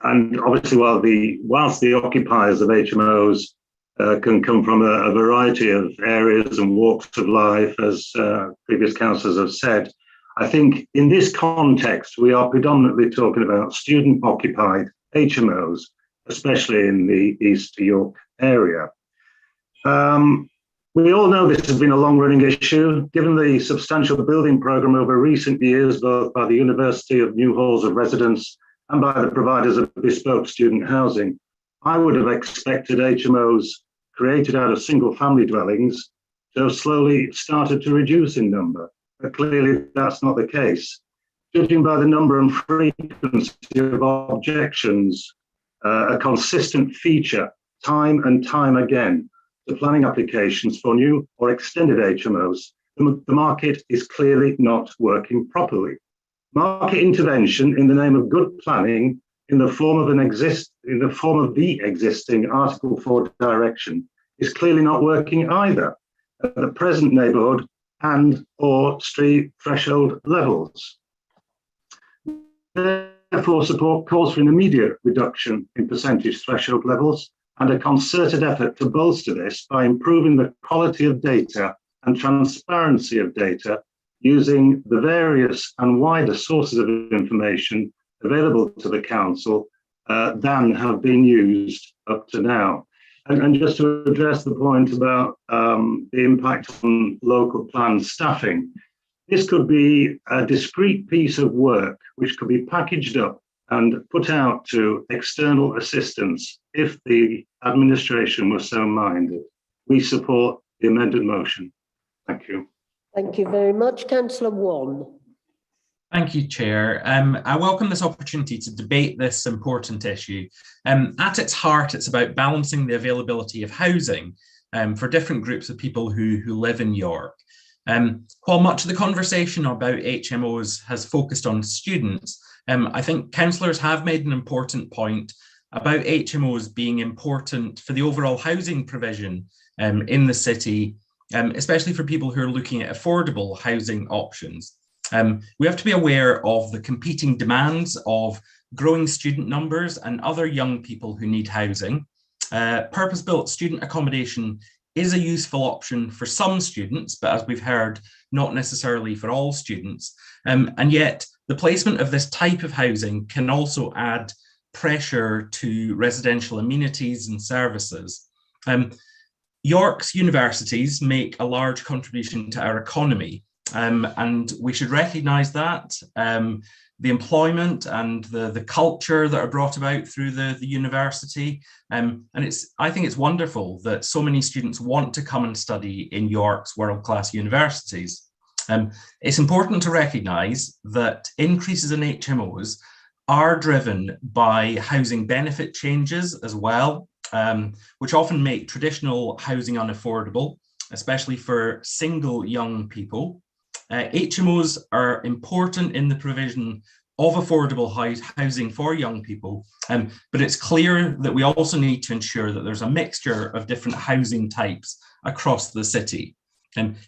And obviously, whilst the occupiers of HMOs can come from a variety of areas and walks of life, as previous councillors have said, I think in this context, we are predominantly talking about student-occupied HMOs, especially in the East York area. We all know this has been a long-running issue. Given the substantial building programme over recent years, both by the University of New Halls of Residence and by the providers of bespoke student housing, I would have expected HMOs created out of single-family dwellings to have slowly started to reduce in number, but clearly that's not the case. Judging by the number and frequency of objections, a consistent feature time and time again to planning applications for new or extended HMOs, the market is clearly not working properly. Market intervention in the name of good planning in the form of the existing Article 4 direction is clearly not working either at the present neighbourhood and or street threshold levels. Therefore, support calls for an immediate reduction in percentage threshold levels and a concerted effort to bolster this by improving the quality of data and transparency of data using the various and wider sources of information available to the council than have been used up to now. And just to address the point about the impact on local plan staffing, this could be a discrete piece of work which could be packaged up and put out to external assistance if the administration was so minded. We support the amended motion. Thank you. Thank you very much. Councillor Wan. Thank you, Chair. I welcome this opportunity to debate this important issue. At its heart, it's about balancing the availability of housing for different groups of people who live in York. While much of the conversation about HMOs has focused on students, I think councillors have made an important point about HMOs being important for the overall housing provision in the city, especially for people who are looking at affordable housing options. We have to be aware of the competing demands of growing student numbers and other young people who need housing. Purpose-built student accommodation is a useful option for some students, but as we've heard, not necessarily for all students. And yet, the placement of this type of housing can also add pressure to residential amenities and services. York's universities make a large contribution to our economy, and we should recognise that. The employment and the culture that are brought about through the university. And I think it's wonderful that so many students want to come and study in York's world-class universities. It's important to recognise that increases in HMOs are driven by housing benefit changes as well, which often make traditional housing unaffordable, especially for single young people. HMOs are important in the provision of affordable housing for young people, but it's clear that we also need to ensure that there's a mixture of different housing types across the city.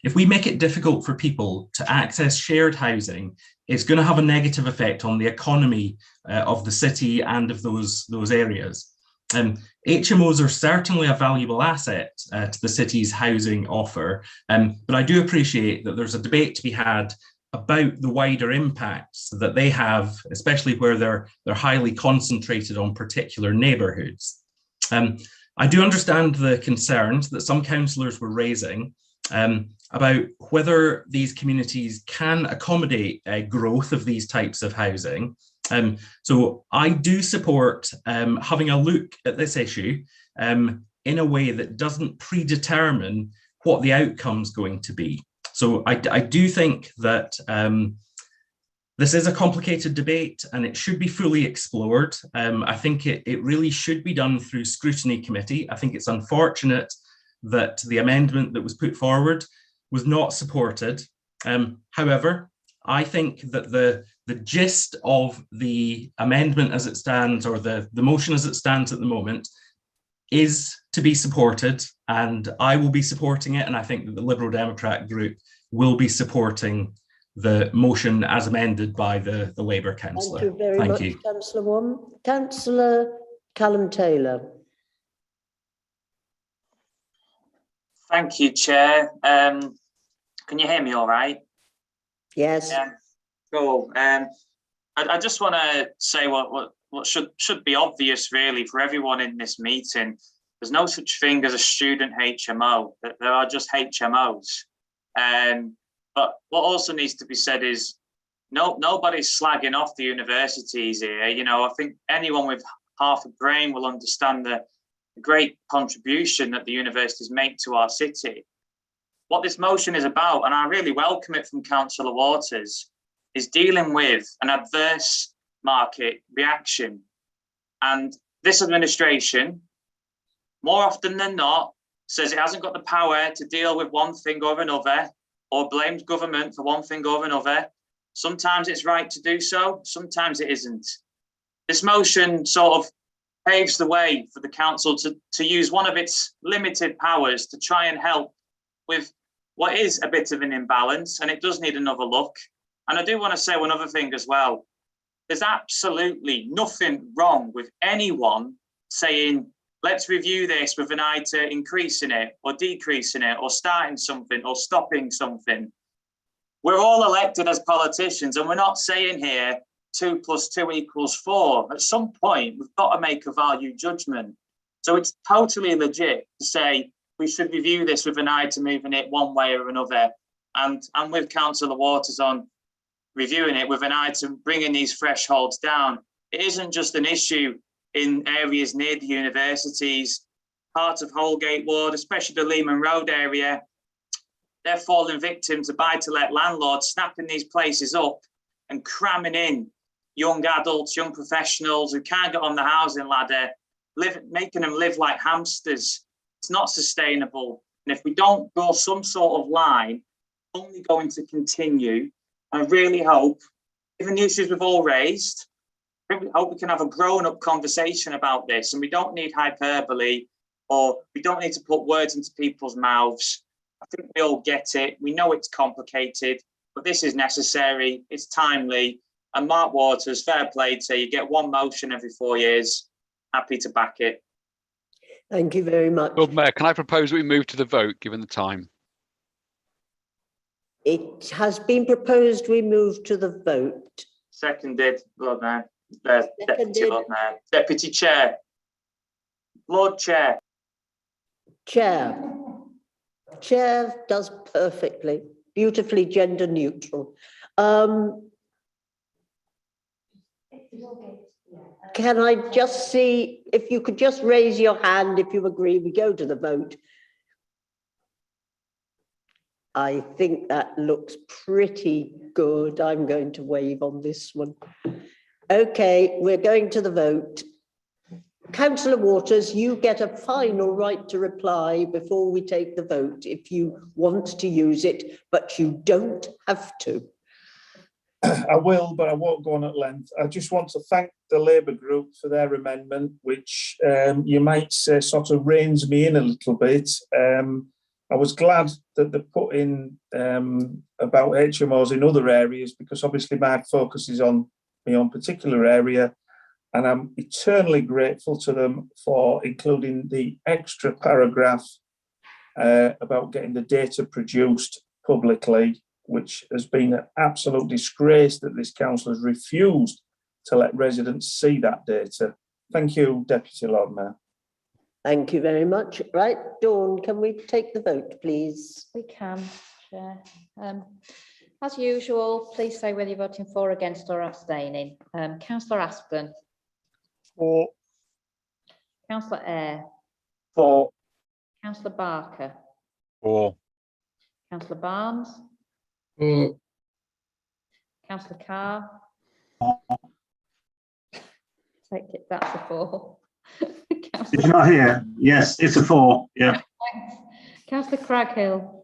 If we make it difficult for people to access shared housing, it's going to have a negative effect on the economy of the city and of those areas. HMOs are certainly a valuable asset to the city's housing offer, but I do appreciate that there's a debate to be had about the wider impacts that they have, especially where they're highly concentrated on particular neighbourhoods. I do understand the concerns that some councillors were raising. about whether these communities can accommodate growth of these types of housing. So I do support having a look at this issue in a way that doesn't predetermine what the outcome's going to be. So I do think that this is a complicated debate and it should be fully explored. I think it really should be done through Scrutiny Committee. I think it's unfortunate that the amendment that was put forward was not supported. However, I think that the gist of the amendment as it stands, or the motion as it stands at the moment, is to be supported, and I will be supporting it, and I think that the Liberal Democrat group will be supporting the motion as amended by the Labour councillor. Thank you very much, Councillor Wong. Councillor Callum Taylor. Thank you, Chair. Can you hear me all right? Yes. Yeah. Cool. I just want to say what should be obvious really for everyone in this meeting. There's no such thing as a student HMO. There are just HMOs. But what also needs to be said is nobody's slagging off the universities here. You know, I think anyone with half a brain will understand the great contribution that the universities make to our city. What this motion is about, and I really welcome it from Councillor Waters, is dealing with an adverse market reaction. And this administration, more often than not, says it hasn't got the power to deal with one thing or another, or blames government for one thing or another. Sometimes it's right to do so, sometimes it isn't. This motion sort of paves the way for the council to use one of its limited powers to try and help with what is a bit of an imbalance, and it does need another look. And I do want to say one other thing as well. There's absolutely nothing wrong with anyone saying, let's review this with an eye to increasing it or decreasing it or starting something or stopping something. We're all elected as politicians, and we're not saying here 2 + 2 = 4. At some point, we've got to make a value judgment. So it's totally legit to say we should review this with an eye to moving it one way or another. And I'm with Councillor Waters on reviewing it with an eye to bringing these thresholds down. It isn't just an issue in areas near the universities, parts of Holgate Ward, especially the Lehman Road area. They're falling victim to buy-to-let landlords snapping these places up and cramming in young adults, young professionals who can't get on the housing ladder, making them live like hamsters. It's not sustainable. And if we don't draw some sort of line, it's only going to continue. I really hope, given the issues we've all raised, I hope we can have a grown-up conversation about this, and we don't need hyperbole, or we don't need to put words into people's mouths. I think we all get it. We know it's complicated, but this is necessary. It's timely. And Mark Waters, fair play to you. Get one motion every 4 years. Happy to back it. Thank you very much. Lord Mayor, can I propose we move to the vote, given the time? It has been proposed we move to the vote. Seconded, Lord Mayor. Deputy Lord Mayor. Deputy Chair. Lord Chair. Chair. Chair does perfectly, beautifully gender neutral. Can I just see if you could just raise your hand if you agree we go to the vote? I think that looks pretty good. I'm going to wave on this one. Okay, we're going to the vote. Councillor Waters, you get a final right to reply before we take the vote if you want to use it, but you don't have to. I will, but I won't go on at length. I just want to thank the Labour group for their amendment, which you might say sort of reins me in a little bit. I was glad that they put in about HMOs in other areas, because obviously my focus is on my own particular area, and I'm eternally grateful to them for including the extra paragraph about getting the data produced publicly, which has been an absolute disgrace that this council has refused to let residents see that data. Thank you, Deputy Lord Mayor. Thank you very much. Right, Dawn, can we take the vote, please? We can. Chair. As usual, please say whether you're voting for, against or abstaining. Councillor Aspden. For. Councillor Eyre. For. Councillor Barker. For. Councillor Barnes. Mm. Councillor Carr. Take it, that's a 4. Did you not hear? Yes, it's a 4. Yeah. Councillor Craghill.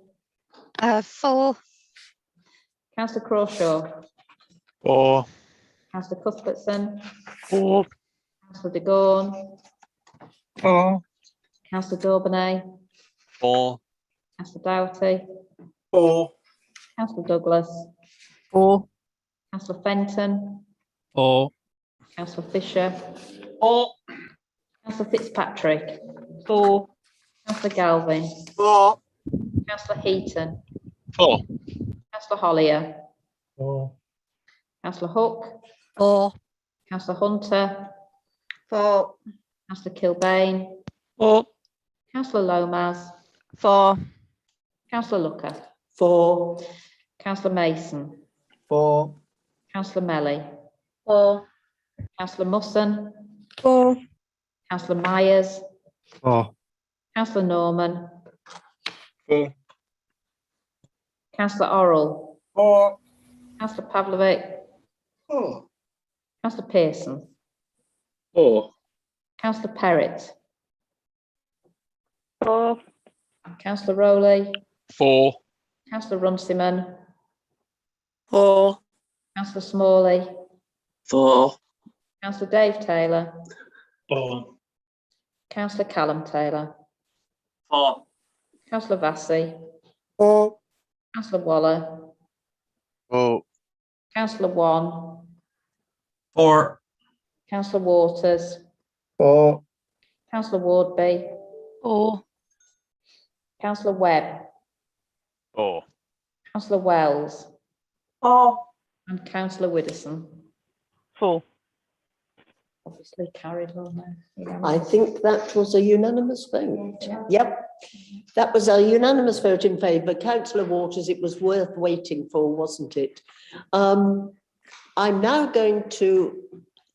4. Councillor Crawshaw. 4. Councillor Cuthbertson. 4. Councillor de Gorne. 4. Councillor Dauburnay. 4. Councillor Doughty. 4. Councillor Douglas. 4. Councillor Fenton. 4. Councillor Fisher. 4. Councillor Fitzpatrick. 4. Councillor Galvin. 4. Councillor Heaton. 4. Councillor Hollier. 4. Councillor Hook. 4. Councillor Hunter. 4. Councillor Kilbane. 4. Councillor Lomas. 4. Councillor Looker. 4. Councillor Mason. 4. Councillor Melly. 4. Councillor Musson. 4. Councillor Myers. 4. Councillor Norman. 4. Councillor Orrell. 4. Councillor Pavlovic. 4. Councillor Pearson. 4. Councillor Perrott. 4. Councillor Rowley. 4. Councillor Runciman. 4. Councillor Smalley. 4. Councillor Dave Taylor. 4. Councillor Callum Taylor. 4. Councillor Vassey. 4. Councillor Waller. 4. Councillor Wan. 4. Councillor Waters. 4. Councillor Wardby. 4. Councillor Webb. 4. Councillor Wells. 4. And Councillor Widdowson. 4. Obviously carried on there. I think that was a unanimous vote. Yep, that was a unanimous vote in favour. Councillor Waters, it was worth waiting for, wasn't it? I'm now going to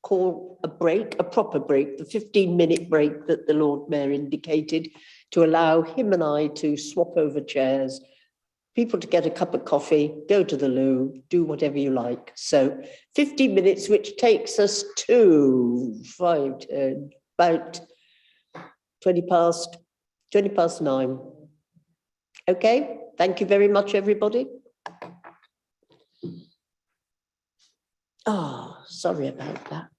call a break, a proper break, the 15-minute break that the Lord Mayor indicated, to allow him and I to swap over chairs, people to get a cup of coffee, go to the loo, do whatever you like. So 15 minutes, which takes us to about 20 past 9. Okay, thank you very much, everybody. Sorry about that.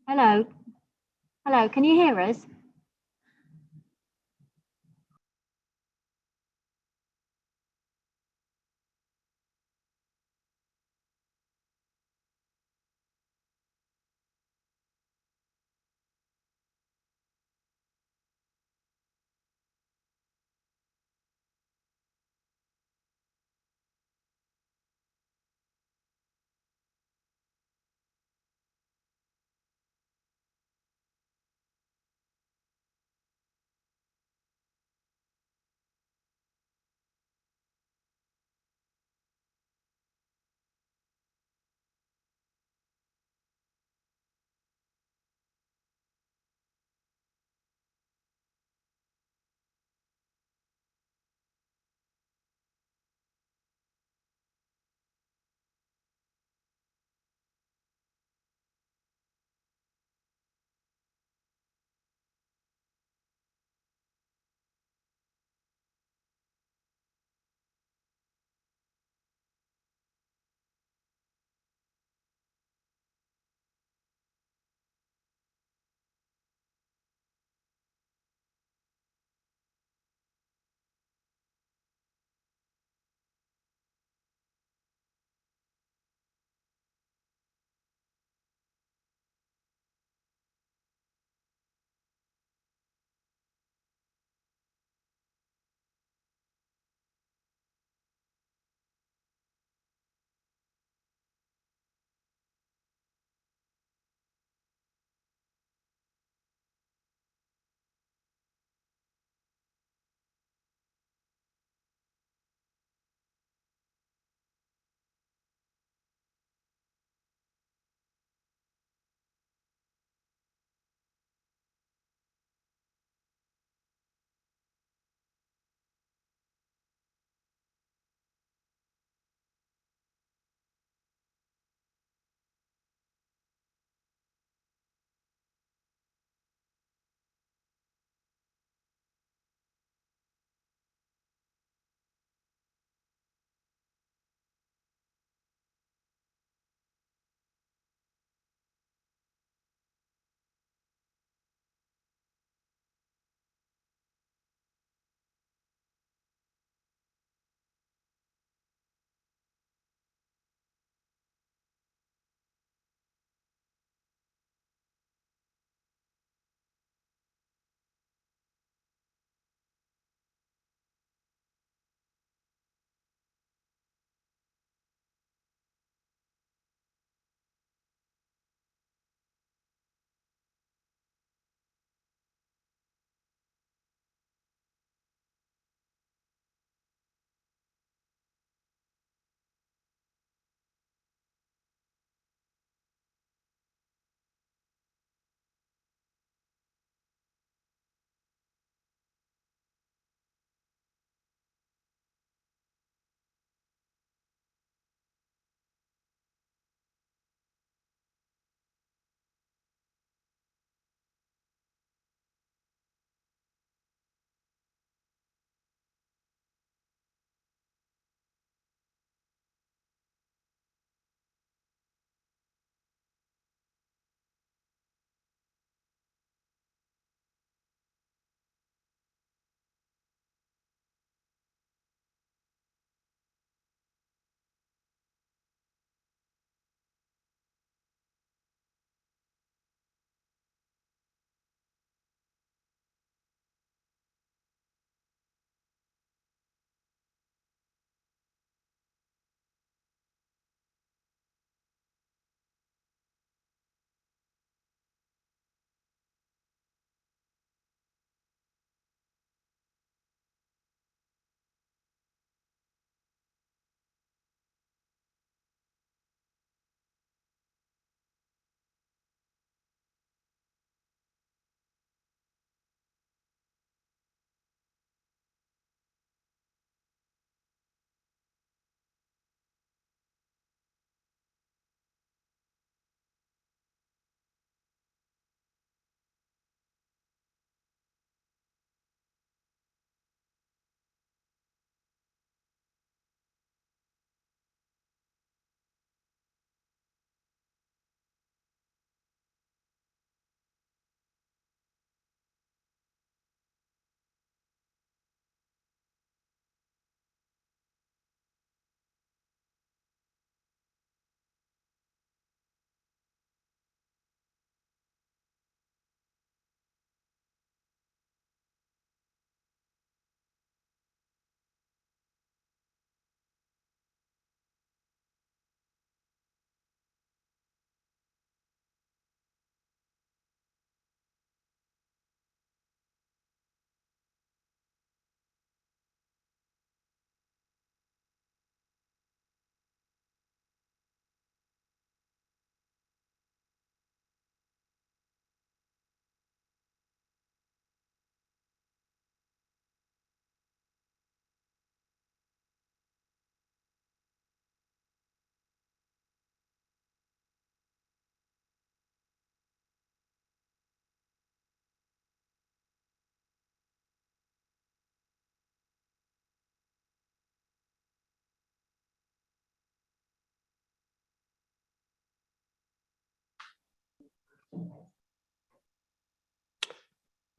Hello. Hello, can you hear us?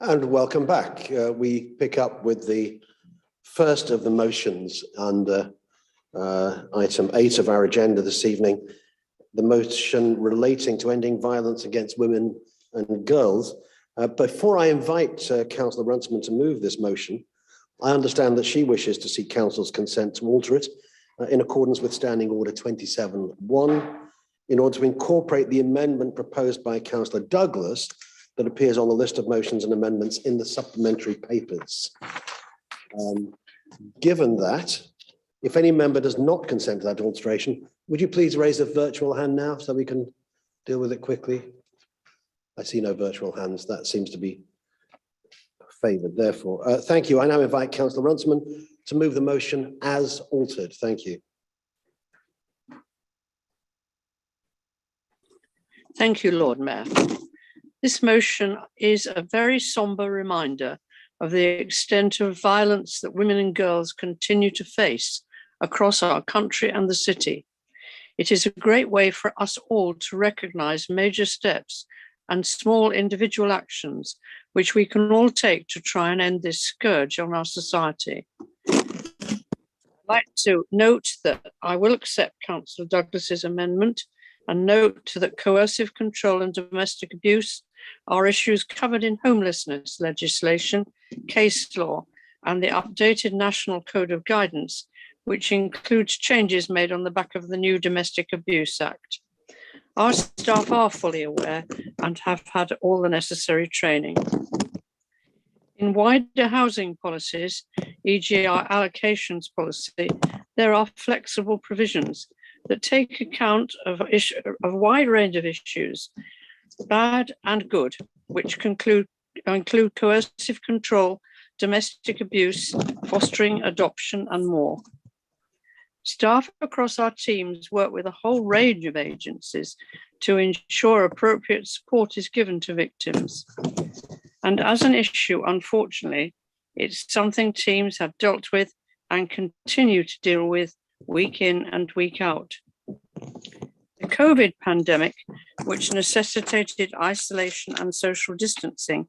And welcome back. We pick up with the first of the motions under item 8 of our agenda this evening, the motion relating to ending violence against women and girls. Before I invite Councillor Runciman to move this motion, I understand that she wishes to seek Council's consent to alter it in accordance with Standing Order 27.1 in order to incorporate the amendment proposed by Councillor Douglas that appears on the list of motions and amendments in the supplementary papers. Given that, if any member does not consent to that alteration, would you please raise a virtual hand now so we can deal with it quickly? I see no virtual hands. That seems to be favoured. Therefore, thank you. I now invite Councillor Runciman to move the motion as altered. Thank you. Thank you, Lord Mayor. This motion is a very sombre reminder of the extent of violence that women and girls continue to face across our country and the city. It is a great way for us all to recognise major steps and small individual actions which we can all take to try and end this scourge on our society. I'd like to note that I will accept Councillor Douglas's amendment and note that coercive control and domestic abuse are issues covered in homelessness legislation, case law, and the updated National Code of Guidance, which includes changes made on the back of the new Domestic Abuse Act. Our staff are fully aware and have had all the necessary training. In wider housing policies, e.g. our allocations policy, there are flexible provisions that take account of a wide range of issues, bad and good, which include coercive control, domestic abuse, fostering, adoption, and more. Staff across our teams work with a whole range of agencies to ensure appropriate support is given to victims. And as an issue, unfortunately, it's something teams have dealt with and continue to deal with week in and week out. The COVID pandemic, which necessitated isolation and social distancing,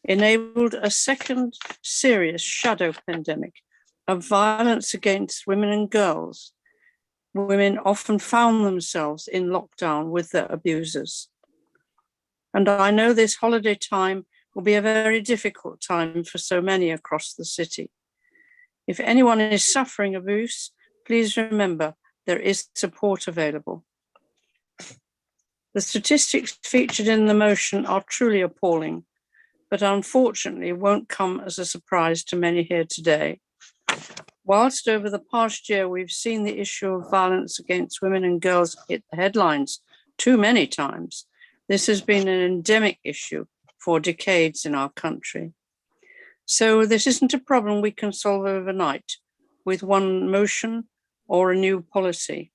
enabled a second serious shadow pandemic of violence against women and girls. Women often found themselves in lockdown with their abusers. And I know this holiday time will be a very difficult time for so many across the city. If anyone is suffering abuse, please remember there is support available. The statistics featured in the motion are truly appalling, but unfortunately won't come as a surprise to many here today. Whilst over the past year we've seen the issue of violence against women and girls hit the headlines too many times, this has been an endemic issue for decades in our country. So this isn't a problem we can solve overnight with one motion or a new policy.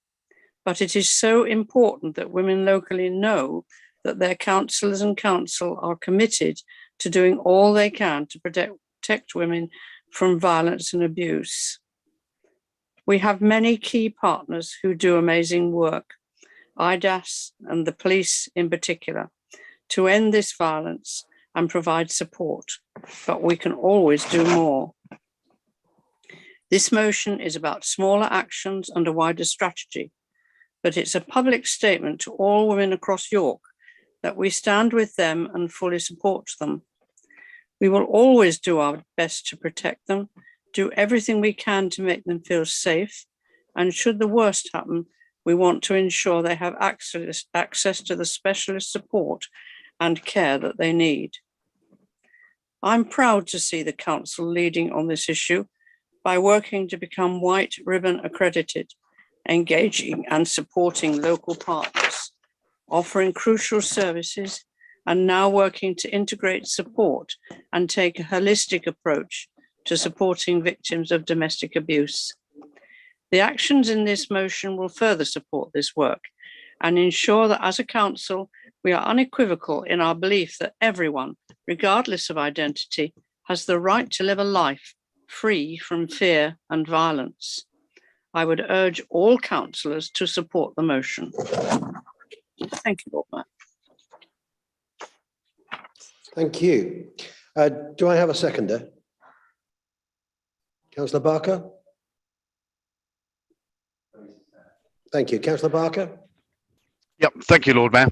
But it is so important that women locally know that their councillors and council are committed to doing all they can to protect women from violence and abuse. We have many key partners who do amazing work, IDAS and the police in particular, to end this violence and provide support, but we can always do more. This motion is about smaller actions and a wider strategy, but it's a public statement to all women across York that we stand with them and fully support them. We will always do our best to protect them, do everything we can to make them feel safe, and should the worst happen, we want to ensure they have access to the specialist support and care that they need. I'm proud to see the council leading on this issue by working to become White Ribbon accredited, engaging and supporting local partners, offering crucial services, and now working to integrate support and take a holistic approach to supporting victims of domestic abuse. The actions in this motion will further support this work and ensure that as a council, we are unequivocal in our belief that everyone, regardless of identity, has the right to live a life free from fear and violence. I would urge all councillors to support the motion. Thank you, Lord Mayor. Thank you. Do I have a seconder? Councillor Barker? Thank you. Councillor Barker? Yep, thank you, Lord Mayor.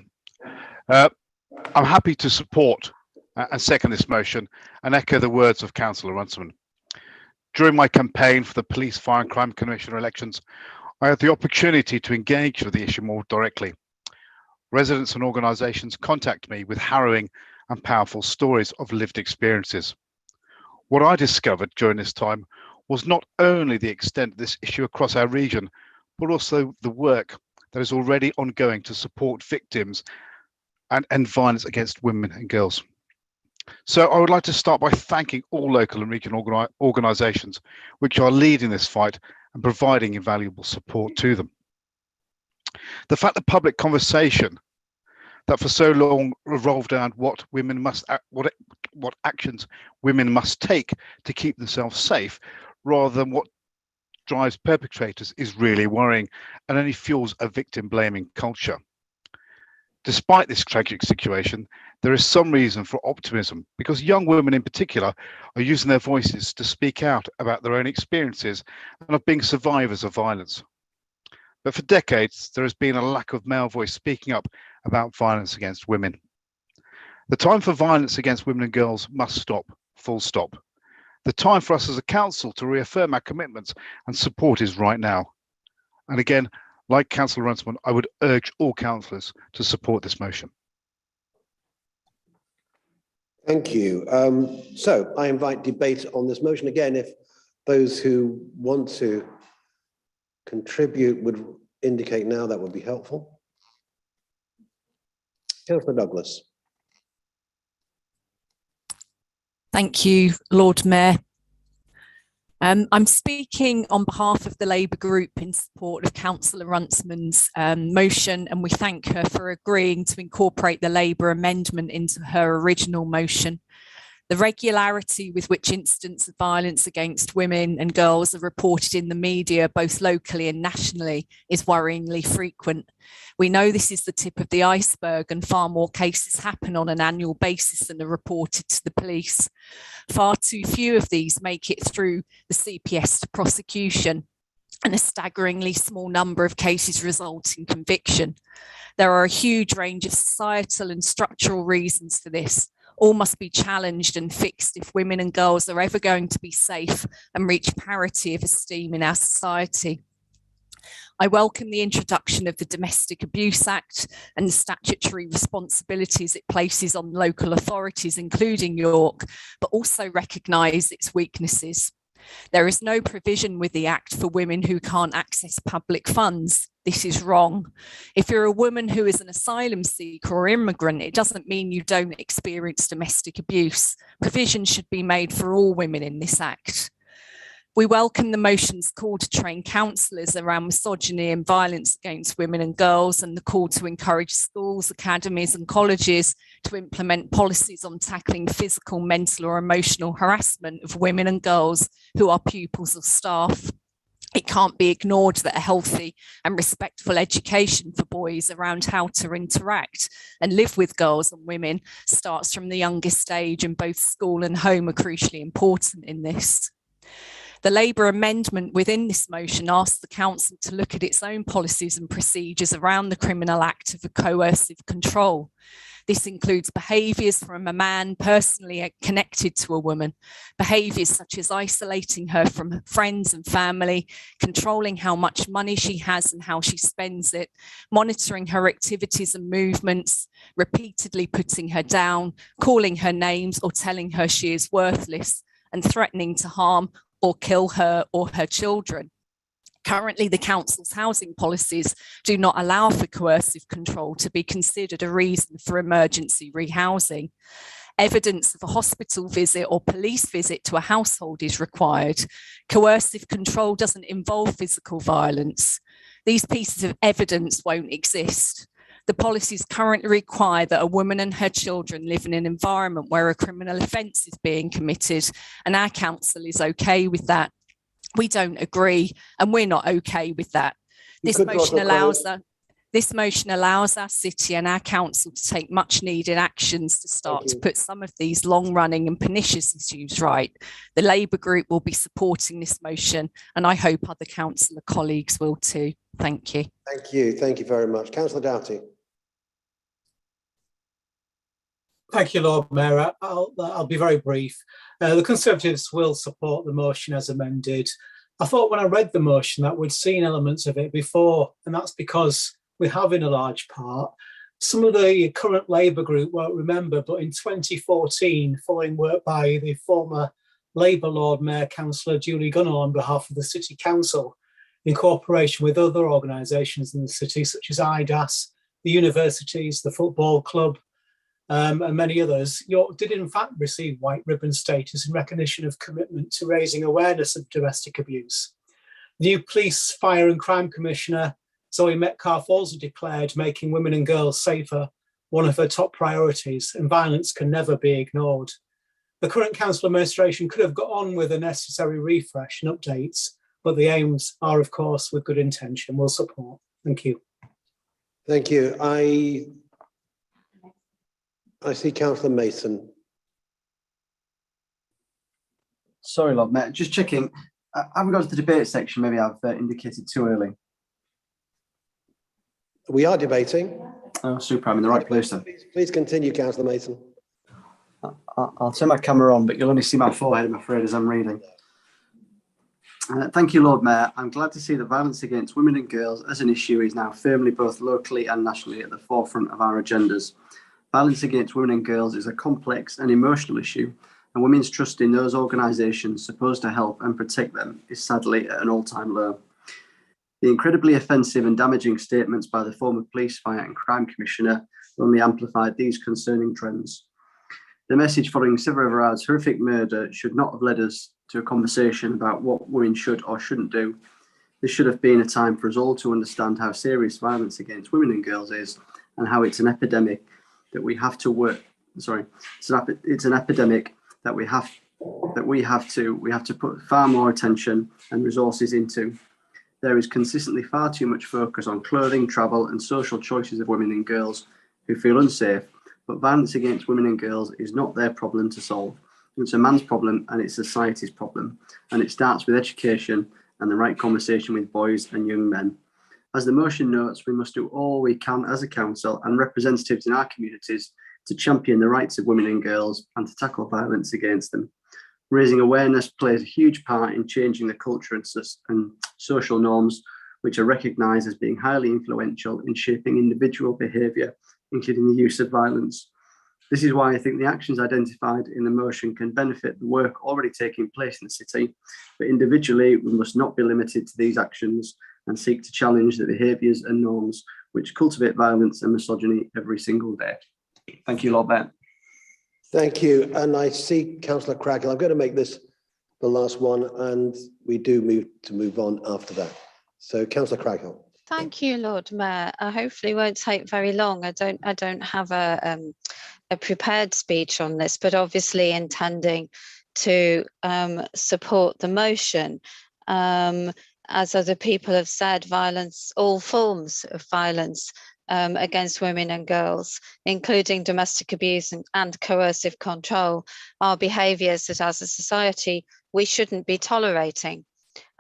I'm happy to support and second this motion and echo the words of Councillor Runciman. During my campaign for the Police, Fire and Crime Commissioner elections, I had the opportunity to engage with the issue more directly. Residents and organisations contact me with harrowing and powerful stories of lived experiences. What I discovered during this time was not only the extent of this issue across our region, but also the work that is already ongoing to support victims and violence against women and girls. So I would like to start by thanking all local and regional organisations which are leading this fight and providing invaluable support to them. The fact that public conversation that for so long revolved around what actions women must take to keep themselves safe, rather than what drives perpetrators, is really worrying and only fuels a victim blaming culture. Despite this tragic situation, there is some reason for optimism, because young women in particular are using their voices to speak out about their own experiences and of being survivors of violence. But for decades, there has been a lack of male voice speaking up about violence against women. The time for violence against women and girls must stop, full stop. The time for us as a council to reaffirm our commitments and support is right now. And again, like Councillor Runciman, I would urge all councillors to support this motion. Thank you. So I invite debate on this motion. Again, if those who want to contribute would indicate now, that would be helpful. Councillor Douglas. Thank you, Lord Mayor. I'm speaking on behalf of the Labour Group in support of Councillor Runciman's motion, and we thank her for agreeing to incorporate the Labour amendment into her original motion. The regularity with which incidents of violence against women and girls are reported in the media, both locally and nationally, is worryingly frequent. We know this is the tip of the iceberg, and far more cases happen on an annual basis than are reported to the police. Far too few of these make it through the CPS to prosecution, and a staggeringly small number of cases result in conviction. There are a huge range of societal and structural reasons for this. All must be challenged and fixed if women and girls are ever going to be safe and reach parity of esteem in our society. I welcome the introduction of the Domestic Abuse Act and the statutory responsibilities it places on local authorities, including York, but also recognise its weaknesses. There is no provision with the Act for women who can't access public funds. This is wrong. If you're a woman who is an asylum seeker or immigrant, it doesn't mean you don't experience domestic abuse. Provision should be made for all women in this Act. We welcome the motion's call to train counsellors around misogyny and violence against women and girls, and the call to encourage schools, academies and colleges to implement policies on tackling physical, mental or emotional harassment of women and girls who are pupils or staff. It can't be ignored that a healthy and respectful education for boys around how to interact and live with girls and women starts from the youngest age, and both school and home are crucially important in this. The Labour amendment within this motion asks the council to look at its own policies and procedures around the criminal act of coercive control. This includes behaviours from a man personally connected to a woman, behaviours such as isolating her from friends and family, controlling how much money she has and how she spends it, monitoring her activities and movements, repeatedly putting her down, calling her names or telling her she is worthless, and threatening to harm or kill her or her children. Currently, the council's housing policies do not allow for coercive control to be considered a reason for emergency rehousing. Evidence of a hospital visit or police visit to a household is required. Coercive control doesn't involve physical violence. These pieces of evidence won't exist. The policies currently require that a woman and her children live in an environment where a criminal offence is being committed, and our council is okay with that. We don't agree, and we're not okay with that. This motion allows us. This motion allows our city and our council to take much needed actions to start to put some of these long running and pernicious issues right. The Labour group will be supporting this motion, and I hope other councillor colleagues will too. Thank you. Thank you. Thank you very much. Councillor Doughty. Thank you, Lord Mayor. I'll be very brief. The Conservatives will support the motion as amended. I thought when I read the motion that we'd seen elements of it before, and that's because we have in a large part. Some of the current Labour group won't remember, but in 2014, following work by the former Labour Lord Mayor Councillor Julie Gunnell on behalf of the City Council, in cooperation with other organisations in the city, such as IDAS, the universities, the football club, and many others, York did in fact receive white ribbon status in recognition of commitment to raising awareness of domestic abuse. The new Police, Fire and Crime Commissioner, Zoe Metcalfe, also declared making women and girls safer one of her top priorities, and violence can never be ignored. The current council administration could have got on with the necessary refresh and updates, but the aims are, of course, with good intention. We'll support. Thank you. Thank you. I see Councillor Mason. Sorry, Lord Mayor, just checking. I haven't got to the debate section. Maybe I've indicated too early. We are debating. Oh, super. I'm in the right place then. Please continue, Councillor Mason. I'll turn my camera on, but you'll only see my forehead, I'm afraid, as I'm reading. Thank you, Lord Mayor. I'm glad to see that violence against women and girls as an issue is now firmly both locally and nationally at the forefront of our agendas. Violence against women and girls is a complex and emotional issue, and women's trust in those organisations supposed to help and protect them is sadly at an all-time low. The incredibly offensive and damaging statements by the former Police, Fire and Crime Commissioner only amplified these concerning trends. The message following Siva Everard's horrific murder should not have led us to a conversation about what women should or shouldn't do. This should have been a time for us all to understand how serious violence against women and girls is, and how it's an epidemic that we have to work. It's an epidemic that we have to put far more attention and resources into. There is consistently far too much focus on clothing, travel, and social choices of women and girls who feel unsafe. But violence against women and girls is not their problem to solve. It's a man's problem and it's society's problem. And it starts with education and the right conversation with boys and young men. As the motion notes, we must do all we can as a council and representatives in our communities to champion the rights of women and girls and to tackle violence against them. Raising awareness plays a huge part in changing the culture and social norms, which are recognised as being highly influential in shaping individual behaviour, including the use of violence. This is why I think the actions identified in the motion can benefit the work already taking place in the city, but individually we must not be limited to these actions and seek to challenge the behaviours and norms which cultivate violence and misogyny every single day. Thank you, Lord Mayor. Thank you. And I see Councillor Crackle. I'm going to make this the last one, and we do move on after that. So, Councillor Crackle. Thank you, Lord Mayor. Hopefully won't take very long. I don't have a prepared speech on this, but obviously intending to support the motion. As other people have said, violence, all forms of violence against women and girls, including domestic abuse and coercive control, are behaviours that as a society we shouldn't be tolerating.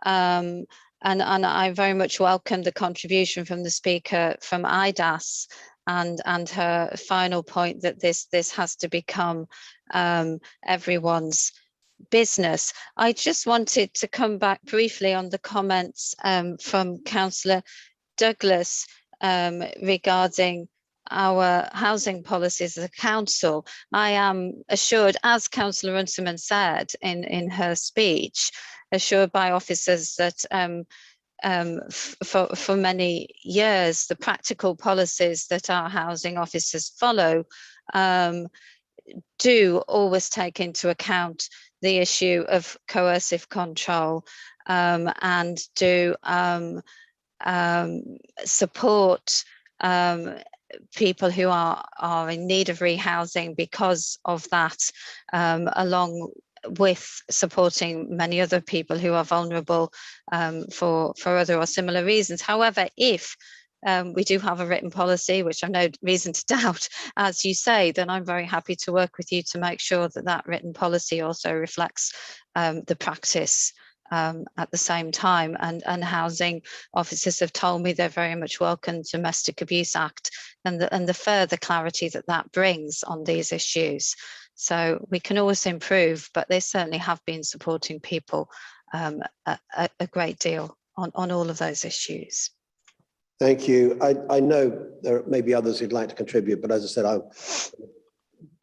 And I very much welcome the contribution from the speaker from IDAS and her final point that this has to become everyone's business. I just wanted to come back briefly on the comments from Councillor Douglas regarding our housing policies as a council. I am assured, as Councillor Runciman said in her speech, assured by officers that for many years, the practical policies that our housing officers follow do always take into account the issue of coercive control and do support people who are in need of rehousing because of that, along with supporting many other people who are vulnerable for other or similar reasons. However, if we do have a written policy, which I've no reason to doubt, as you say, then I'm very happy to work with you to make sure that that written policy also reflects the practice at the same time. And housing officers have told me they're very much welcome Domestic Abuse Act and the further clarity that that brings on these issues. So we can always improve, but they certainly have been supporting people a great deal on all of those issues. Thank you. I know there may be others who'd like to contribute, but as I said, I'll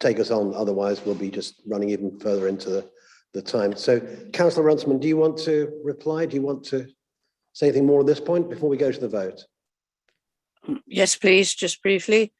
take us on. Otherwise, we'll be just running even further into the time. So, Councillor Runciman, do you want to reply? Do you want to say anything more at this point before we go to the vote? Yes, please, just briefly.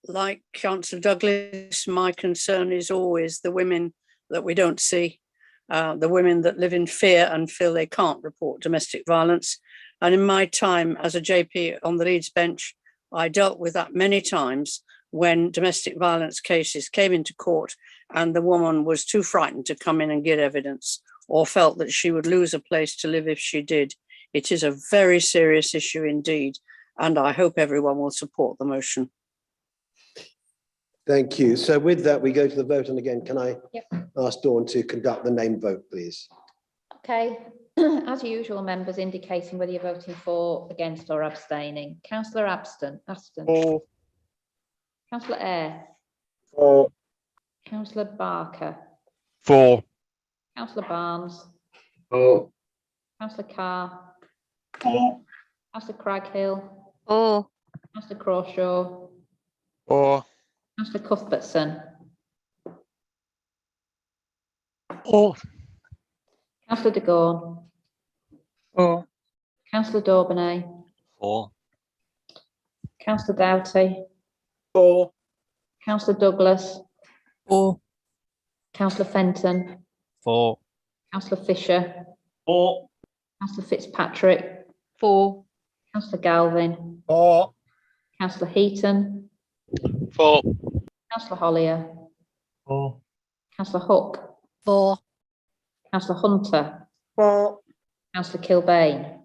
Like Councillor Douglas, my concern is always the women that we don't see, the women that live in fear and feel they can't report domestic violence. And in my time as a JP on the Leeds bench, I dealt with that many times when domestic violence cases came into court and the woman was too frightened to come in and give evidence or felt that she would lose a place to live if she did. It is a very serious issue indeed, and I hope everyone will support the motion. Thank you. So with that, we go to the vote. And again, can I ask Dawn to conduct the name vote, please? Okay. As usual, members indicating whether you're voting for, against or abstaining. Councillor Aston. For. Councillor Eyre. For. Councillor Barker. For. Councillor Barnes. For. Councillor Carr. For. Councillor Craghill. For. Councillor Crawshaw. For. Councillor Cuthbertson. For. Councillor de Gorne. For. Councillor Dauburnay. For. Councillor Doughty. For. Councillor Douglas. For. Councillor Fenton. For. Councillor Fisher. For. Councillor Fitzpatrick. For. Councillor Galvin. For. Councillor Heaton. For. Councillor Hollier. For. Councillor Hook. For. Councillor Hunter. For. Councillor Kilbane.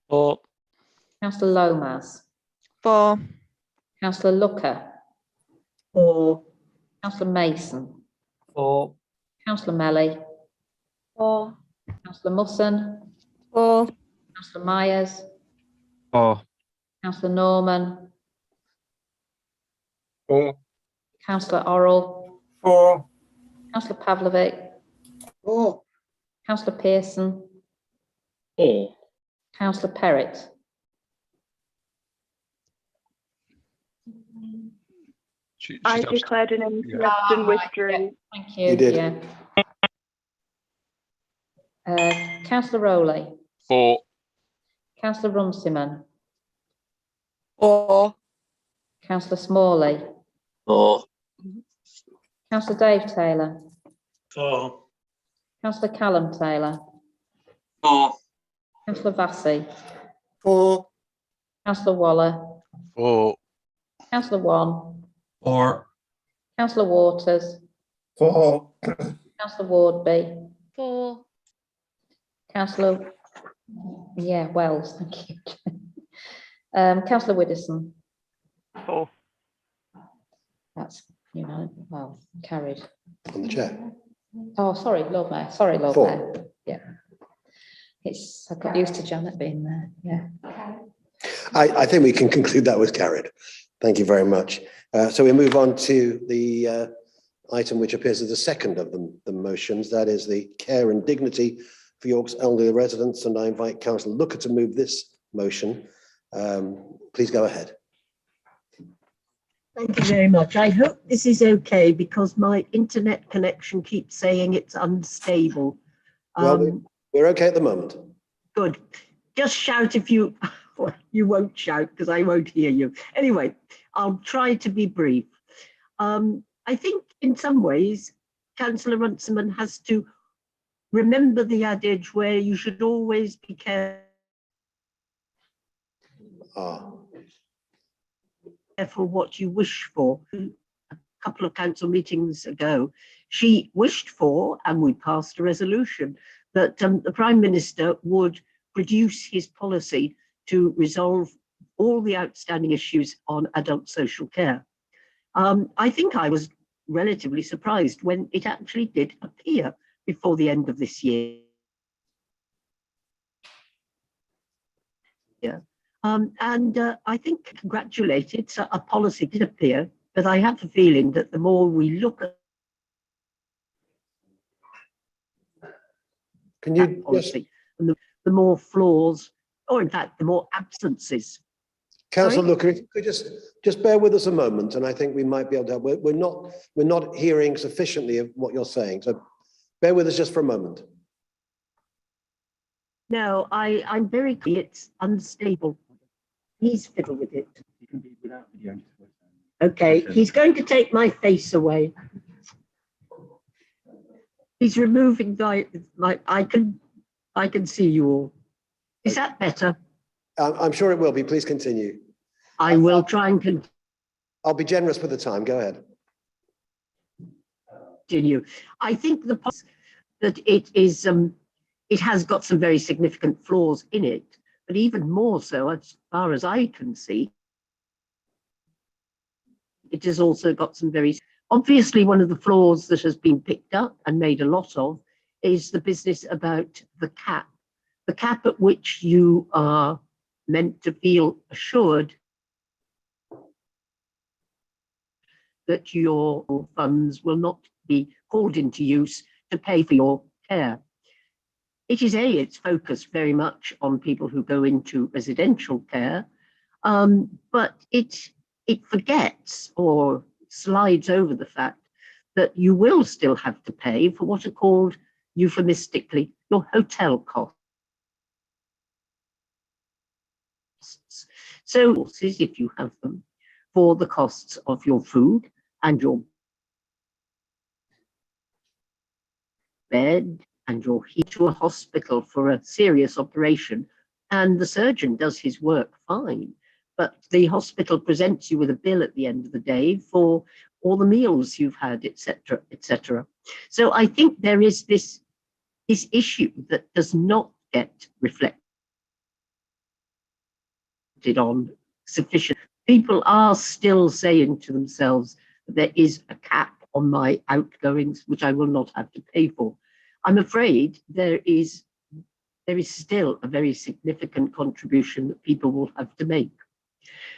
For. Councillor Lomas. For. Councillor Looker. For. Councillor Mason. For. Councillor Melly. For. Councillor Musson. For. Councillor Myers. For. Councillor Norman. For. Councillor Orrell. For. Councillor Pavlovic. For. Councillor Pearson. For. Councillor Perrott. I declared an interest and withdrew. Thank you. You did. Yeah. Councillor Rowley. For. Councillor Runciman. For. Councillor Smalley. For. Councillor Dave Taylor. For. Councillor Callum Taylor. For. Councillor Vassey. For. Councillor Waller. For. Councillor Wan. Or. Councillor Waters. For. Councillor Wardby. For. Councillor, Wells, thank you. Councillor Widdowson. For. That's, carried. On the chair. Oh, sorry, Lord Mayor. Sorry, Lord For. Mayor. Yeah. I got used to Janet being there. Yeah. I think we can conclude that was carried. Thank you very much. So we move on to the item which appears as the second of the motions. That is the care and dignity for York's elderly residents. And I invite Councillor Looker to move this motion. Please go ahead. Thank you very much. I hope this is okay because my internet connection keeps saying it's unstable. Well, we're okay at the moment. Good. Just shout if you, well, you won't shout because I won't hear you. Anyway, I'll try to be brief. I think in some ways, Councillor Runciman has to remember the adage where you should always be careful what you wish for. A couple of council meetings ago, she wished for, and we passed a resolution, that the Prime Minister would produce his policy to resolve all the outstanding issues on adult social care. I think I was relatively surprised when it actually did appear before the end of this year. I think congratulated, so a policy did appear, but I have a feeling that the more we look at policy, and the more flaws, or in fact, the more absences. Councillor Looker, if you could just bear with us a moment, and I think we might be able to help. We're not hearing sufficiently of what you're saying, so bear with us just for a moment. No, I'm very clear it's unstable. Please fiddle with it. Okay, he's going to take my face away. He's removing my I can see you all. Is that better? I'm sure it will be. Please continue. I will try and continue. I'll be generous with the time. Go ahead. Continue. I think that it is it has got some very significant flaws in it, but even more so, as far as I can see, it has also got some very, obviously one of the flaws that has been picked up and made a lot of is the business about the cap at which you are meant to feel assured that your funds will not be called into use to pay for your care. It is it's focused very much on people who go into residential care, but it forgets or slides over the fact that you will still have to pay for what are called euphemistically your hotel costs. So if you have them, for the costs of your food and your bed and your heat to a hospital for a serious operation, and the surgeon does his work fine, but the hospital presents you with a bill at the end of the day for all the meals you've had, etc., etc. So I think there is this issue that does not get reflected on sufficient. People are still saying to themselves, there is a cap on my outgoings, which I will not have to pay for. I'm afraid there is still a very significant contribution that people will have to make.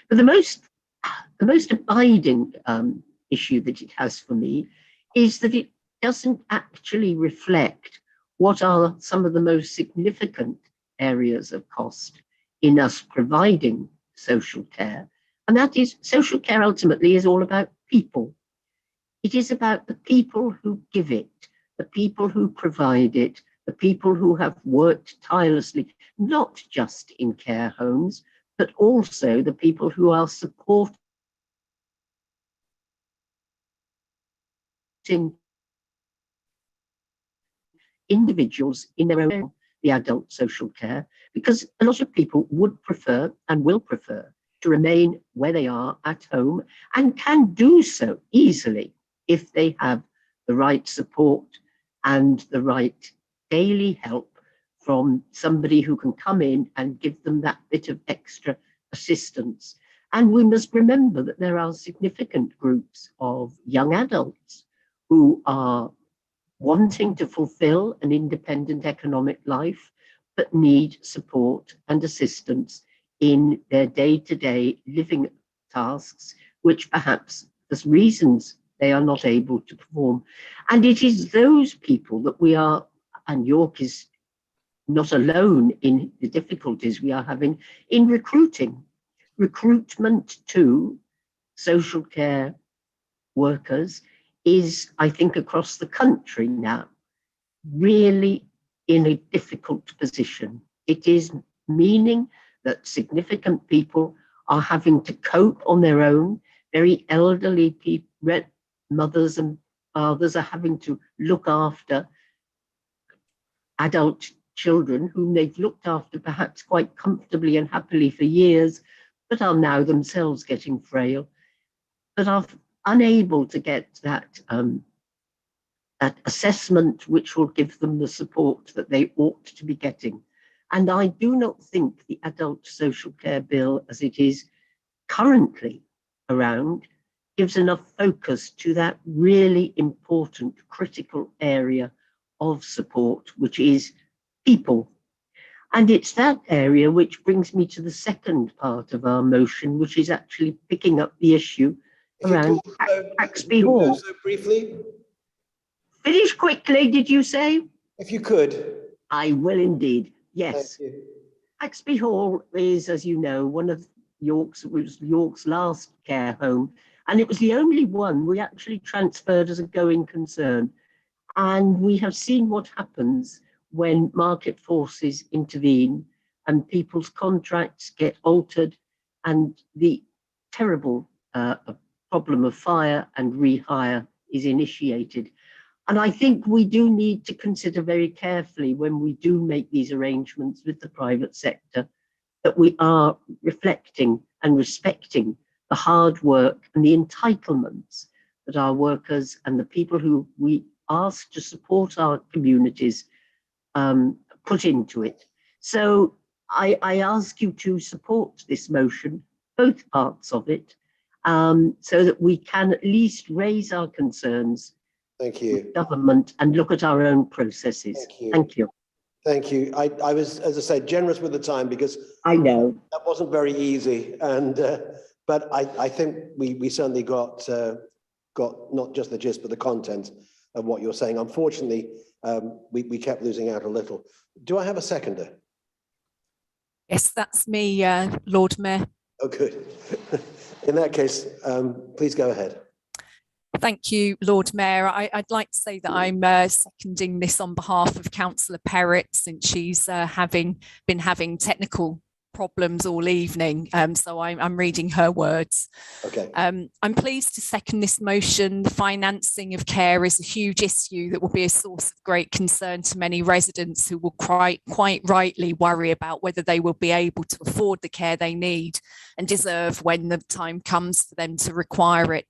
But the most abiding issue that it has for me is that it doesn't actually reflect what are some of the most significant areas of cost in us providing social care. And that is, social care ultimately is all about people. It is about the people who give it, the people who provide it, the people who have worked tirelessly, not just in care homes, but also the people who are supporting individuals in their own, the adult social care, because a lot of people would prefer and will prefer to remain where they are at home and can do so easily if they have the right support and the right daily help from somebody who can come in and give them that bit of extra assistance. And we must remember that there are significant groups of young adults who are wanting to fulfill an independent economic life, but need support and assistance in their day-to-day living tasks, which perhaps there's reasons they are not able to perform. And it is those people that we are, and York is not alone in the difficulties we are having in recruiting. Recruitment to social care workers is, I think, across the country now, really in a difficult position. It is meaning that significant people are having to cope on their own. Very elderly people, mothers and fathers are having to look after adult children whom they've looked after perhaps quite comfortably and happily for years, but are now themselves getting frail, but are unable to get that that assessment which will give them the support that they ought to be getting. And I do not think the adult social care bill, as it is currently around, gives enough focus to that really important, critical area of support, which is people. And it's that area which brings me to the second part of our motion, which is actually picking up the issue around Haxby Hall. So briefly, finish quickly, did you say? if you could. I will indeed, yes. Haxby Hall is, as you know, one of York's last care home, and it was the only one we actually transferred as a going concern. And we have seen what happens when market forces intervene and people's contracts get altered and the terrible problem of fire and rehire is initiated. And I think we do need to consider very carefully when we do make these arrangements with the private sector that we are reflecting and respecting the hard work and the entitlements that our workers and the people who we ask to support our communities put into it. So I ask you to support this motion, both parts of it, so that we can at least raise our concerns. Thank you. With government and look at our own processes. Thank you. Thank you. I was, as I said, generous with the time because I know that wasn't very easy, and but I think we certainly got not just the gist but the content of what you're saying. Unfortunately, we kept losing out a little. Do I have a seconder? Yes, that's me, Lord Mayor. Oh, good. In that case, please go ahead. Thank you, Lord Mayor. I'd like to say that I'm seconding this on behalf of Councillor Perrott, since she's been having technical problems all evening. So I'm reading her words. Okay. I'm pleased to second this motion. The financing of care is a huge issue that will be a source of great concern to many residents who will quite rightly worry about whether they will be able to afford the care they need and deserve when the time comes for them to require it.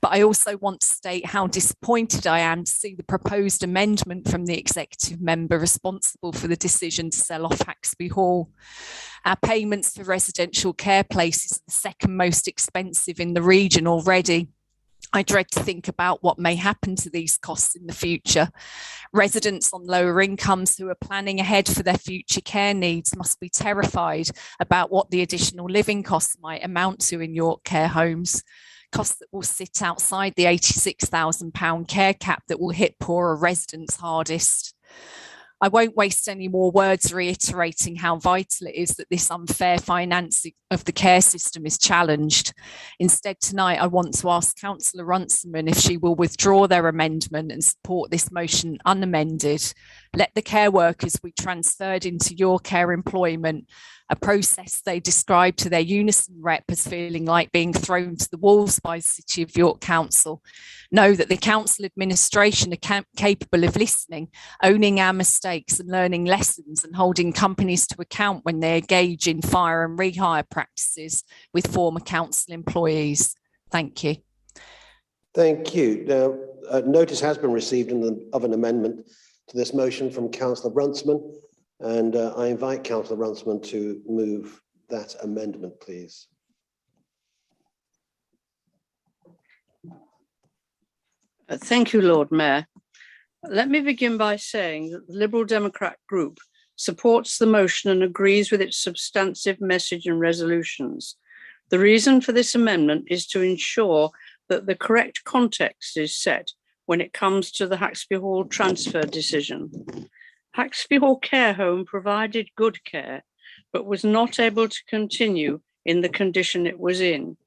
But I also want to state how disappointed I am to see the proposed amendment from the executive member responsible for the decision to sell off Haxby Hall. Our payments for residential care places are the second most expensive in the region already. I dread to think about what may happen to these costs in the future. Residents on lower incomes who are planning ahead for their future care needs must be terrified about what the additional living costs might amount to in York care homes. Costs that will sit outside the £86,000 care cap that will hit poorer residents hardest. I won't waste any more words reiterating how vital it is that this unfair financing of the care system is challenged. Instead, tonight, I want to ask Councillor Runciman if she will withdraw their amendment and support this motion unamended. Let the care workers be transferred into your care employment, a process they described to their Unison rep as feeling like being thrown to the wolves by the City of York Council. Know that the council administration are capable of listening, owning our mistakes and learning lessons, and holding companies to account when they engage in fire and rehire practices with former council employees. Thank you. Thank you. Now, notice has been received of an amendment to this motion from Councillor Runciman, and I invite Councillor Runciman to move that amendment, please. Thank you, Lord Mayor. Let me begin by saying that the Liberal Democrat group supports the motion and agrees with its substantive message and resolutions. The reason for this amendment is to ensure that the correct context is set when it comes to the Haxby Hall transfer decision. Haxby Hall Care Home provided good care, but was not able to continue in the condition it was in.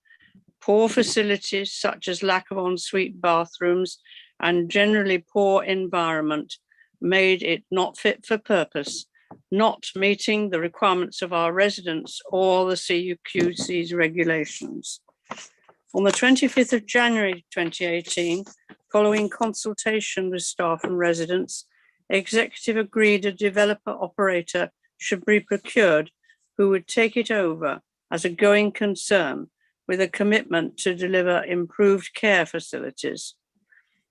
Poor facilities such as lack of ensuite bathrooms and generally poor environment made it not fit for purpose, not meeting the requirements of our residents or the CUQC's regulations. On the 25th of January 2018, following consultation with staff and residents, Executive agreed a developer operator should be procured who would take it over as a going concern with a commitment to deliver improved care facilities.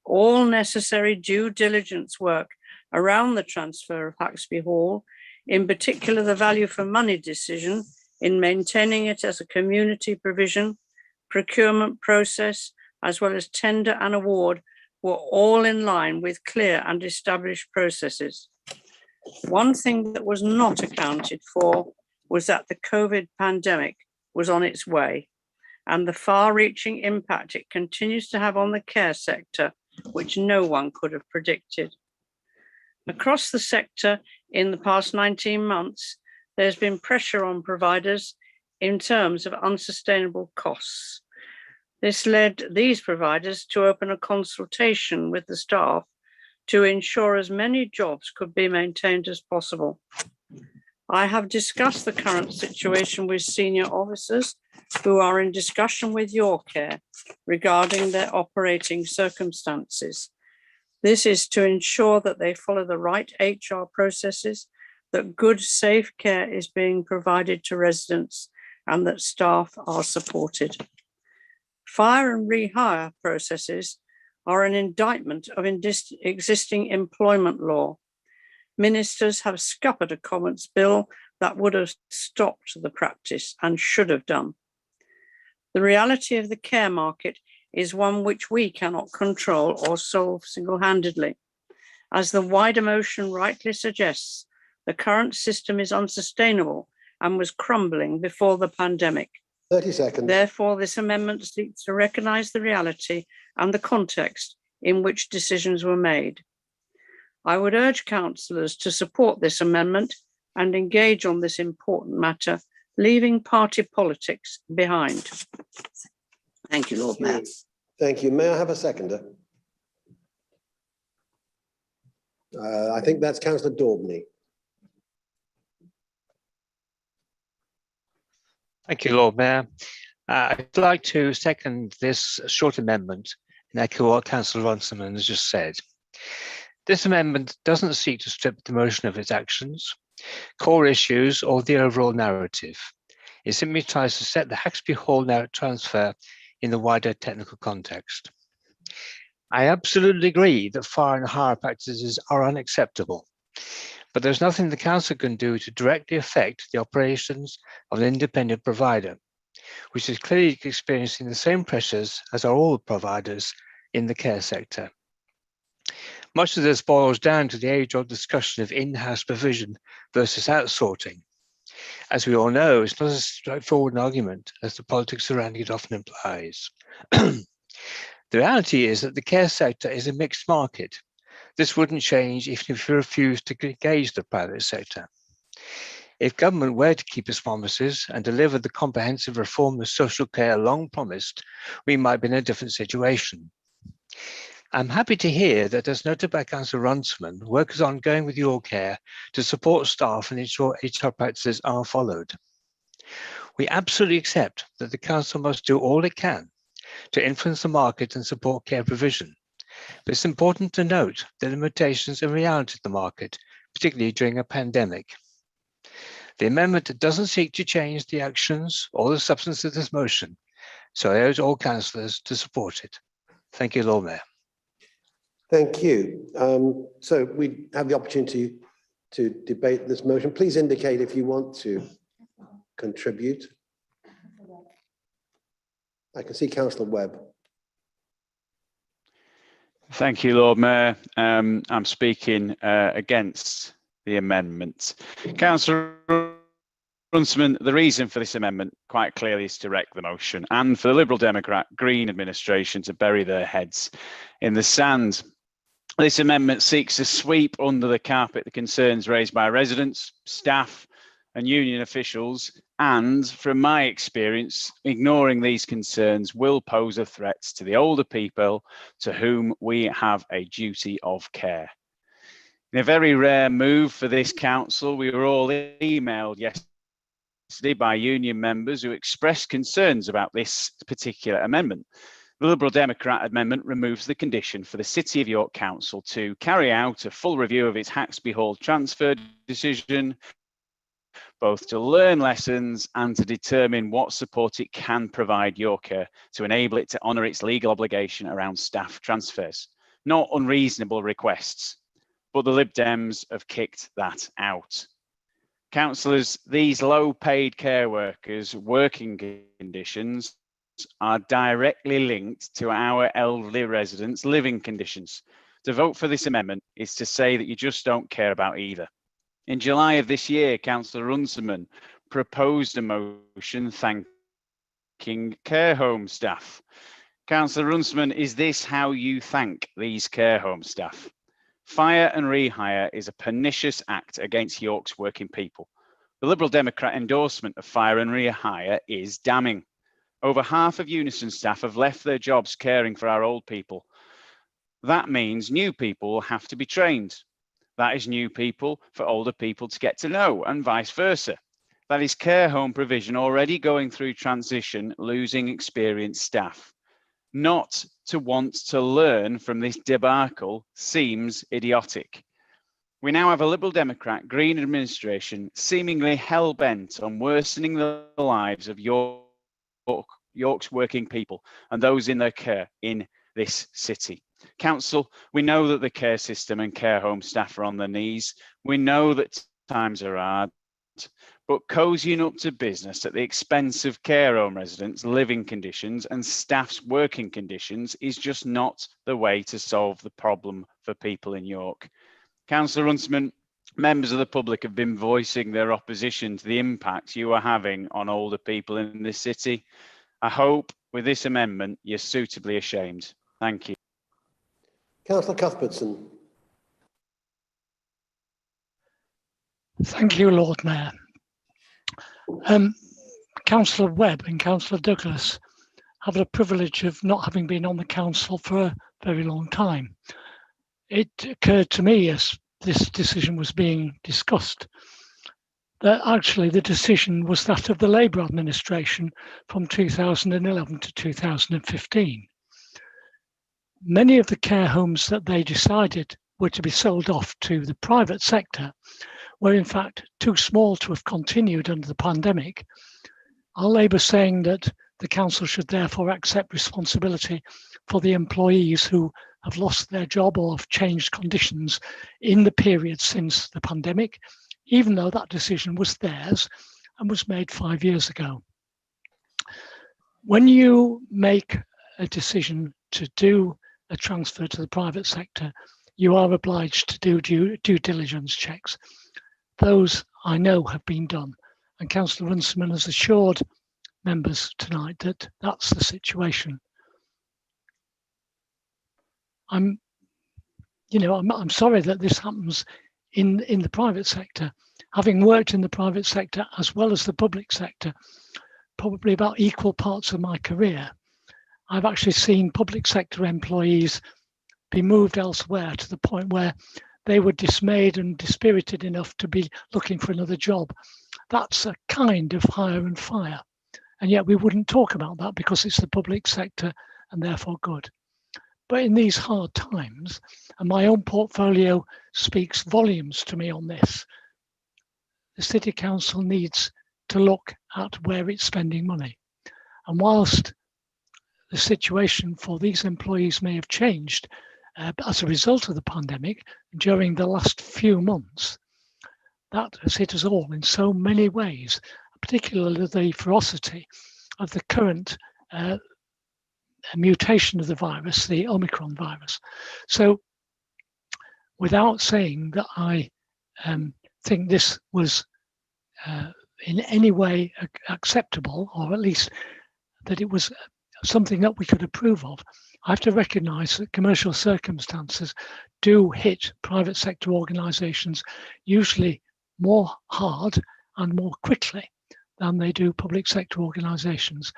All necessary due diligence work around the transfer of Haxby Hall, in particular the value for money decision in maintaining it as a community provision, procurement process, as well as tender and award, were all in line with clear and established processes. One thing that was not accounted for was that the COVID pandemic was on its way, and the far-reaching impact it continues to have on the care sector, which no one could have predicted. Across the sector in the past 19 months, there's been pressure on providers in terms of unsustainable costs. This led these providers to open a consultation with the staff to ensure as many jobs could be maintained as possible. I have discussed the current situation with senior officers who are in discussion with Your Care regarding their operating circumstances. This is to ensure that they follow the right HR processes, that good, safe care is being provided to residents, and that staff are supported. Fire and rehire processes are an indictment of existing employment law. Ministers have scuppered a Commons bill that would have stopped the practice and should have done. The reality of the care market is one which we cannot control or solve single-handedly. As the wider motion rightly suggests, the current system is unsustainable and was crumbling before the pandemic. 30 seconds. Therefore, this amendment seeks to recognise the reality and the context in which decisions were made. I would urge councillors to support this amendment and engage on this important matter, leaving party politics behind. Thank you, Lord Mayor. Thank you. May I have a seconder? I think that's Councillor Daubney. Thank you, Lord Mayor. I'd like to second this short amendment and echo what Councillor Runciman has just said. This amendment doesn't seek to strip the motion of its actions, core issues, or the overall narrative. It simply tries to set the Haxby Hall transfer in the wider technical context. I absolutely agree that fire and hire practices are unacceptable, but there's nothing the council can do to directly affect the operations of an independent provider, which is clearly experiencing the same pressures as are all providers in the care sector. Much of this boils down to the age-old discussion of in-house provision versus outsourcing. As we all know, it's not as straightforward an argument as the politics surrounding it often implies. The reality is that the care sector is a mixed market. This wouldn't change even if we refused to engage the private sector. If government were to keep its promises and deliver the comprehensive reform of social care long promised, we might be in a different situation. I'm happy to hear that, as noted by Councillor Runciman, work is ongoing with Your Care to support staff and ensure HR practices are followed. We absolutely accept that the council must do all it can to influence the market and support care provision. But it's important to note the limitations and reality of the market, particularly during a pandemic. The amendment doesn't seek to change the actions or the substance of this motion, so I urge all councillors to support it. Thank you, Lord Mayor. Thank you. So we have the opportunity to debate this motion. Please indicate if you want to contribute. I can see Councillor Webb. Thank you, Lord Mayor. I'm speaking against the amendment. Councillor Runciman, the reason for this amendment quite clearly is to wreck the motion and for the Liberal Democrat Green administration to bury their heads in the sand. This amendment seeks to sweep under the carpet the concerns raised by residents, staff and union officials, and from my experience, ignoring these concerns will pose a threat to the older people to whom we have a duty of care. In a very rare move for this council, we were all emailed yesterday by union members who expressed concerns about this particular amendment. The Liberal Democrat amendment removes the condition for the City of York Council to carry out a full review of its Haxby Hall transfer decision, both to learn lessons and to determine what support it can provide Yorker to enable it to honour its legal obligation around staff transfers. Not unreasonable requests. but the Lib Dems have kicked that out. Councillors, these low-paid care workers' working conditions are directly linked to our elderly residents' living conditions. To vote for this amendment is to say that you just don't care about either. In July of this year, Councillor Runciman proposed a motion thanking care home staff. Councillor Runciman, is this how you thank these care home staff? Fire and rehire is a pernicious act against York's working people. The Liberal Democrat endorsement of fire and rehire is damning. Over half of Unison staff have left their jobs caring for our old people. That means new people will have to be trained. That is new people for older people to get to know, and vice versa. That is care home provision already going through transition, losing experienced staff. Not to want to learn from this debacle seems idiotic. We now have a Liberal Democrat Green administration seemingly hell-bent on worsening the lives of York's working people and those in their care in this city. Council, we know that the care system and care home staff are on their knees. We know that times are hard, but cozying up to business at the expense of care home residents' living conditions and staff's working conditions is just not the way to solve the problem for people in York. Councillor Runciman, members of the public have been voicing their opposition to the impact you are having on older people in this city. I hope with this amendment you're suitably ashamed. Thank you. Councillor Cuthbertson. Thank you, Lord Mayor. Councillor Webb and Councillor Douglas have the privilege of not having been on the council for a very long time. It occurred to me as this decision was being discussed that actually the decision was that of the Labour administration from 2011 to 2015. Many of the care homes that they decided were to be sold off to the private sector were in fact too small to have continued under the pandemic. Are Labour saying that the council should therefore accept responsibility for the employees who have lost their job or have changed conditions in the period since the pandemic, even though that decision was theirs and was made 5 years ago? When you make a decision to do a transfer to the private sector, you are obliged to do due diligence checks. Those I know have been done, and Councillor Runciman has assured members tonight that that's the situation. I'm sorry that this happens in the private sector. Having worked in the private sector as well as the public sector, probably about equal parts of my career, I've actually seen public sector employees be moved elsewhere to the point where they were dismayed and dispirited enough to be looking for another job. That's a kind of hire and fire. And yet we wouldn't talk about that because it's the public sector and therefore good. But in these hard times, and my own portfolio speaks volumes to me on this, the City Council needs to look at where it's spending money. And whilst the situation for these employees may have changed as a result of the pandemic during the last few months, that has hit us all in so many ways, particularly the ferocity of the current mutation of the virus, the Omicron virus. So without saying that I think this was in any way acceptable, or at least that it was something that we could approve of, I have to recognise that commercial circumstances do hit private sector organisations usually more hard and more quickly than they do public sector organisations.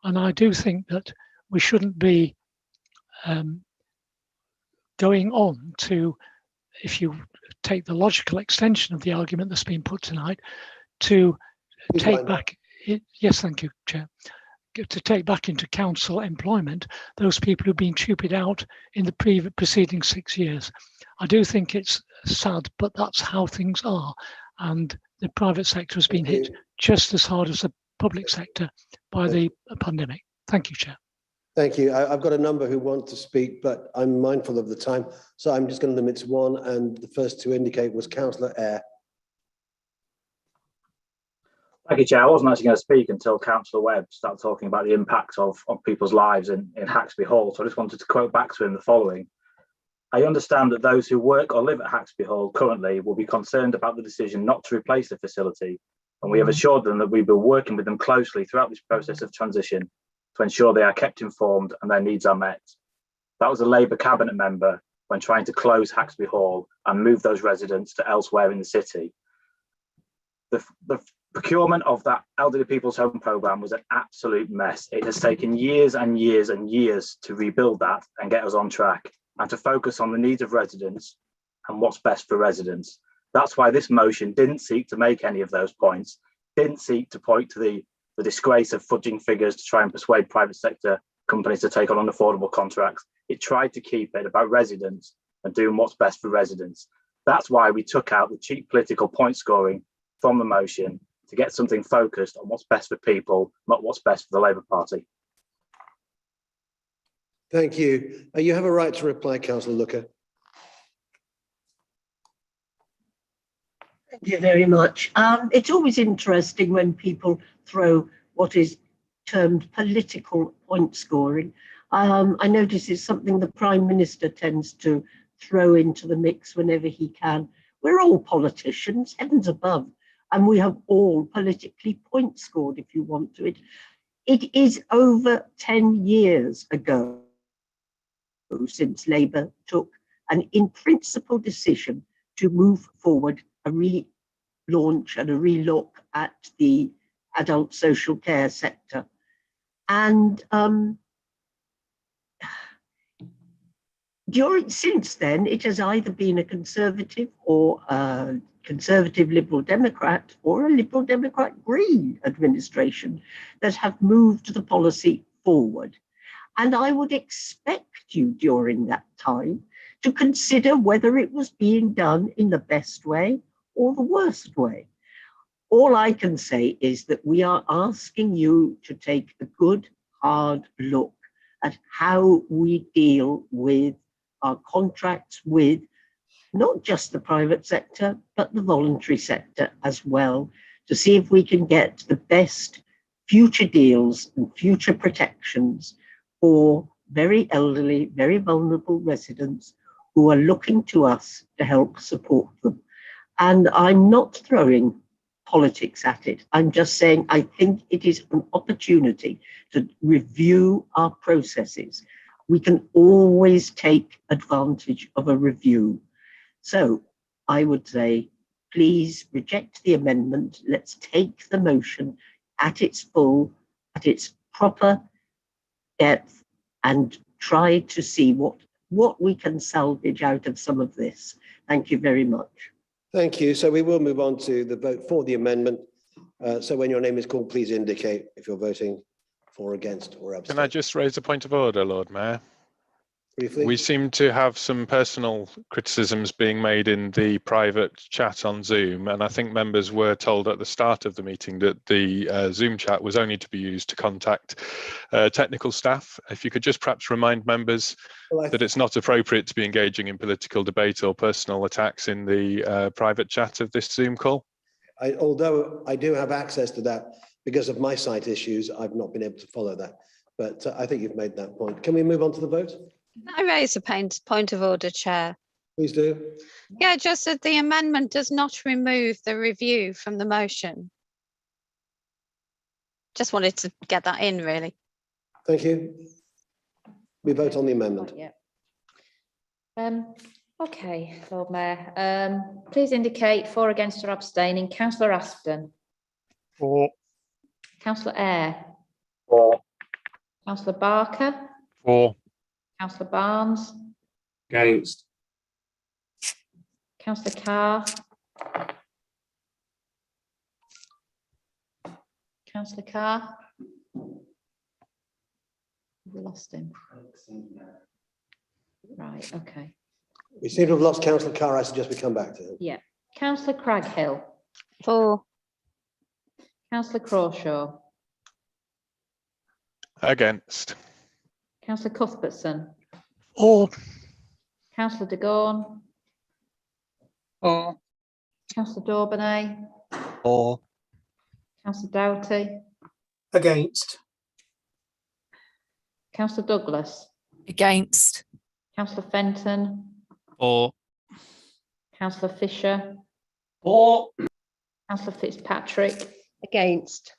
And I do think that we shouldn't be going on to, if you take the logical extension of the argument that's been put tonight, to take back, yes, thank you, Chair, to take back into council employment those people who've been stupid out in the preceding 6 years. I do think it's sad, but that's how things are. And the private sector has been hit just as hard as the public sector by the pandemic. Thank you, Chair. Thank you. I've got a number who want to speak, but I'm mindful of the time. So I'm just going to limit to one. And the first to indicate was Councillor Eyre. Thank you, Chair. I wasn't actually going to speak until Councillor Webb started talking about the impact of people's lives in Haxby Hall. So I just wanted to quote back to him the following. I understand that those who work or live at Haxby Hall currently will be concerned about the decision not to replace the facility, and we have assured them that we've been working with them closely throughout this process of transition to ensure they are kept informed and their needs are met. That was a Labour cabinet member when trying to close Haxby Hall and move those residents to elsewhere in the city. The procurement of that elderly people's home programme was an absolute mess. It has taken years and years and years to rebuild that and get us on track and to focus on the needs of residents and what's best for residents. That's why this motion didn't seek to make any of those points, didn't seek to point to the disgrace of fudging figures to try and persuade private sector companies to take on unaffordable contracts. It tried to keep it about residents and doing what's best for residents. That's why we took out the cheap political point scoring from the motion to get something focused on what's best for people, not what's best for the Labour Party. Thank you. You have a right to reply, Councillor Looker. Thank you very much. It's always interesting when people throw what is termed political point scoring. I notice it's something the Prime Minister tends to throw into the mix whenever he can. We're all politicians, heavens above, and we have all politically point scored if you want to. It is over 10 years ago since Labour took an in-principle decision to move forward a relaunch and a relook at the adult social care sector. And since then, it has either been a Conservative or a Conservative Liberal Democrat or a Liberal Democrat Green administration that have moved the policy forward. And I would expect you during that time to consider whether it was being done in the best way or the worst way. All I can say is that we are asking you to take a good, hard look at how we deal with our contracts with not just the private sector, but the voluntary sector as well, to see if we can get the best future deals and future protections for very elderly, very vulnerable residents who are looking to us to help support them. And I'm not throwing politics at it. I'm just saying I think it is an opportunity to review our processes. We can always take advantage of a review. So I would say, please reject the amendment. Let's take the motion at its full, at its proper depth, and try to see what we can salvage out of some of this. Thank you very much. Thank you. So we will move on to the vote for the amendment. So when your name is called, please indicate if you're voting for, against, or abstain. Can I just raise a point of order, Lord Mayor? Briefly. We seem to have some personal criticisms being made in the private chat on Zoom, and I think members were told at the start of the meeting that the Zoom chat was only to be used to contact technical staff. If you could just perhaps remind members that it's not appropriate to be engaging in political debate or personal attacks in the private chat of this Zoom call. Although I do have access to that, because of my site issues, I've not been able to follow that. But I think you've made that point. Can we move on to the vote? I raise a point of order, Chair. Please do. Yeah, just that the amendment does not remove the review from the motion. Just wanted to get that in, really. Thank you. We vote on the amendment. Yeah. Okay, Lord Mayor. Please indicate for, against, or abstaining. Councillor Aston. For. Councillor Eyre. For. Councillor Barker. For. Councillor Barnes. Against. Councillor Carr. Councillor Carr. We lost him. Right, okay. We seem to have lost Councillor Carr. I suggest we come back to him. Yeah. Councillor Craghill. For. Councillor Crawshaw. Against. Councillor Cuthbertson. For. Councillor de Gorn. For. Councillor Dauburnay. For. Councillor Doughty. Against. Councillor Douglas. Against. Councillor Fenton. For. Councillor Fisher. For. Councillor Fitzpatrick. Against.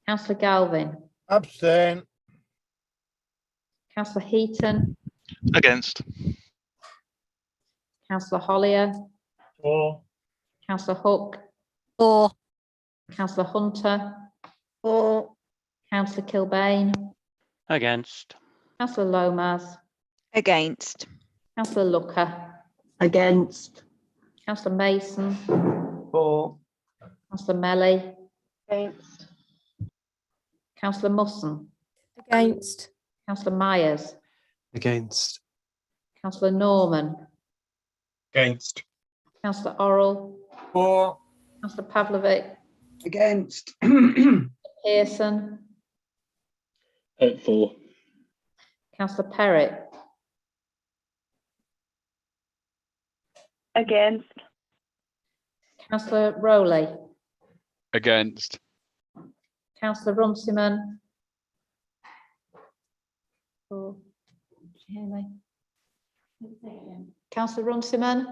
Councillor Galvin. Abstain. Councillor Heaton. Against. Councillor Hollier. For. Councillor Hook. For. Councillor Hunter. For. Councillor Kilbane. Against. Councillor Lomas. Against. Councillor Looker. Against. Councillor Mason. For. Councillor Melly. Against. Councillor Musson. Against. Councillor Myers. Against. Councillor Norman. Against. Councillor Orrell. For. Councillor Pavlovic. Against. Pearson. For. Councillor Perrott. Against. Councillor Rowley. Against. Councillor Runciman. Oh, can you hear me? Councillor Runciman.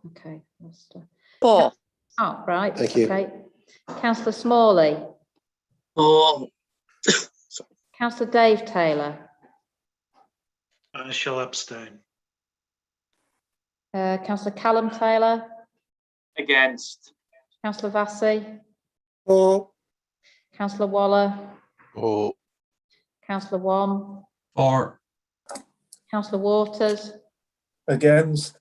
Okay. For. Oh, right. Thank you. Okay. Councillor Smalley. For. Councillor Dave Taylor. I shall abstain. Councillor Callum Taylor. Against. Councillor Vassey. For. Councillor Waller. For. Councillor Wong. For. Councillor Waters. Against.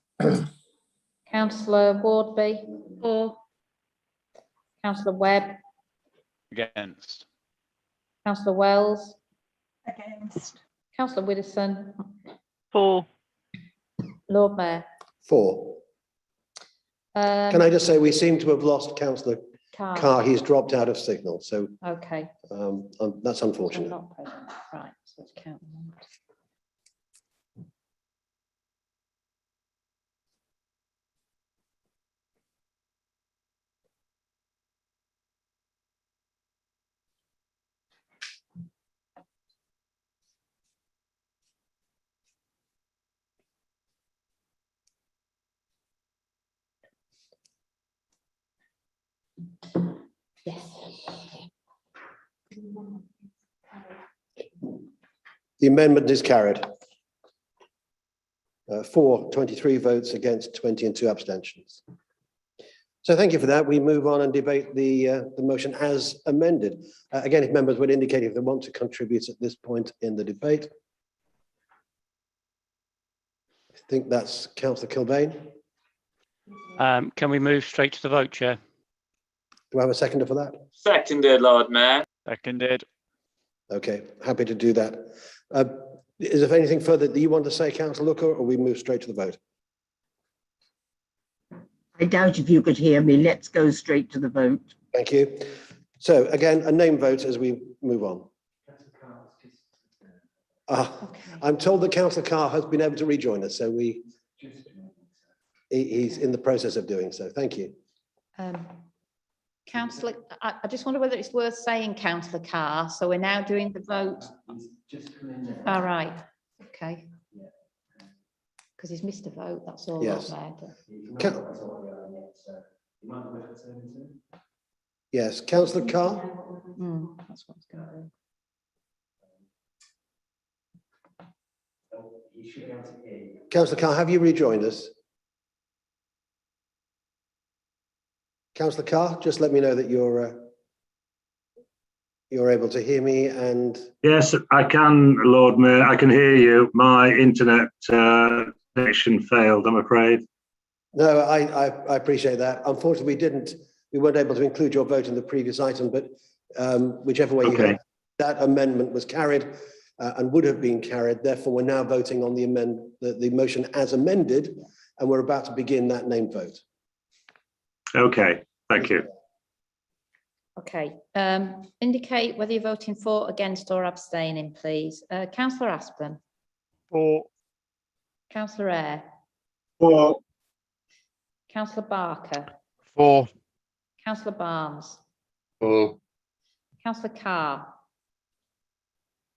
Councillor Wardby. For. Councillor Webb. Against. Councillor Wells. Against. Councillor Widdowson. For. Lord Mayor. For. Can I just say we seem to have lost Councillor Carr. He's dropped out of signal, so Okay. that's unfortunate. Not present. Right. So let's count them out. Yes. The amendment is carried. For 23 votes against 20 and 2 abstentions. So thank you for that. We move on and debate the motion as amended. Again, if members would indicate if they want to contribute at this point in the debate. I think that's Councillor Kilbane. Can we move straight to the vote, Chair? Do I have a seconder for that? Seconded, Lord Mayor. Seconded. Okay, happy to do that. Is there anything further that you want to say, Councillor Looker, or we move straight to the vote? I doubt if you could hear me. Let's go straight to the vote. Thank you. So again, a name vote as we move on. I'm told that Councillor Carr has been able to rejoin us, so he's in the process of doing so. Thank you. Councillor, I just wonder whether it's worth saying Councillor Carr. So we're now doing the vote. All right. Okay. Because he's missed a vote. That's all. Yes. Yes, Councillor Carr. That's what it's going to do. Councillor Carr, have you rejoined us? Councillor Carr, just let me know that you're able to hear me. And yes, I can, Lord Mayor. I can hear you. My internet connection failed, I'm afraid. No, I appreciate that. Unfortunately, we weren't able to include your vote in the previous item, but whichever way you go, that amendment was carried and would have been carried. Therefore, we're now voting on the motion as amended, and we're about to begin that name vote. Okay, thank you. Okay, indicate whether you're voting for, against or abstaining, please. Councillor Aspin. For. Councillor Eyre. For. Councillor Barker. For. Councillor Barnes. For. Councillor Carr.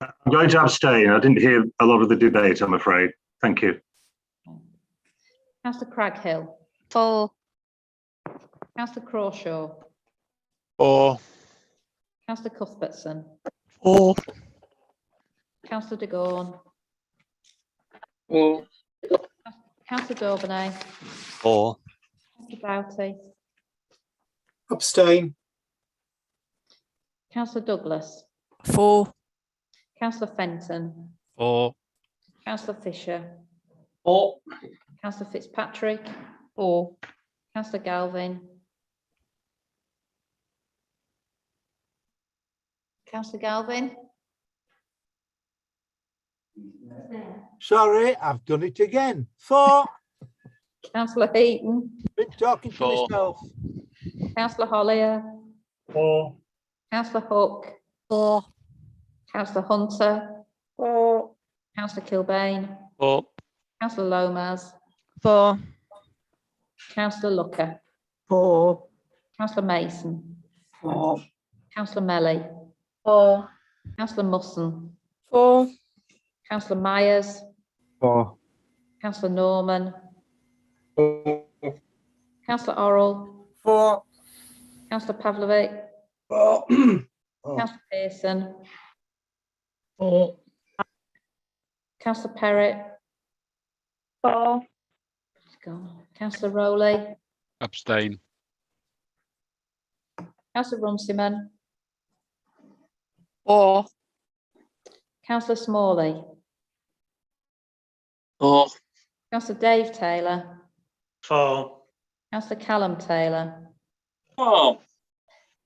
I'm going to abstain. I didn't hear a lot of the debate, I'm afraid. Thank you. Councillor Craghill. For. Councillor Crawshaw. For. Councillor Cuthbertson. For. Councillor de Gorne. For. Councillor Dauburnay. For. Councillor Boughty. Abstain. Councillor Douglas. For. Councillor Fenton. For. Councillor Fisher. For. Councillor Fitzpatrick. For. Councillor Galvin. Councillor Galvin. Sorry, I've done it again. For. Councillor Heaton. Been talking to myself. Councillor Hollier. For. Councillor Hook. For. Councillor Hunter. For. Councillor Kilbane. For. Councillor Lomas. For. Councillor Lucker. For. Councillor Mason. For. Councillor Melly. For. Councillor Musson. For. Councillor Myers. For. Councillor Norman. For. Councillor Orrell. For. Councillor Pavlovic. For. Councillor Pearson. For. Councillor Perrott. For. Councillor Rowley. Abstain. Councillor Runciman. For. Councillor Smalley. For. Councillor Dave Taylor. For. Councillor Callum Taylor. For.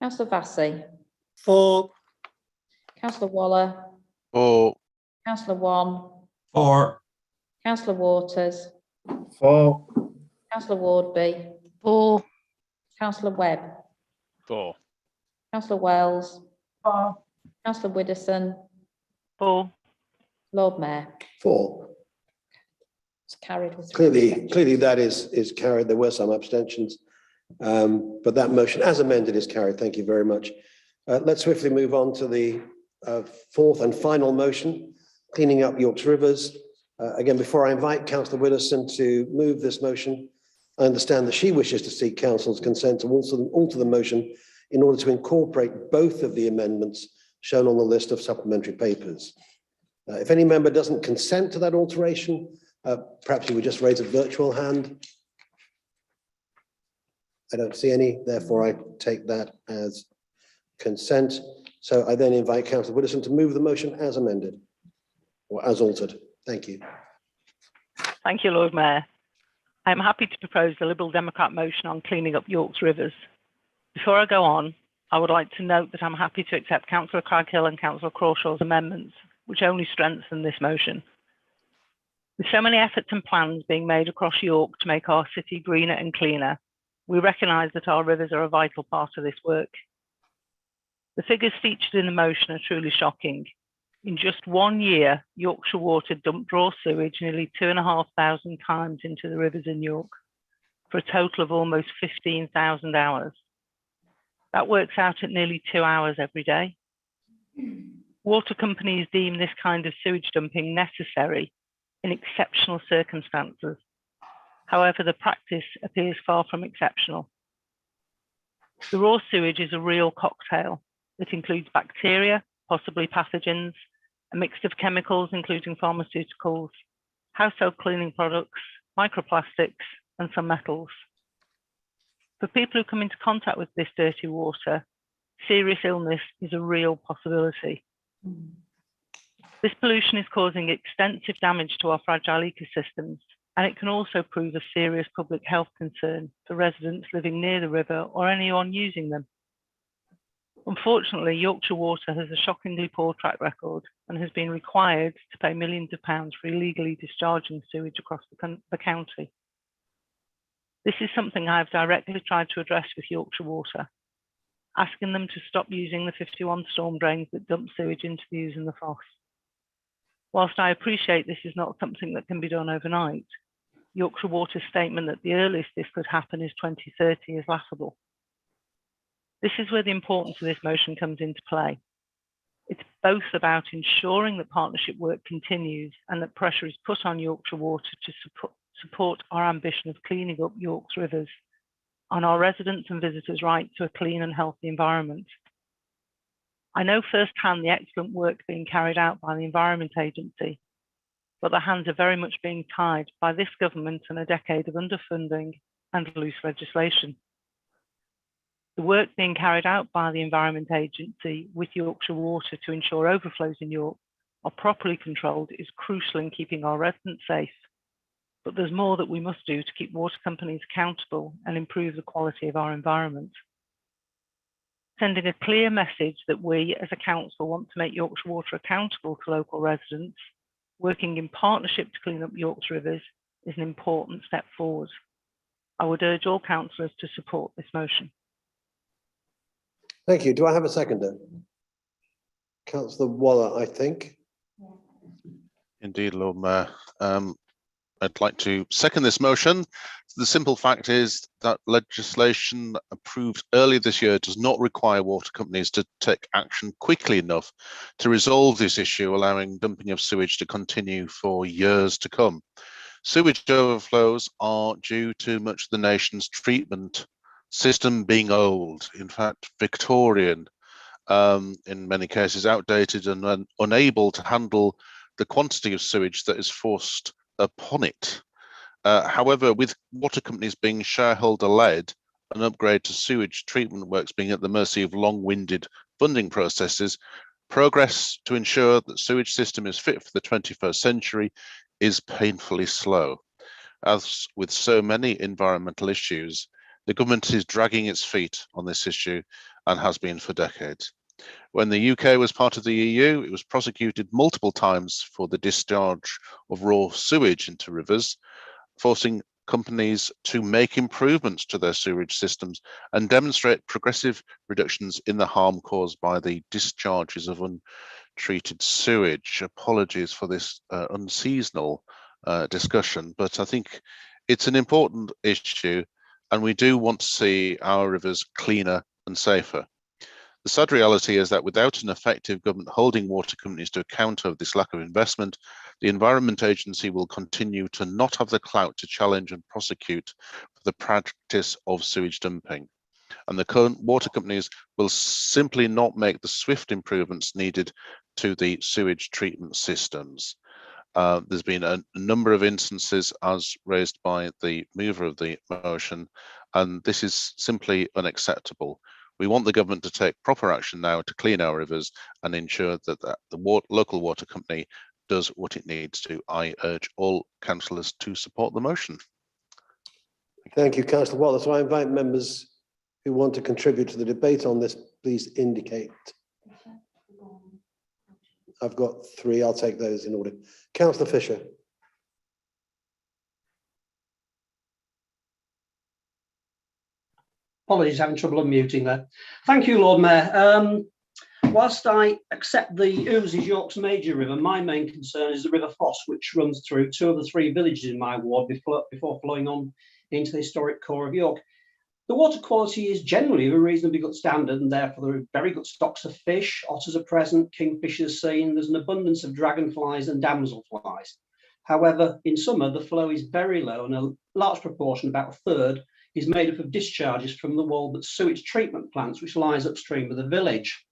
Councillor Vassey. For. Councillor Waller. For. Councillor Wan. For. Councillor Waters. For. Councillor Wardby. For. Councillor Webb. For. Councillor Wells. For. Councillor Widdowson. For. Lord Mayor. For. It's carried with Clearly that is carried. There were some abstentions, but that motion as amended is carried. Thank you very much. Let's swiftly move on to the fourth and final motion, cleaning up York's rivers. Again, before I invite Councillor Widdowson to move this motion, I understand that she wishes to seek council's consent to alter the motion in order to incorporate both of the amendments shown on the list of supplementary papers. If any member doesn't consent to that alteration, perhaps you would just raise a virtual hand. I don't see any, therefore I take that as consent. So I then invite Councillor Widdowson to move the motion as amended or as altered. Thank you. Thank you, Lord Mayor. I'm happy to propose the Liberal Democrat motion on cleaning up York's rivers. Before I go on, I would like to note that I'm happy to accept Councillor Craghill and Councillor Crawshaw's amendments, which only strengthen this motion. With so many efforts and plans being made across York to make our city greener and cleaner, we recognise that our rivers are a vital part of this work. The figures featured in the motion are truly shocking. In just 1 year, Yorkshire Water dumped raw sewage nearly 2,500 times into the rivers in York, for a total of almost 15,000 hours. That works out at nearly 2 hours every day. Water companies deem this kind of sewage dumping necessary in exceptional circumstances. However, the practice appears far from exceptional. The raw sewage is a real cocktail that includes bacteria, possibly pathogens, a mix of chemicals, including pharmaceuticals, household cleaning products, microplastics, and some metals. For people who come into contact with this dirty water, serious illness is a real possibility. This pollution is causing extensive damage to our fragile ecosystems, and it can also prove a serious public health concern for residents living near the river or anyone using them. Unfortunately, Yorkshire Water has a shockingly poor track record and has been required to pay millions of pounds for illegally discharging sewage across the county. This is something I have directly tried to address with Yorkshire Water. asking them to stop using the 51 storm drains that dump sewage into the Ouse and the Foss. Whilst I appreciate this is not something that can be done overnight, Yorkshire Water's statement that the earliest this could happen is 2030 is laughable. This is where the importance of this motion comes into play. It's both about ensuring that partnership work continues and that pressure is put on Yorkshire Water to support our ambition of cleaning up York's rivers, on our residents' and visitors' right to a clean and healthy environment. I know firsthand the excellent work being carried out by the Environment Agency, but the hands are very much being tied by this government and a decade of underfunding and loose legislation. The work being carried out by the Environment Agency with Yorkshire Water to ensure overflows in York are properly controlled is crucial in keeping our residents safe. But there's more that we must do to keep water companies accountable and improve the quality of our environment. Sending a clear message that we as a council want to make Yorkshire Water accountable to local residents, working in partnership to clean up York's rivers, is an important step forward. I would urge all councillors to support this motion. Thank you. Do I have a seconder? Councillor Waller, I think. Indeed, Lord Mayor. I'd like to second this motion. The simple fact is that legislation approved earlier this year does not require water companies to take action quickly enough to resolve this issue, allowing dumping of sewage to continue for years to come. Sewage overflows are due to much of the nation's treatment system being old, in fact Victorian, in many cases outdated and unable to handle the quantity of sewage that is forced upon it. However, with water companies being shareholder-led, an upgrade to sewage treatment works being at the mercy of long-winded funding processes, progress to ensure that sewage system is fit for the 21st century is painfully slow. As with so many environmental issues, the government is dragging its feet on this issue and has been for decades. When the UK was part of the EU, it was prosecuted multiple times for the discharge of raw sewage into rivers, forcing companies to make improvements to their sewage systems and demonstrate progressive reductions in the harm caused by the discharges of untreated sewage. Apologies for this unseasonal discussion, but I think it's an important issue and we do want to see our rivers cleaner and safer. The sad reality is that without an effective government holding water companies to account of this lack of investment, the Environment Agency will continue to not have the clout to challenge and prosecute for the practice of sewage dumping. And the current water companies will simply not make the swift improvements needed to the sewage treatment systems. There's been a number of instances as raised by the mover of the motion, and this is simply unacceptable. We want the government to take proper action now to clean our rivers and ensure that the local water company does what it needs to. I urge all councillors to support the motion. Thank you, Councillor Waller. So I invite members who want to contribute to the debate on this, please indicate. I've got three. I'll take those in order. Councillor Fisher. Apologies, having trouble unmuting there. Thank you, Lord Mayor. Whilst I accept the Ouse is York's major river, my main concern is the River Foss, which runs through two of the three villages in my ward before flowing on into the historic core of York. The water quality is generally of a reasonably good standard, and therefore there are very good stocks of fish. Otters are present, kingfishers seen. There's an abundance of dragonflies and damselflies. However, in summer the flow is very low, and a large proportion, about a third, is made up of discharges from the Walbert sewage treatment plants, which lies upstream of the village.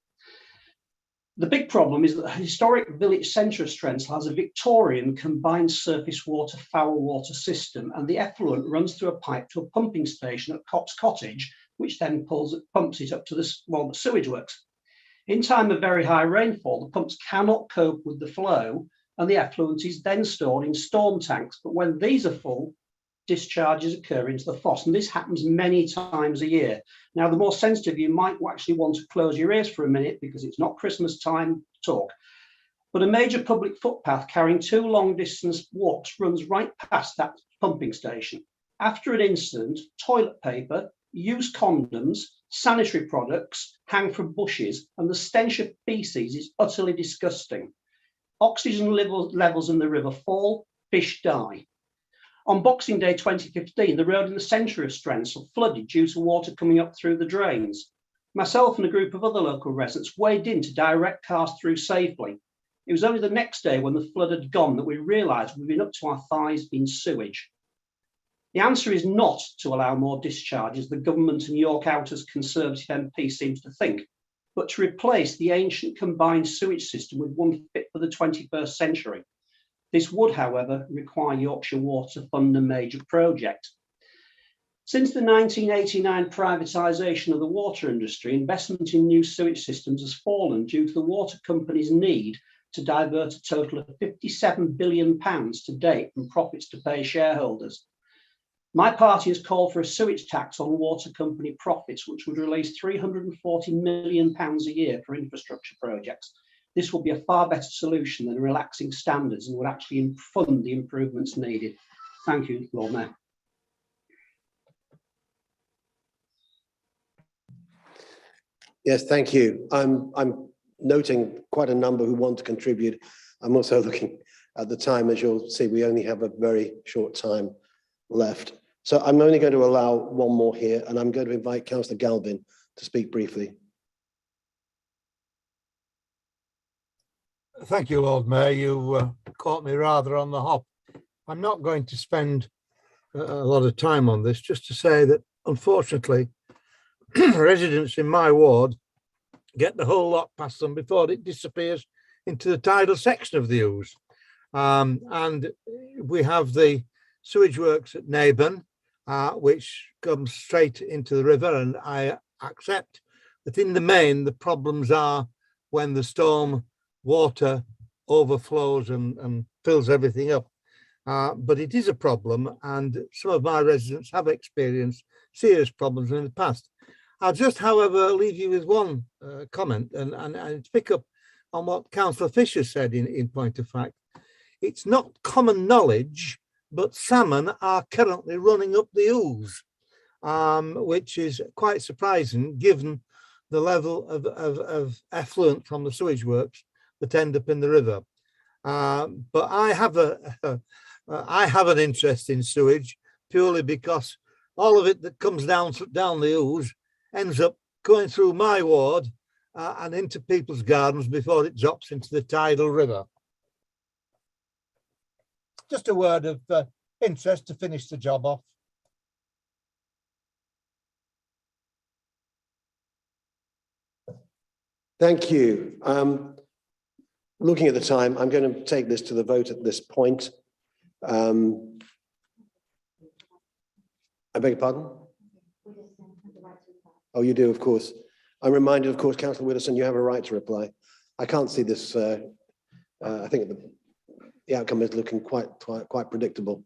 The big problem is that the historic village centre of Strengths has a Victorian combined surface water foul water system, and the effluent runs through a pipe to a pumping station at Cops Cottage, which then pumps it up to the Walbert sewage works. In time of very high rainfall, the pumps cannot cope with the flow, and the effluent is then stored in storm tanks. But when these are full, discharges occur into the Foss, and this happens many times a year. Now, the more sensitive, you might actually want to close your ears for a minute because it's not Christmas time talk. But a major public footpath carrying two long distance walks runs right past that pumping station. After an incident, toilet paper, used condoms, sanitary products hang from bushes, and the stench of feces is utterly disgusting. Oxygen levels in the river fall, fish die. On Boxing Day 2015, the road in the centre of Strensall flooded due to water coming up through the drains. Myself and a group of other local residents waded in to direct cars through safely. It was only the next day when the flood had gone that we realised we'd been up to our thighs in sewage. The answer is not to allow more discharges, the government and York Outers Conservative MP seems to think, but to replace the ancient combined sewage system with one fit for the 21st century. This would, however, require Yorkshire Water to fund a major project. Since the 1989 privatisation of the water industry, investment in new sewage systems has fallen due to the water company's need to divert a total of £57 billion to date from profits to pay shareholders. My party has called for a sewage tax on water company profits, which would release £340 million a year for infrastructure projects. This would be a far better solution than relaxing standards and would actually fund the improvements needed. Thank you, Lord Mayor. Yes, thank you. I'm noting quite a number who want to contribute. I'm also looking at the time. As you'll see, we only have a very short time left. So I'm only going to allow one more here, and I'm going to invite Councillor Galvin to speak briefly. Thank you, Lord Mayor. You caught me rather on the hop. I'm not going to spend a lot of time on this, just to say that, unfortunately, residents in my ward get the whole lot past them before it disappears into the tidal section of the Ouse. And we have the sewage works at Naburn, which comes straight into the river, and I accept that in the main the problems are when the storm water overflows and fills everything up. But it is a problem, and some of my residents have experienced serious problems in the past. I'll just, however, leave you with one comment and pick up on what Councillor Fisher said in point of fact. It's not common knowledge, but salmon are currently running up the Ouse, which is quite surprising given the level of effluent from the sewage works that end up in the river. But I have an interest in sewage purely because all of it that comes down the Ouse ends up going through my ward and into people's gardens before it drops into the tidal river. Just a word of interest to finish the job off. Thank you. Looking at the time, I'm going to take this to the vote at this point. I beg your pardon? Oh, you do, of course. I'm reminded, of course, Councillor Widdowson, you have a right to reply. I can't see this. I think the outcome is looking quite predictable.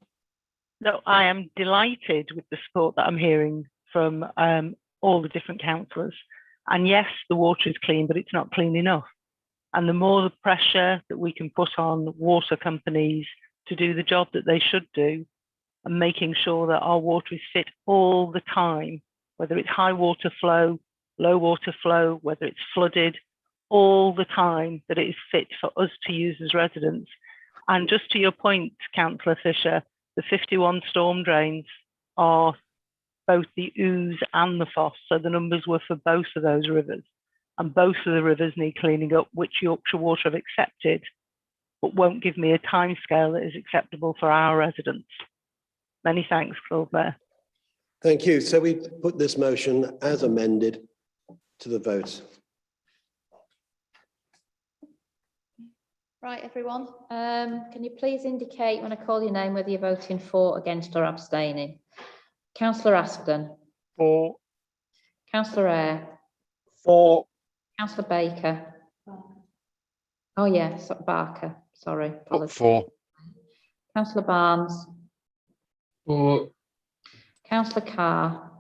No, I am delighted with the support that I'm hearing from all the different councillors. And yes, the water is clean, but it's not clean enough. And the more the pressure that we can put on water companies to do the job that they should do, and making sure that our water is fit all the time, whether it's high water flow, low water flow, whether it's flooded, all the time, that it is fit for us to use as residents. And just to your point, Councillor Fisher, the 51 storm drains are both the Ouse and the Foss, so the numbers were for both of those rivers. And both of the rivers need cleaning up, which Yorkshire Water have accepted, but won't give me a timescale that is acceptable for our residents. Many thanks, Lord Mayor. Thank you. So we put this motion as amended to the vote. Right, everyone. Can you please indicate when I call your name whether you're voting for, against or abstaining? Councillor Aspden. For. Councillor Eyre. For. Councillor Baker. Oh yeah, Barker. Sorry. For. Councillor Barnes. For. Councillor Carr.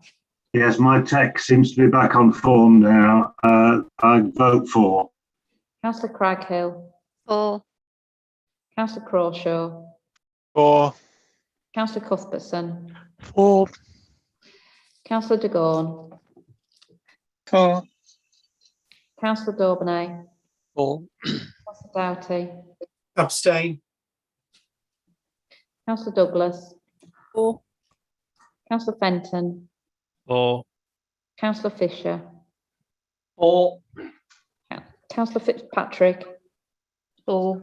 Yes, my text seems to be back on form now. I vote for. Councillor Craghill. For. Councillor Crawshaw. For. Councillor Cuthbertson. For. Councillor de Gorn. For. Councillor Dauburnay. For. Councillor Doughty. Abstain. Councillor Douglas. For. Councillor Fenton. For. Councillor Fisher. For. Councillor Fitzpatrick. For.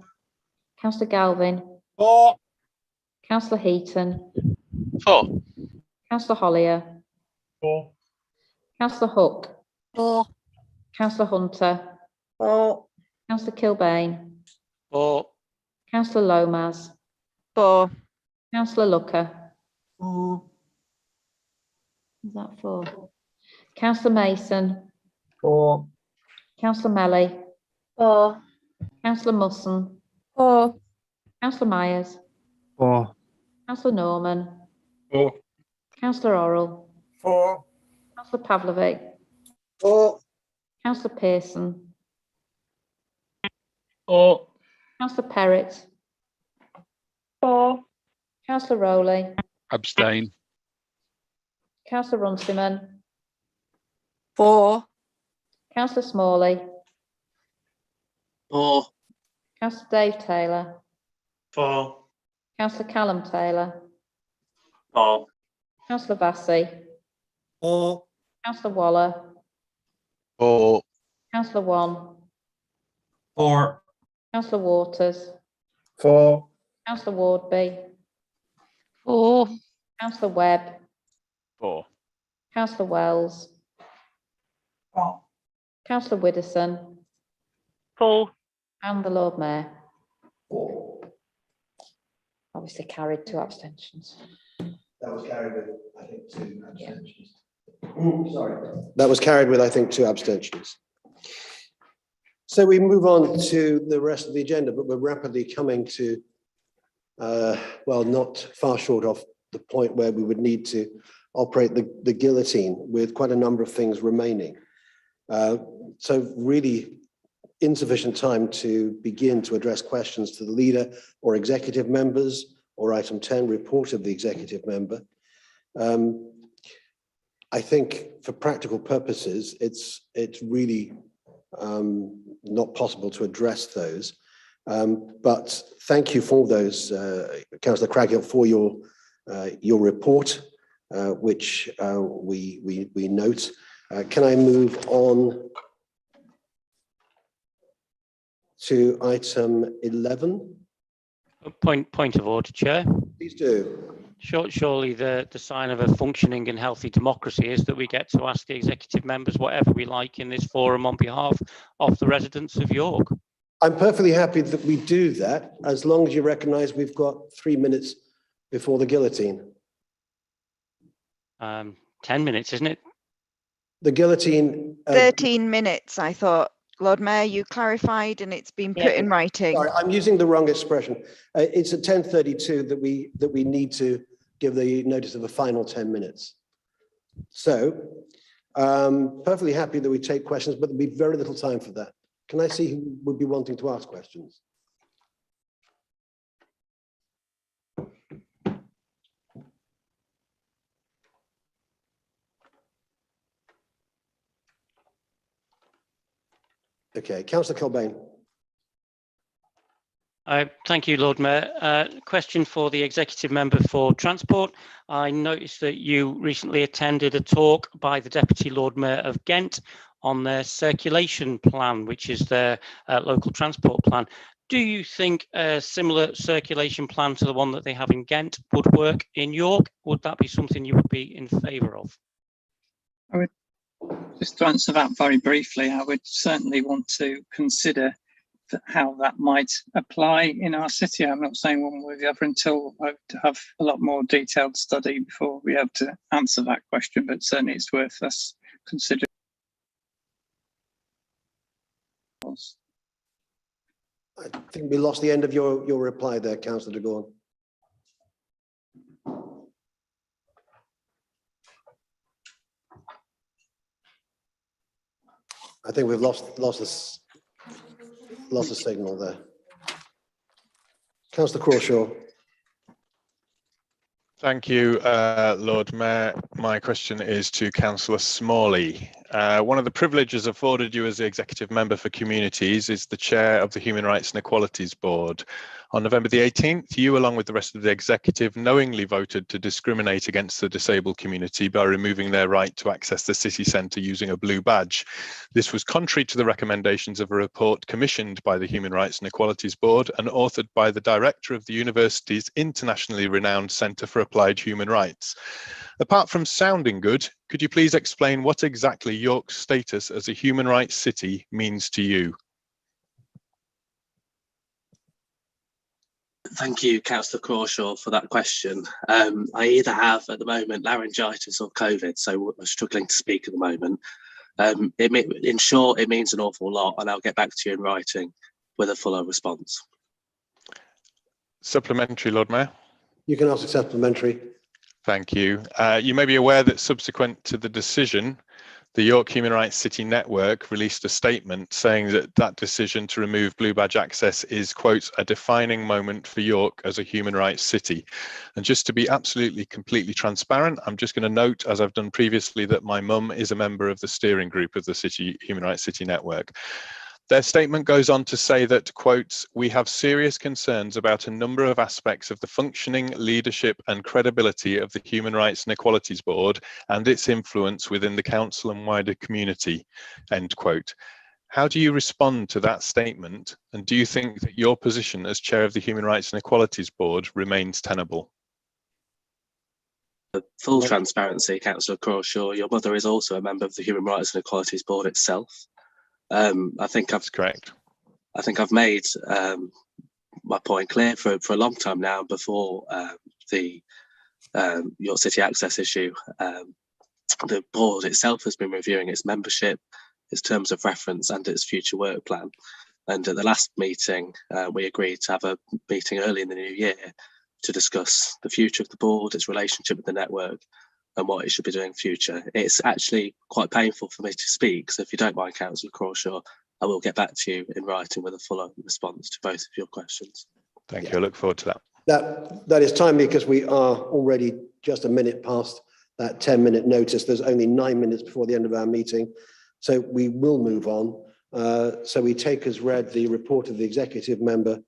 Councillor Galvin. For. Councillor Heaton. For. Councillor Hollier. For. Councillor Hook. For. Councillor Hunter. For. Councillor Kilbane. For. Councillor Lomas. For. Councillor Looker. For. Is that for? Councillor Mason. For. Councillor Melly. For. Councillor Musson. For. Councillor Myers. For. Councillor Norman. For. Councillor Orrell. For. Councillor Pavlovic. For. Councillor Pearson. For. Councillor Perrott. For. Councillor Rowley. Abstain. Councillor Runciman. For. Councillor Smalley. For. Councillor Dave Taylor. For. Councillor Callum Taylor. For. Councillor Vassey. For. Councillor Waller. For. Councillor Wan. For. Councillor Waters. For. Councillor Wardby. For. Councillor Webb. For. Councillor Wells. For. Councillor Widdowson. For. And the Lord Mayor. For. Obviously carried, 2 abstentions. That was carried with, I think, 2 abstentions. Sorry. That was carried with, I think, 2 abstentions. So we move on to the rest of the agenda, but we're rapidly coming to, well, not far short of the point where we would need to operate the guillotine with quite a number of things remaining. So really insufficient time to begin to address questions to the leader or executive members, or item 10, report of the executive member. I think for practical purposes, it's really not possible to address those. But thank you for those, Councillor Craghill, for your report, which we note. Can I move on to item 11? Point of order, Chair. Please do. Surely the sign of a functioning and healthy democracy is that we get to ask the executive members whatever we like in this forum on behalf of the residents of York. I'm perfectly happy that we do that, as long as you recognise we've got 3 minutes before the guillotine. 10 minutes, isn't it? The guillotine. 13 minutes, I thought. Lord Mayor, you clarified and it's been put in writing. Sorry, I'm using the wrong expression. It's at 10:32 that we need to give the notice of a final 10 minutes. So perfectly happy that we take questions, but there'll be very little time for that. Can I see who would be wanting to ask questions? Okay, Councillor Kilbane. Thank you, Lord Mayor. Question for the executive member for transport. I noticed that you recently attended a talk by the Deputy Lord Mayor of Ghent on their circulation plan, which is their local transport plan. Do you think a similar circulation plan to the one that they have in Ghent would work in York? Would that be something you would be in favour of? I would, just to answer that very briefly, I would certainly want to consider how that might apply in our city. I'm not saying one way or the other until I have a lot more detailed study before we have to answer that question, but certainly it's worth us considering. I think we lost the end of your reply there, Councillor de Gorn. I think we've lost the signal there. Councillor Crawshaw. Thank you, Lord Mayor. My question is to Councillor Smalley. One of the privileges afforded you as the Executive Member for Communities is the Chair of the Human Rights and Equalities Board. On November the 18th, you, along with the rest of the Executive, knowingly voted to discriminate against the disabled community by removing their right to access the city centre using a blue badge. This was contrary to the recommendations of a report commissioned by the Human Rights and Equalities Board and authored by the Director of the university's internationally renowned Centre for Applied Human Rights. Apart from sounding good, could you please explain what exactly York's status as a human rights city means to you? Thank you, Councillor Crawshaw, for that question. I either have at the moment laryngitis or COVID, so I'm struggling to speak at the moment. In short, it means an awful lot, and I'll get back to you in writing with a fuller response. Supplementary, Lord Mayor. You can ask a supplementary. Thank you. You may be aware that subsequent to the decision, the York Human Rights City Network released a statement saying that that decision to remove blue badge access is, quote, a defining moment for York as a human rights city. And just to be absolutely, completely transparent, I'm just going to note, as I've done previously, that my mum is a member of the steering group of the City Human Rights City Network. Their statement goes on to say that, quote, we have serious concerns about a number of aspects of the functioning, leadership and credibility of the Human Rights and Equalities Board and its influence within the council and wider community, end quote. How do you respond to that statement? And do you think that your position as chair of the Human Rights and Equalities Board remains tenable? Full transparency, Councillor Crawshaw, your mother is also a member of the Human Rights and Equalities Board itself. I think that's correct. I think I've made my point clear for a long time now. Before the York City access issue, the board itself has been reviewing its membership, its terms of reference, and its future work plan. And at the last meeting, we agreed to have a meeting early in the new year to discuss the future of the board, its relationship with the network, and what it should be doing in future. It's actually quite painful for me to speak, so if you don't mind, Councillor Crawshaw, I will get back to you in writing with a fuller response to both of your questions. Thank you. I look forward to that. That is timely because we are already just a minute past that 10-minute notice. There's only 9 minutes before the end of our meeting, so we will move on. So we take as read the report of the executive member,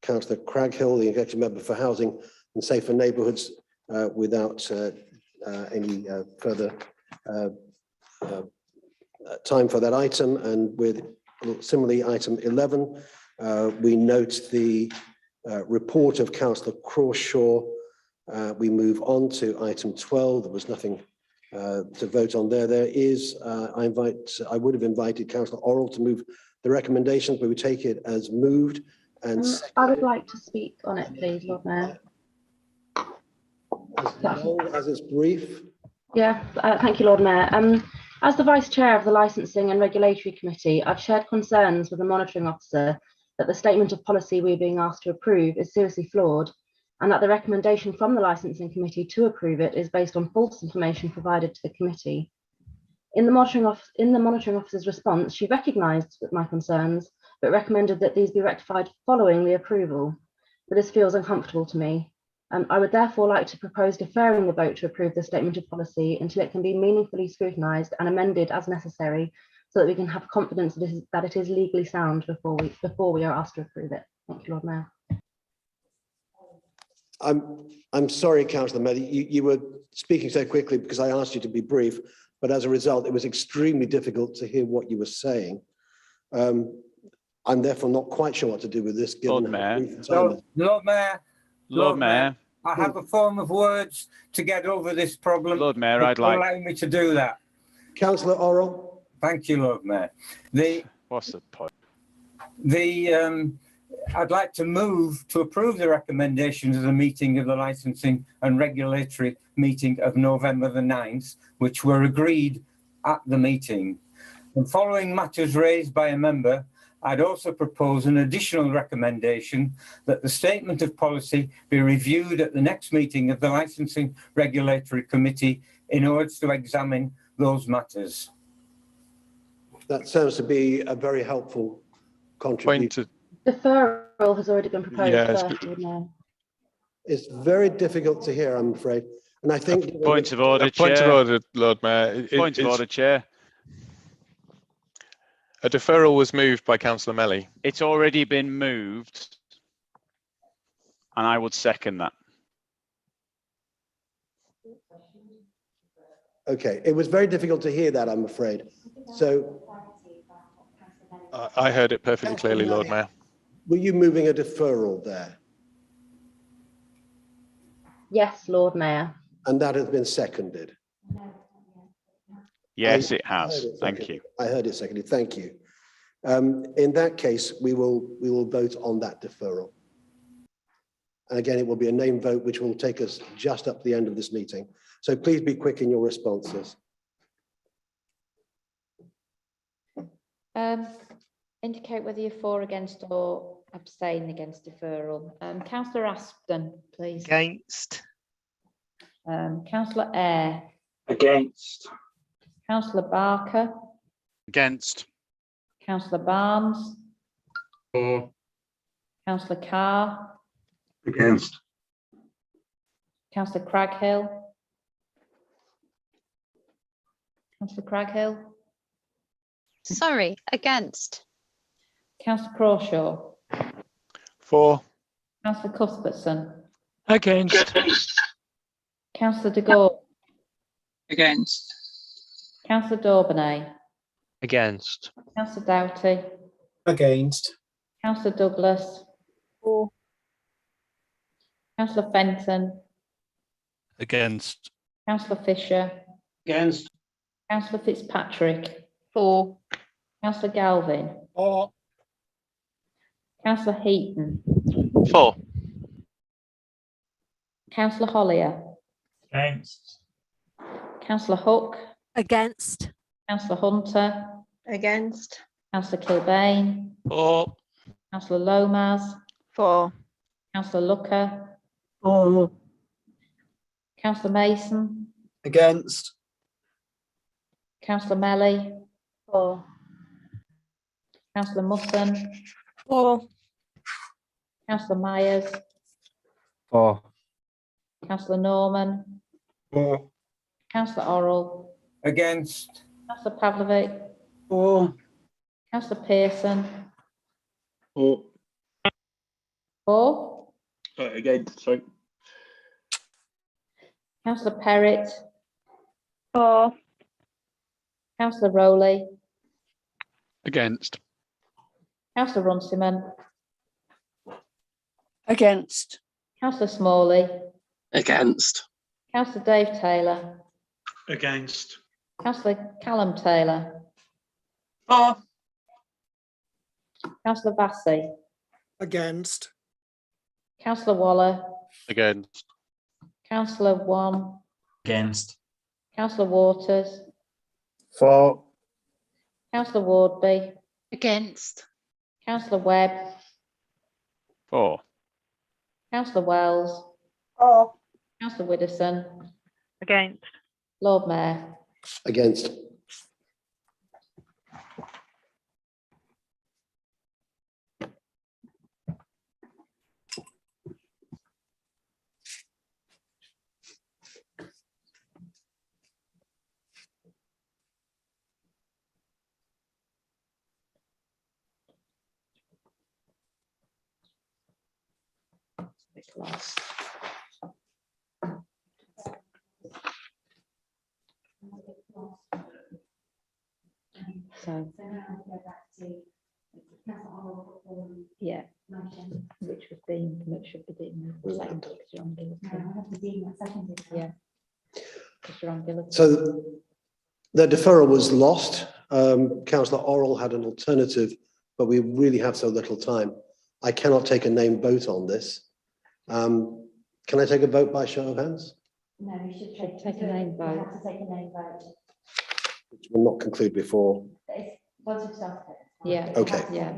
Councillor Craghill, the executive member for Housing and Safer Neighbourhoods, without any further time for that item. And with similarly item 11, we note the report of Councillor Crawshaw. We move on to item 12. There was nothing to vote on there. There is, I would have invited Councillor Orrell to move the recommendations, but we take it as moved. And I would like to speak on it, please, Lord Mayor. as it's brief. Yeah, thank you, Lord Mayor. As the Vice Chair of the Licensing and Regulatory Committee, I've shared concerns with the monitoring officer that the statement of policy we're being asked to approve is seriously flawed, and that the recommendation from the Licensing Committee to approve it is based on false information provided to the committee. In the monitoring officer's response, she recognised my concerns, but recommended that these be rectified following the approval. But this feels uncomfortable to me. I would therefore like to propose deferring the vote to approve the statement of policy until it can be meaningfully scrutinised and amended as necessary, so that we can have confidence that it is legally sound before we are asked to approve it. Thank you, Lord Mayor. I'm sorry, Councillor Mayor, you were speaking so quickly because I asked you to be brief, but as a result, it was extremely difficult to hear what you were saying. I'm therefore not quite sure what to do with this. Given Lord Mayor, Lord Mayor, I have a form of words to get over this problem. Lord Mayor, I'd like... Allow me to do that. Councillor Orrell. Thank you, Lord Mayor. What's the point? I'd like to move to approve the recommendations of the meeting of the Licensing and Regulatory meeting of November the 9th, which were agreed at the meeting. And following matters raised by a member, I'd also propose an additional recommendation that the statement of policy be reviewed at the next meeting of the Licensing Regulatory Committee in order to examine those matters. That sounds to be a very helpful contribution. Deferral has already been proposed. Yes. It's very difficult to hear, I'm afraid. And I think... Point of order, Chair. Point of order, Lord Mayor. Point of order, Chair. A deferral was moved by Councillor Melly. It's already been moved, and I would second that. Okay, it was very difficult to hear that, I'm afraid. So I heard it perfectly clearly, Lord Mayor. were you moving a deferral there? Yes, Lord Mayor. And that has been seconded? Yes, it has. Thank you. I heard it seconded. Thank you. In that case, we will vote on that deferral. And again, it will be a name vote, which will take us just up to the end of this meeting. So please be quick in your responses. Indicate whether you're for, against, or abstain against deferral. Councillor Aspden, please. Against. Councillor Eyre. Against. Councillor Barker. Against. Councillor Barnes. For. Councillor Carr. Against. Councillor Craghill. Councillor Craghill. Sorry, against. Councillor Crawshaw. For. Councillor Cuthbertson. Against. Councillor de Gore. Against. Councillor Dauburnay. Against. Councillor Doughty. Against. Councillor Douglas. For. Councillor Fenton. Against. Councillor Fisher. Against. Councillor Fitzpatrick. For. Councillor Galvin. For. Councillor Heaton. For. Councillor Hollier. Against. Councillor Hook. Against. Councillor Hunter. Against. Councillor Kilbane. For. Councillor Lomas. For. Councillor Looker. For. Councillor Mason. Against. Councillor Melly. For. Councillor Mutton. For. Councillor Myers. For. Councillor Norman. For. Councillor Orrell. Against. Councillor Pavlovic. For. Councillor Pearson. For. For. Against, sorry. Councillor Perrott. For. Councillor Rowley. Against. Councillor Runciman. Against. Councillor Smalley. Against. Councillor Dave Taylor. Against. Councillor Callum Taylor. For. Councillor Vassey. Against. Councillor Waller. Against. Councillor Wan. Against. Councillor Waters. For. Councillor Wardby. Against. Councillor Webb. For. Councillor Wells. For. Councillor Widdowson. Against. Lord Mayor. Against. So, yeah, which was deemed, which should be deemed late, because you're on guillotine. Yeah. Because you're on guillotine. So the deferral was lost. Councillor Orrell had an alternative, but we really have so little time. I cannot take a name vote on this. Can I take a vote by show of hands? No, you should take a name vote. You have to take a name vote. Which will not conclude before. Yeah. Okay. Yeah.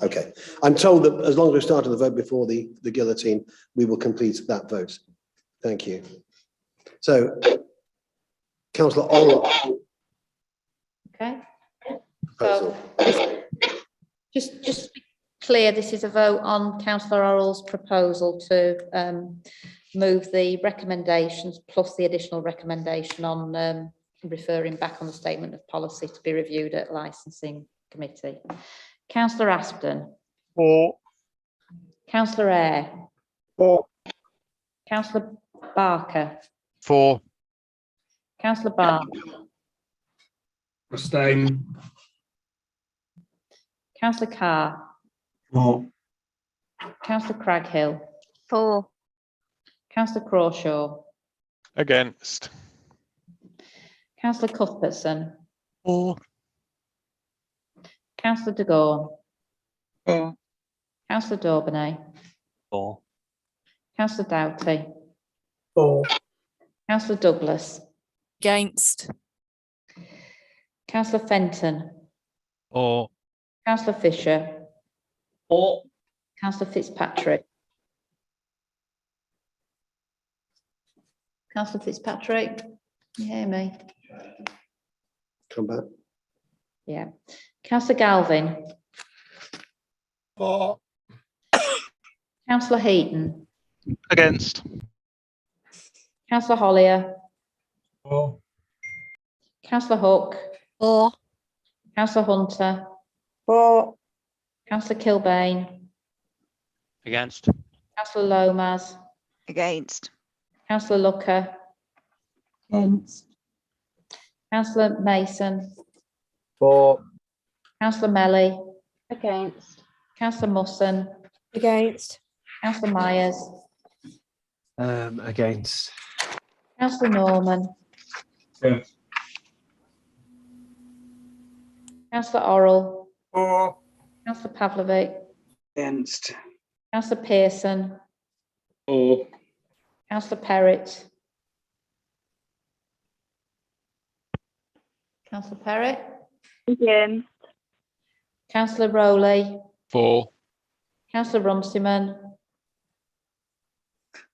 Okay. I'm told that as long as we started the vote before the guillotine, we will complete that vote. Thank you. So, Councillor Orrell. Okay. So, just to be clear, this is a vote on Councillor Orrell's proposal to move the recommendations plus the additional recommendation on referring back on the statement of policy to be reviewed at licensing committee. Councillor Aspden. 4. Councillor Eyre. 4. Councillor Barker. 4. Councillor Barnes. Abstain. Councillor Carr. 4. Councillor Craghill. 4. Councillor Crawshaw. Against. Councillor Cuthbertson. 4. Councillor de Gorn. 4. Councillor Daubeny. 4. Councillor Doughty. 4. Councillor Douglas. Against. Councillor Fenton. 4. Councillor Fisher. 4. Councillor Fitzpatrick. Councillor Fitzpatrick, you hear me? Come back. Yeah. Councillor Galvin. 4. Councillor Heaton. Against. Councillor Hollier. 4. Councillor Hook. 4. Councillor Hunter. 4. Councillor Kilbane. Against. Councillor Lomas. Against. Councillor Looker. Against. Councillor Mason. 4. Councillor Melly. Against. Councillor Musson. Against. Councillor Myers. Against. Councillor Norman. Yes. Councillor Orrell. 4. Councillor Pavlovic. Against. Councillor Pearson. 4. Councillor Perrott. Councillor Perrott. Against. Councillor Rowley. 4. Councillor Runciman.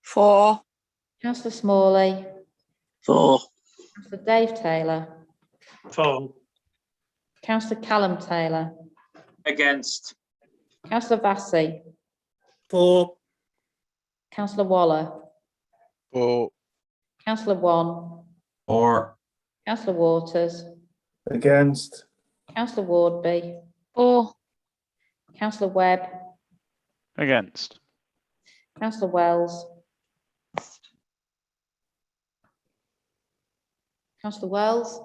4. Councillor Smalley. 4. Councillor Dave Taylor. 4. Councillor Callum Taylor. Against. Councillor Vassey. 4. Councillor Waller. 4. Councillor Wan. 4. Councillor Waters. Against. Councillor Wardby. 4. Councillor Webb. Against. Councillor Wells. Councillor Wells.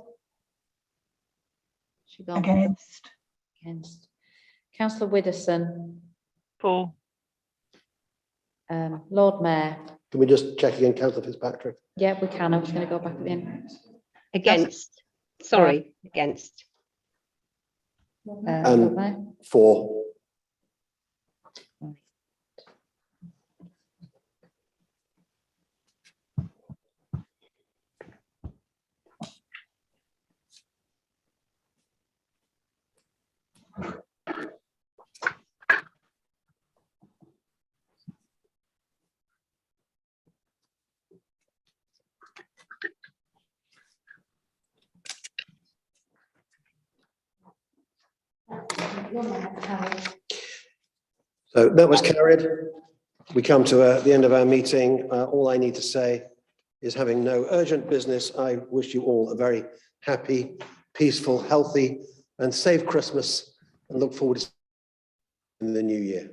She gone. Against. Against. Councillor Widdowson. 4. Lord Mayor. Can we just check again, Councillor Fitzpatrick? Yeah, we can. I was going to go back at the end. Against. Sorry, against. Lord Mayor. 4. So that was carried. We come to the end of our meeting. All I need to say is, having no urgent business, I wish you all a very happy, peaceful, healthy, and safe Christmas, and look forward to seeing you in the new year.